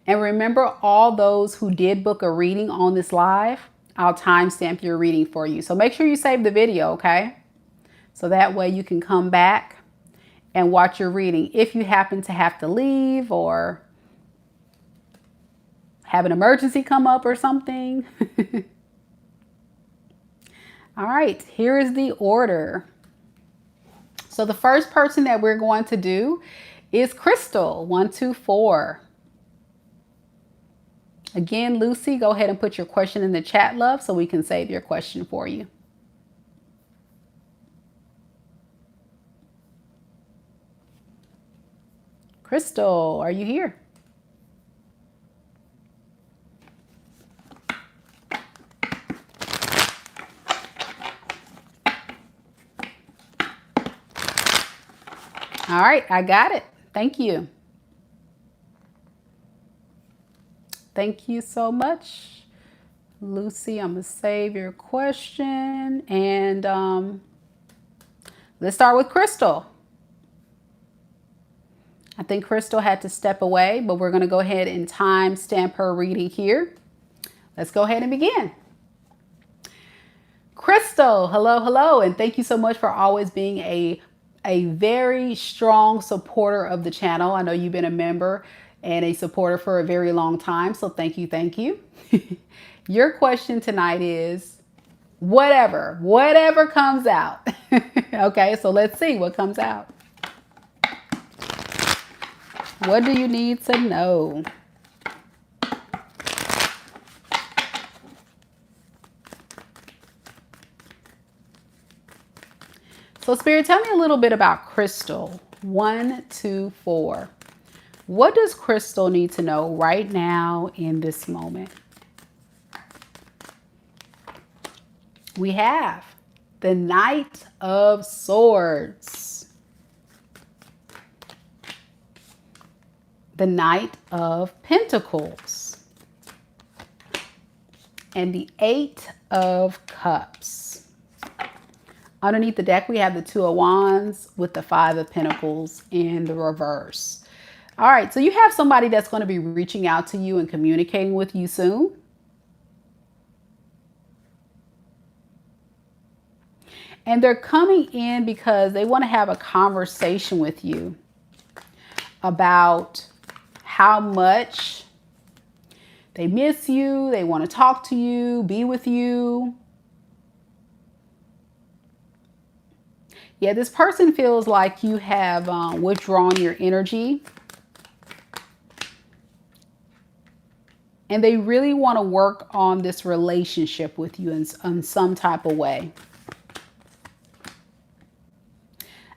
And remember, all those who did book a reading on this live, I'll timestamp your reading for you. So make sure you save the video, okay? So that way you can come back and watch your reading. If you happen to have to leave or have an emergency come up or something. All right, here is the order. So the first person that we're going to do is Krystal, 1, 2, 4. Again, Lucy, go ahead and put your question in the chat, love, so we can save your question for you. Krystal, are you here? All right, I got it. Thank you. Thank you so much, Lucy. I'm going to save your question. And let's start with Krystal. I think Krystal had to step away, but we're going to go ahead and timestamp her reading here. Let's go ahead and begin. Krystal, hello, hello. And thank you so much for always being a very strong supporter of the channel. I know you've been a member and a supporter for a very long time. So thank you. Thank you. Your question tonight is whatever comes out. Okay, so let's see what comes out. What do you need to know? So Spirit, tell me a little bit about Krystal. 1, 2, 4. What does Krystal need to know right now in this moment? We have the Knight of Swords, the Knight of Pentacles, and the 8 of Cups. Underneath the deck, we have the 2 of Wands with the 5 of Pentacles in the reverse. All right, so you have somebody that's going to be reaching out to you and communicating with you soon. And they're coming in because they want to have a conversation with you about how much they miss you. They want to talk to you, be with you. Yeah, this person feels like you have withdrawn your energy. And they really want to work on this relationship with you in some type of way.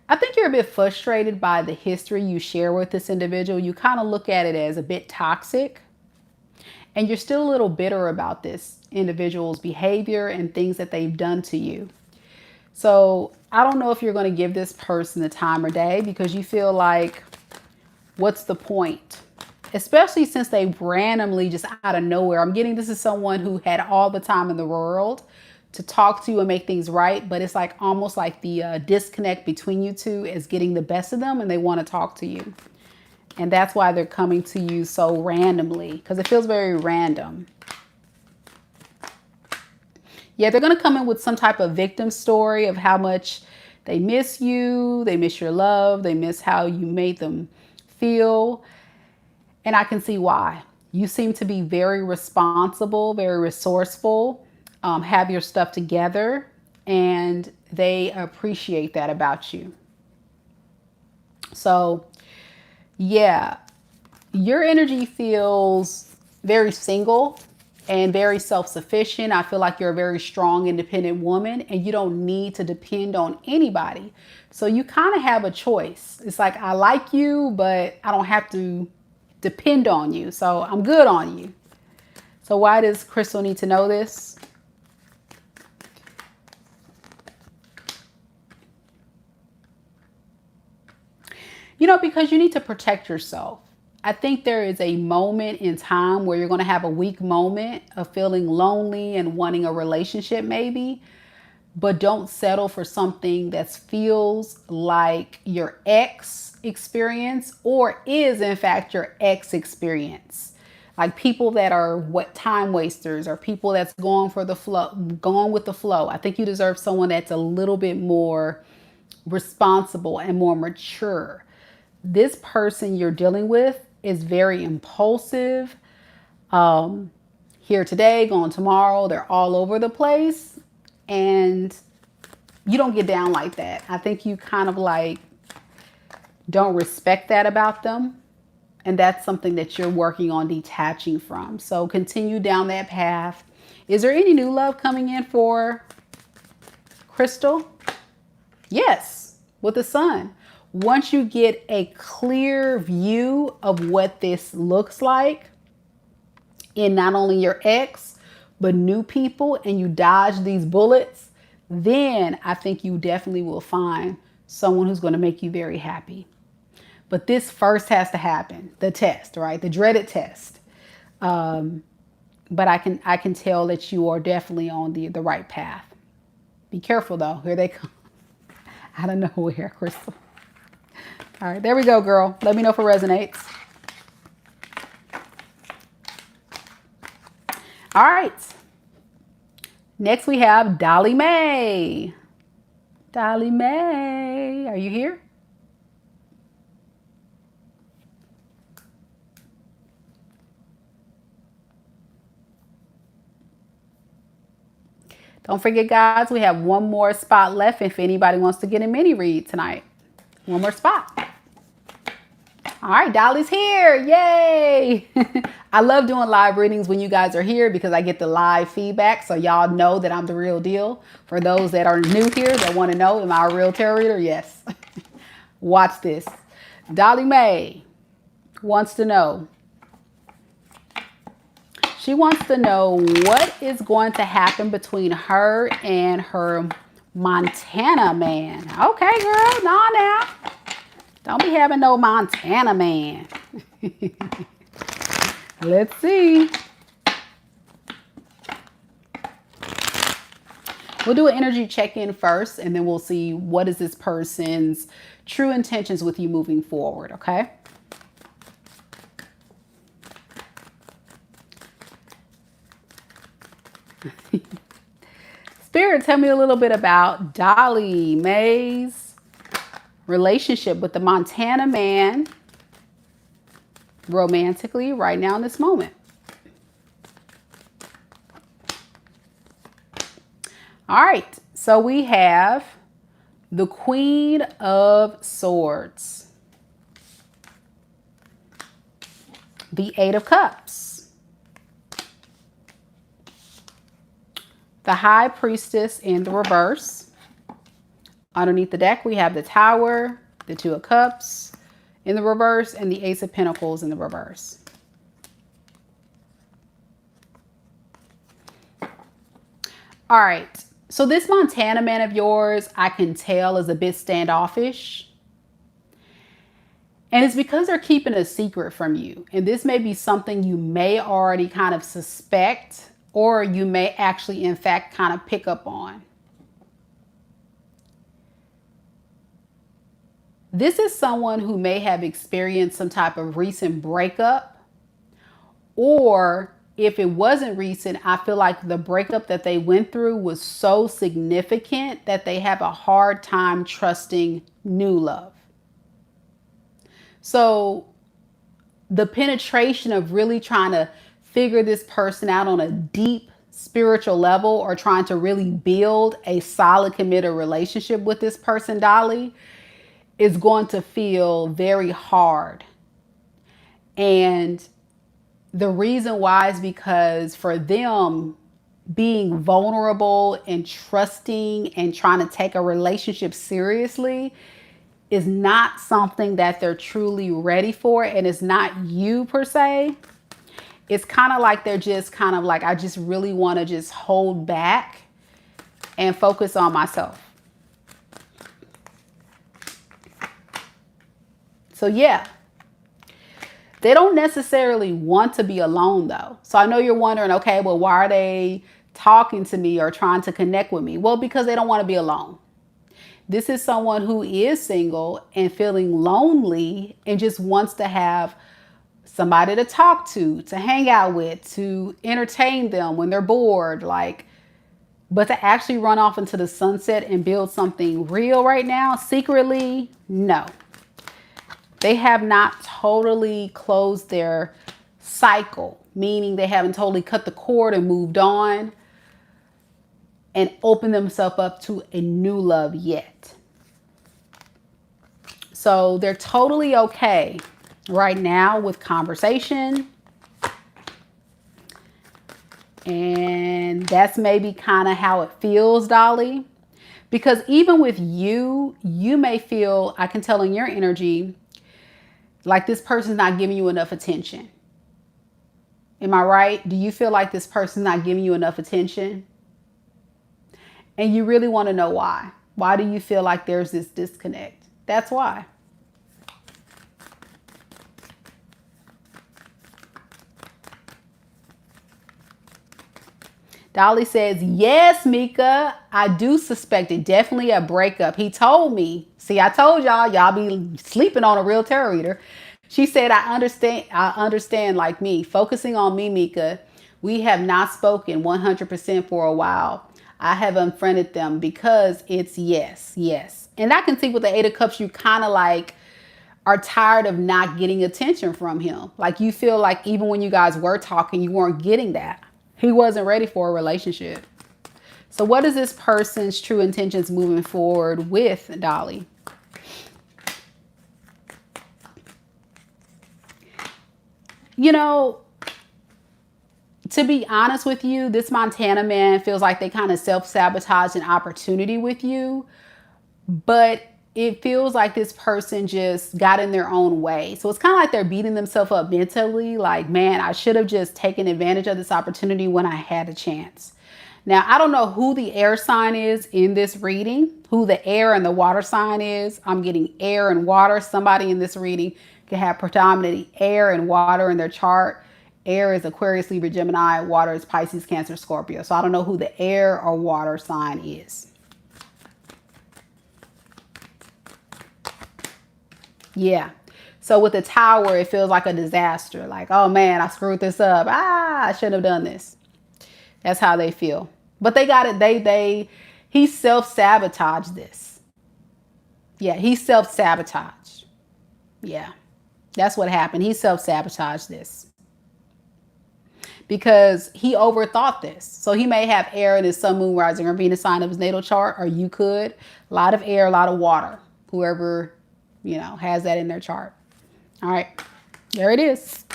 I think you're a bit frustrated by the history you share with this individual. You kind of look at it as a bit toxic. And you're still a little bitter about this individual's behavior and things that they've done to you. So I don't know if you're going to give this person the time of day because you feel like, what's the point? Especially since they randomly just out of nowhere. I'm getting this is someone who had all the time in the world to talk to you and make things right. But it's like almost like the disconnect between you two is getting the best of them and they want to talk to you. And that's why they're coming to you so randomly because it feels very random. Yeah, they're going to come in with some type of victim story of how much they miss you. They miss your love. They miss how you made them feel. And I can see why. You seem to be very responsible, very resourceful, have your stuff together, and they appreciate that about you. So, yeah, your energy feels very single and very self-sufficient. I feel like you're a very strong, independent woman and you don't need to depend on anybody. So you kind of have a choice. It's like, I like you, but I don't have to depend on you. So I'm good on you. So why does Krystal need to know this? You know, because you need to protect yourself. I think there is a moment in time where you're going to have a weak moment of feeling lonely and wanting a relationship maybe, but don't settle for something that feels like your ex experience or is in fact your ex experience. Like people that are what time wasters or people that's going for the flow, going with the flow. I think you deserve someone that's a little bit more responsible and more mature. This person you're dealing with is very impulsive. Here today, gone tomorrow. They're all over the place. And you don't get down like that. I think you kind of like don't respect that about them. And that's something that you're working on detaching from. So continue down that path. Is there any new love coming in for Krystal? Yes, with the sun. Once you get a clear view of what this looks like in not only your ex, but new people, and you dodge these bullets, then I think you definitely will find someone who's going to make you very happy. But this first has to happen, the test, right? The dreaded test. But I can tell that you are definitely on the right path. Be careful though. Here they come. Out of nowhere, Krystal. All right, there we go, girl. Let me know if it resonates. All right. Next we have DollyMae. DollyMae, are you here? Don't forget, guys, we have one more spot left if anybody wants to get a mini read tonight. One more spot. All right, Dolly's here. Yay. I love doing live readings when you guys are here because I get the live feedback. So y'all know that I'm the real deal. For those that are new here that want to know, am I a real tarot reader? Yes. Watch this. DollyMae wants to know. She wants to know what is going to happen between her and her Montana man. Okay, girl. No, now. Don't be having no Montana man. Let's see. We'll do an energy check-in first, and then we'll see what is this person's true intentions with you moving forward, okay? Spirit, tell me a little bit about DollyMae's relationship with the Montana man romantically right now in this moment. All right, so we have the Queen of Swords, the Eight of Cups, the High Priestess in the reverse. Underneath the deck, we have the Tower, the Two of Cups in the reverse, and the Ace of Pentacles in the reverse. All right. So this Montana man of yours, I can tell, is a bit standoffish. And it's because they're keeping a secret from you. And this may be something you may already kind of suspect, or you may actually, in fact, kind of pick up on. This is someone who may have experienced some type of recent breakup, or if it wasn't recent, I feel like the breakup that they went through was so significant that they have a hard time trusting new love. So the penetration of really trying to figure this person out on a deep spiritual level, or trying to really build a solid, committed relationship with this person, Dolly, is going to feel very hard. And the reason why is because for them, being vulnerable and trusting and trying to take a relationship seriously is not something that they're truly ready for. And it's not you per se. It's kind of like they're just kind of like, I just really want to just hold back and focus on myself. So yeah. They don't necessarily want to be alone though. So I know you're wondering, okay, well, why are they talking to me or trying to connect with me? Well, because they don't want to be alone. This is someone who is single and feeling lonely and just wants to have somebody to talk to hang out with, to entertain them when they're bored, but to actually run off into the sunset and build something real right now, secretly, no. They have not totally closed their cycle, meaning they haven't totally cut the cord and moved on and opened themselves up to a new love yet. So they're totally okay right now with conversation. And that's maybe kind of how it feels, Dolly. Because even with you, you may feel, I can tell in your energy, like this person's not giving you enough attention. Am I right? Do you feel like this person's not giving you enough attention? And you really want to know why. Why do you feel like there's this disconnect? That's why. Dolly says, yes, Mika, I do suspect it. Definitely a breakup. He told me. See, I told y'all be sleeping on a real tarot reader. She said, I understand like me. Focusing on me, Mika. We have not spoken 100% for a while. I have unfriended them because it's yes. And I can see with the Eight of Cups, you kind of like are tired of not getting attention from him. Like you feel like even when you guys were talking, you weren't getting that. He wasn't ready for a relationship. So what is this person's true intentions moving forward with Dolly? You know, to be honest with you, this Montana man feels like they kind of self-sabotage an opportunity with you. But it feels like this person just got in their own way. So it's kind of like they're beating themselves up mentally. Like, man, I should have just taken advantage of this opportunity when I had a chance. Now, I don't know who the air sign is in this reading, who the air and the water sign is. I'm getting air and water. Somebody in this reading can have predominantly air and water in their chart. Air is Aquarius, Libra, Gemini. Water is Pisces, Cancer, Scorpio. So I don't know who the air or water sign is. Yeah. So with the Tower, it feels like a disaster. Like, oh man, I screwed this up. I shouldn't have done this. That's how they feel. But they got it. He self-sabotaged this. Yeah, he self-sabotaged. Yeah, that's what happened. He self-sabotaged this because he overthought this. So he may have air in his sun, moon, rising, or Venus sign of his natal chart, or you could. A lot of air, a lot of water. Whoever, has that in their chart. All right, there it is.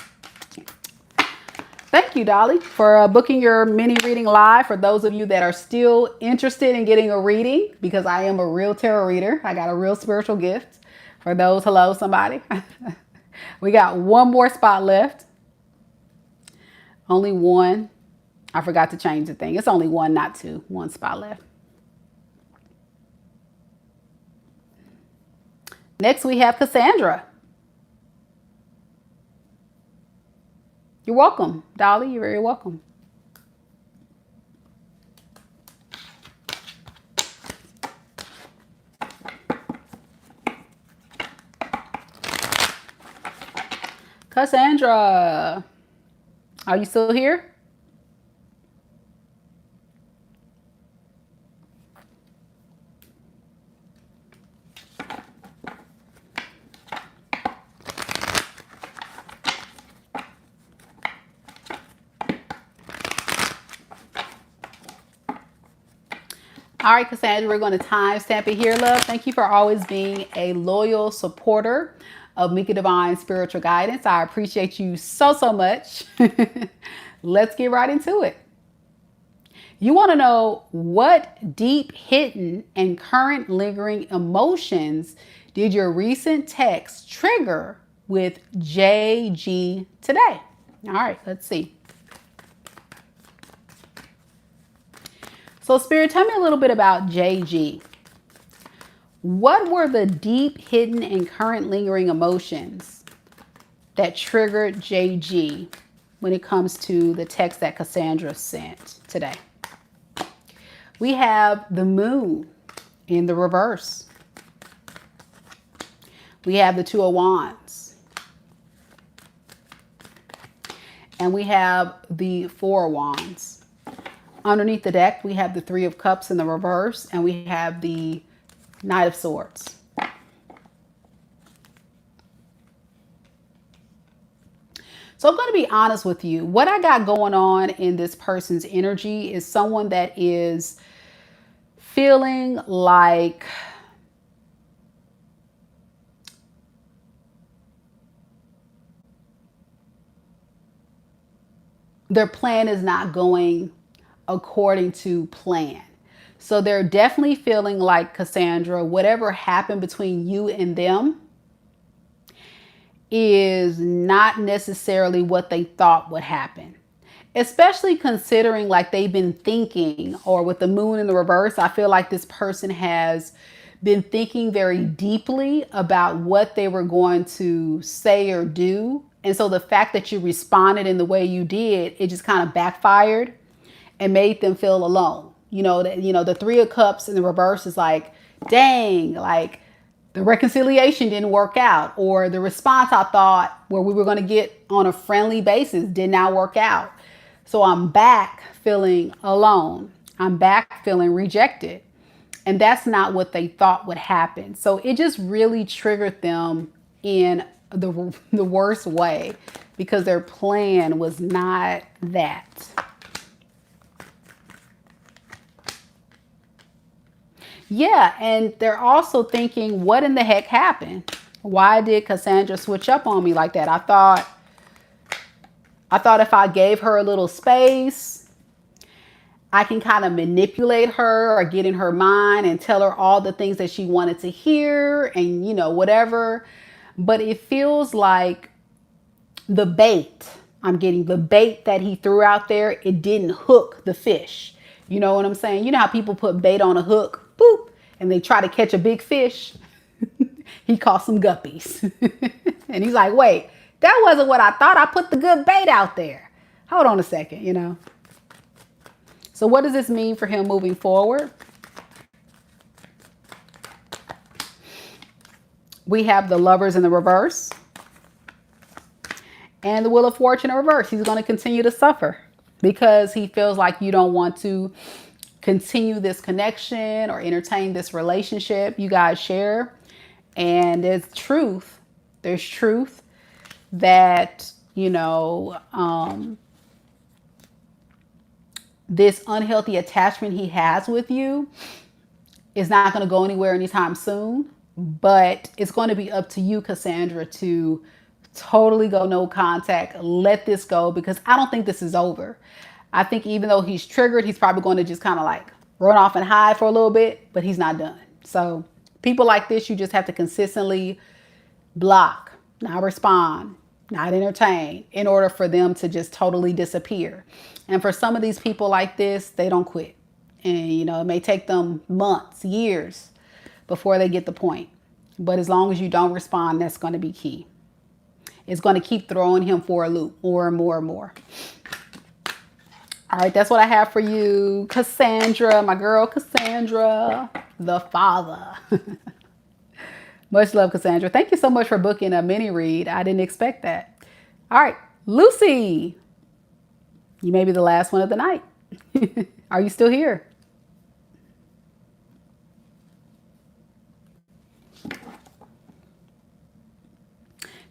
Thank you, Dolly, for booking your mini reading live. For those of you that are still interested in getting a reading, because I am a real tarot reader. I got a real spiritual gift. For those, hello, somebody. We got one more spot left. Only one. I forgot to change the thing. It's only one, not two. One spot left. Next, we have Cassandra. You're welcome, Dolly. You're very welcome. Cassandra, are you still here? All right, Cassandra, we're going to timestamp it here, love. Thank you for always being a loyal supporter of Mika Divine Spiritual Guidance. I appreciate you so, so much. Let's get right into it. You want to know what deep, hidden, and current lingering emotions did your recent text trigger with JG today? All right, let's see. So Spirit, tell me a little bit about JG. What were the deep, hidden, and current lingering emotions that triggered JG when it comes to the text that Cassandra sent today? We have the moon in the reverse. We have the Two of Wands. And we have the Four of Wands. Underneath the deck, we have the Three of Cups in the reverse, and we have the Knight of Swords. So I'm going to be honest with you. What I got going on in this person's energy is someone that is feeling like their plan is not going according to plan. So they're definitely feeling like, Cassandra, whatever happened between you and them is not necessarily what they thought would happen. Especially considering like they've been thinking, or with the moon in the reverse, I feel like this person has been thinking very deeply about what they were going to say or do. And so the fact that you responded in the way you did, it just kind of backfired and made them feel alone. The Three of Cups in the reverse is like, dang, like the reconciliation didn't work out, or the response I thought where we were going to get on a friendly basis did not work out. So I'm back feeling alone. I'm back feeling rejected. And that's not what they thought would happen. So it just really triggered them in the worst way, because their plan was not that. Yeah, and they're also thinking, what in the heck happened? Why did Cassandra switch up on me like that? I thought if I gave her a little space, I can kind of manipulate her or get in her mind and tell her all the things that she wanted to hear and, whatever. But it feels like the bait, I'm getting the bait that he threw out there, it didn't hook the fish. You know what I'm saying? You know how people put bait on a hook, boop, and they try to catch a big fish? He caught some guppies. And he's like, wait, that wasn't what I thought. I put the good bait out there. Hold on a second, So what does this mean for him moving forward? We have the Lovers in the reverse. And the Wheel of Fortune in reverse. He's going to continue to suffer because he feels like you don't want to continue this connection or entertain this relationship you guys share. And there's truth. There's truth that, you know, this unhealthy attachment he has with you is not going to go anywhere anytime soon. But it's going to be up to you, Cassandra, to totally go no contact. Let this go, because I don't think this is over. I think even though he's triggered, he's probably going to just kind of like run off and hide for a little bit, but he's not done. So people like this, you just have to consistently block, not respond, not entertain, in order for them to just totally disappear. And for some of these people like this, they don't quit. And, you know, it may take them months, years before they get the point. But as long as you don't respond, that's going to be key. It's going to keep throwing him for a loop more and more and more. All right, that's what I have for you, Cassandra, my girl Cassandra, the father. Much love, Cassandra. Thank you so much for booking a mini read. I didn't expect that. All right, Lucy, you may be the last one of the night. Are you still here?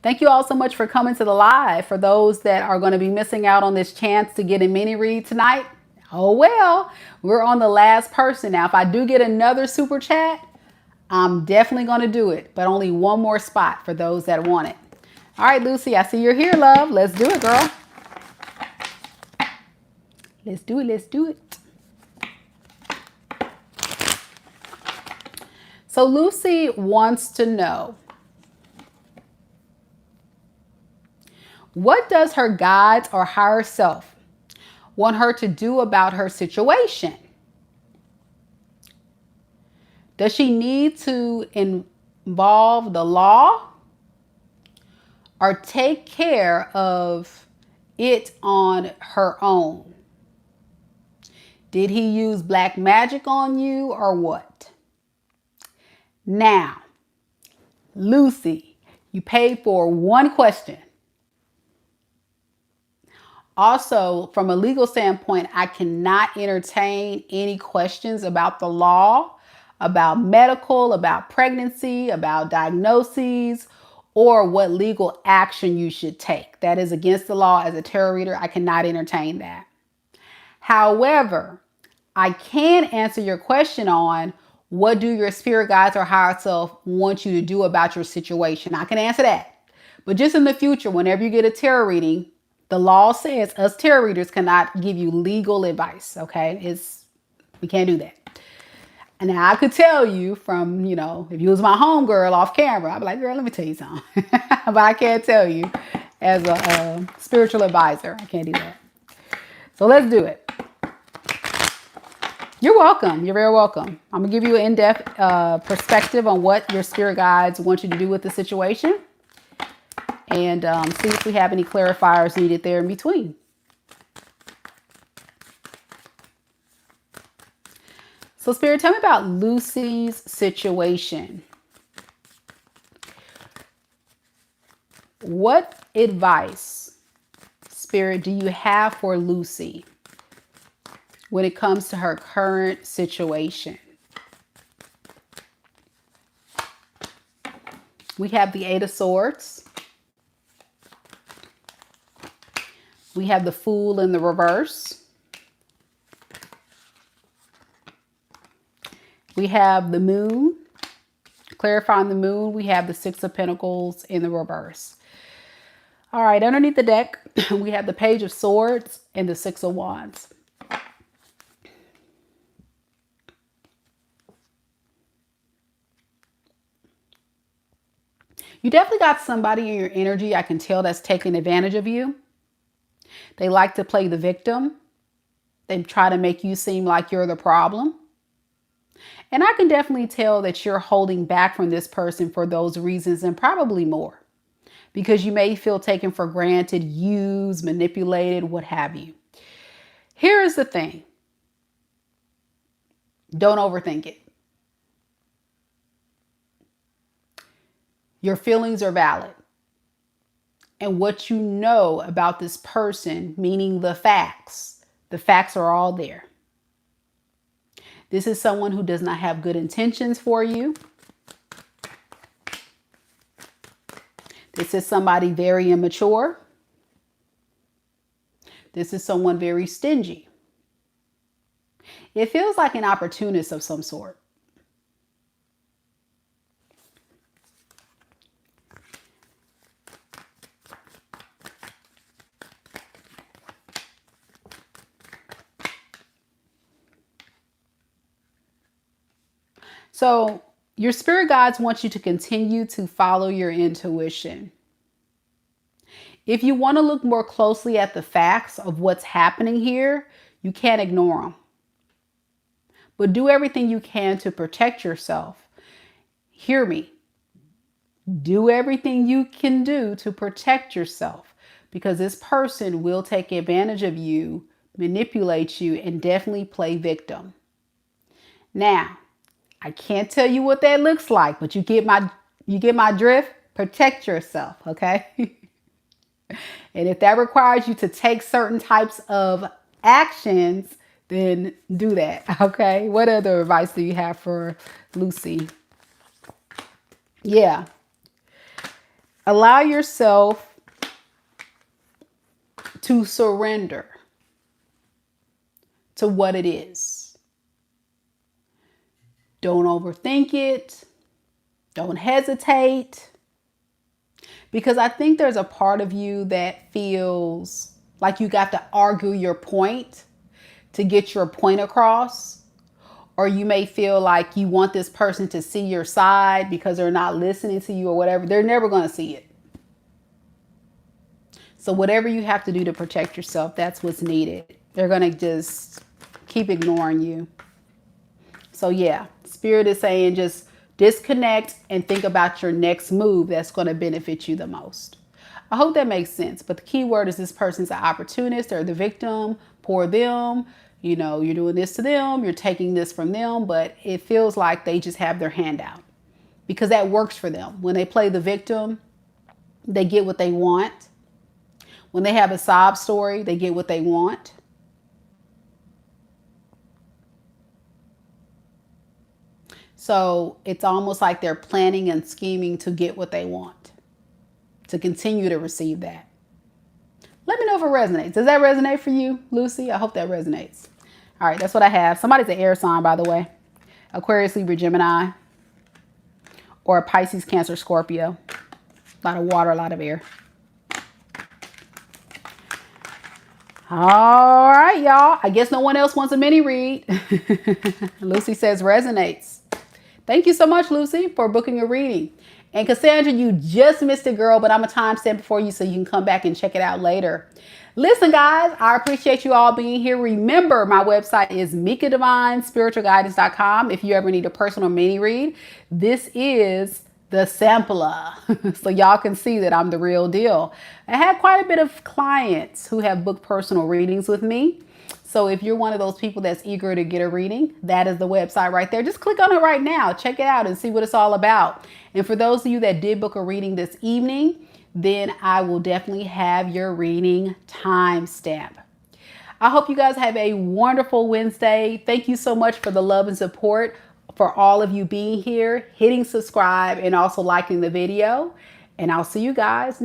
Thank you all so much for coming to the live. For those that are going to be missing out on this chance to get a mini read tonight, oh well, we're on the last person. Now, if I do get another super chat, I'm definitely going to do it, but only one more spot for those that want it. All right, Lucy, I see you're here, love. Let's do it, girl. Let's do it. Let's do it. So Lucy wants to know, what does her guides or higher self want her to do about her situation? Does she need to involve the law or take care of it on her own? Did he use black magic on you or what? Now, Lucy, you paid for one question. Also, from a legal standpoint, I cannot entertain any questions about the law, about medical, about pregnancy, about diagnoses, or what legal action you should take. That is against the law. As a tarot reader, I cannot entertain that. However, I can answer your question on what do your spirit guides or higher self want you to do about your situation. I can answer that. But just in the future, whenever you get a tarot reading, the law says us tarot readers cannot give you legal advice, okay? We can't do that. And now I could tell you from, you know, if you was my homegirl off camera, I'd be like, girl, let me tell you something. But I can't tell you as a spiritual advisor. I can't do that. So let's do it. You're welcome. You're very welcome. I'm going to give you an in-depth perspective on what your spirit guides want you to do with the situation. And see if we have any clarifiers needed there in between. So Spirit, tell me about Lucy's situation. What advice, Spirit, do you have for Lucy when it comes to her current situation? We have the Eight of Swords. We have the Fool in the reverse. We have the Moon. Clarifying the Moon, we have the Six of Pentacles in the reverse. All right, underneath the deck, we have the Page of Swords and the Six of Wands. You definitely got somebody in your energy, I can tell, that's taking advantage of you. They like to play the victim. They try to make you seem like you're the problem. And I can definitely tell that you're holding back from this person for those reasons and probably more. Because you may feel taken for granted, used, manipulated, what have you. Here is the thing. Don't overthink it. Your feelings are valid. And what you know about this person, meaning the facts are all there. This is someone who does not have good intentions for you. This is somebody very immature. This is someone very stingy. It feels like an opportunist of some sort. So your spirit guides want you to continue to follow your intuition. If you want to look more closely at the facts of what's happening here, you can't ignore them. But do everything you can to protect yourself. Hear me. Do everything you can do to protect yourself, because this person will take advantage of you, manipulate you, and definitely play victim. Now, I can't tell you what that looks like, but you get my drift. Protect yourself, okay? And if that requires you to take certain types of actions, then do that, okay? What other advice do you have for Lucy? Yeah. Allow yourself to surrender to what it is. Don't overthink it. Don't hesitate. Because I think there's a part of you that feels like you got to argue your point to get your point across. Or you may feel like you want this person to see your side because they're not listening to you or whatever. They're never going to see it. So whatever you have to do to protect yourself, that's what's needed. They're going to just keep ignoring you. So yeah, Spirit is saying just disconnect and think about your next move that's going to benefit you the most. I hope that makes sense. But the key word is this person's an opportunist or the victim. Poor them. You know, you're doing this to them. You're taking this from them. But it feels like they just have their hand out. Because that works for them. When they play the victim, they get what they want. When they have a sob story, they get what they want. So it's almost like they're planning and scheming to get what they want, to continue to receive that. Let me know if it resonates. Does that resonate for you, Lucy? I hope that resonates. All right, that's what I have. Somebody's an air sign, by the way. Aquarius, Libra, Gemini, or a Pisces, Cancer, Scorpio. A lot of water, a lot of air. All right, y'all. I guess no one else wants a mini read. Lucy says resonates. Thank you so much, Lucy, for booking a reading. And Cassandra, you just missed it, girl, but I'm a timestamp for you so you can come back and check it out later. Listen, guys, I appreciate you all being here. Remember, my website is MikaDivineSpiritualGuidance.com. If you ever need a personal mini read, this is the sampler. So y'all can see that I'm the real deal. I have quite a bit of clients who have booked personal readings with me. So if you're one of those people that's eager to get a reading, that is the website right there. Just click on it right now. Check it out and see what it's all about. And for those of you that did book a reading this evening, then I will definitely have your reading timestamp. I hope you guys have a wonderful Wednesday. Thank you so much for the love and support, for all of you being here, hitting subscribe, and also liking the video. And I'll see you guys next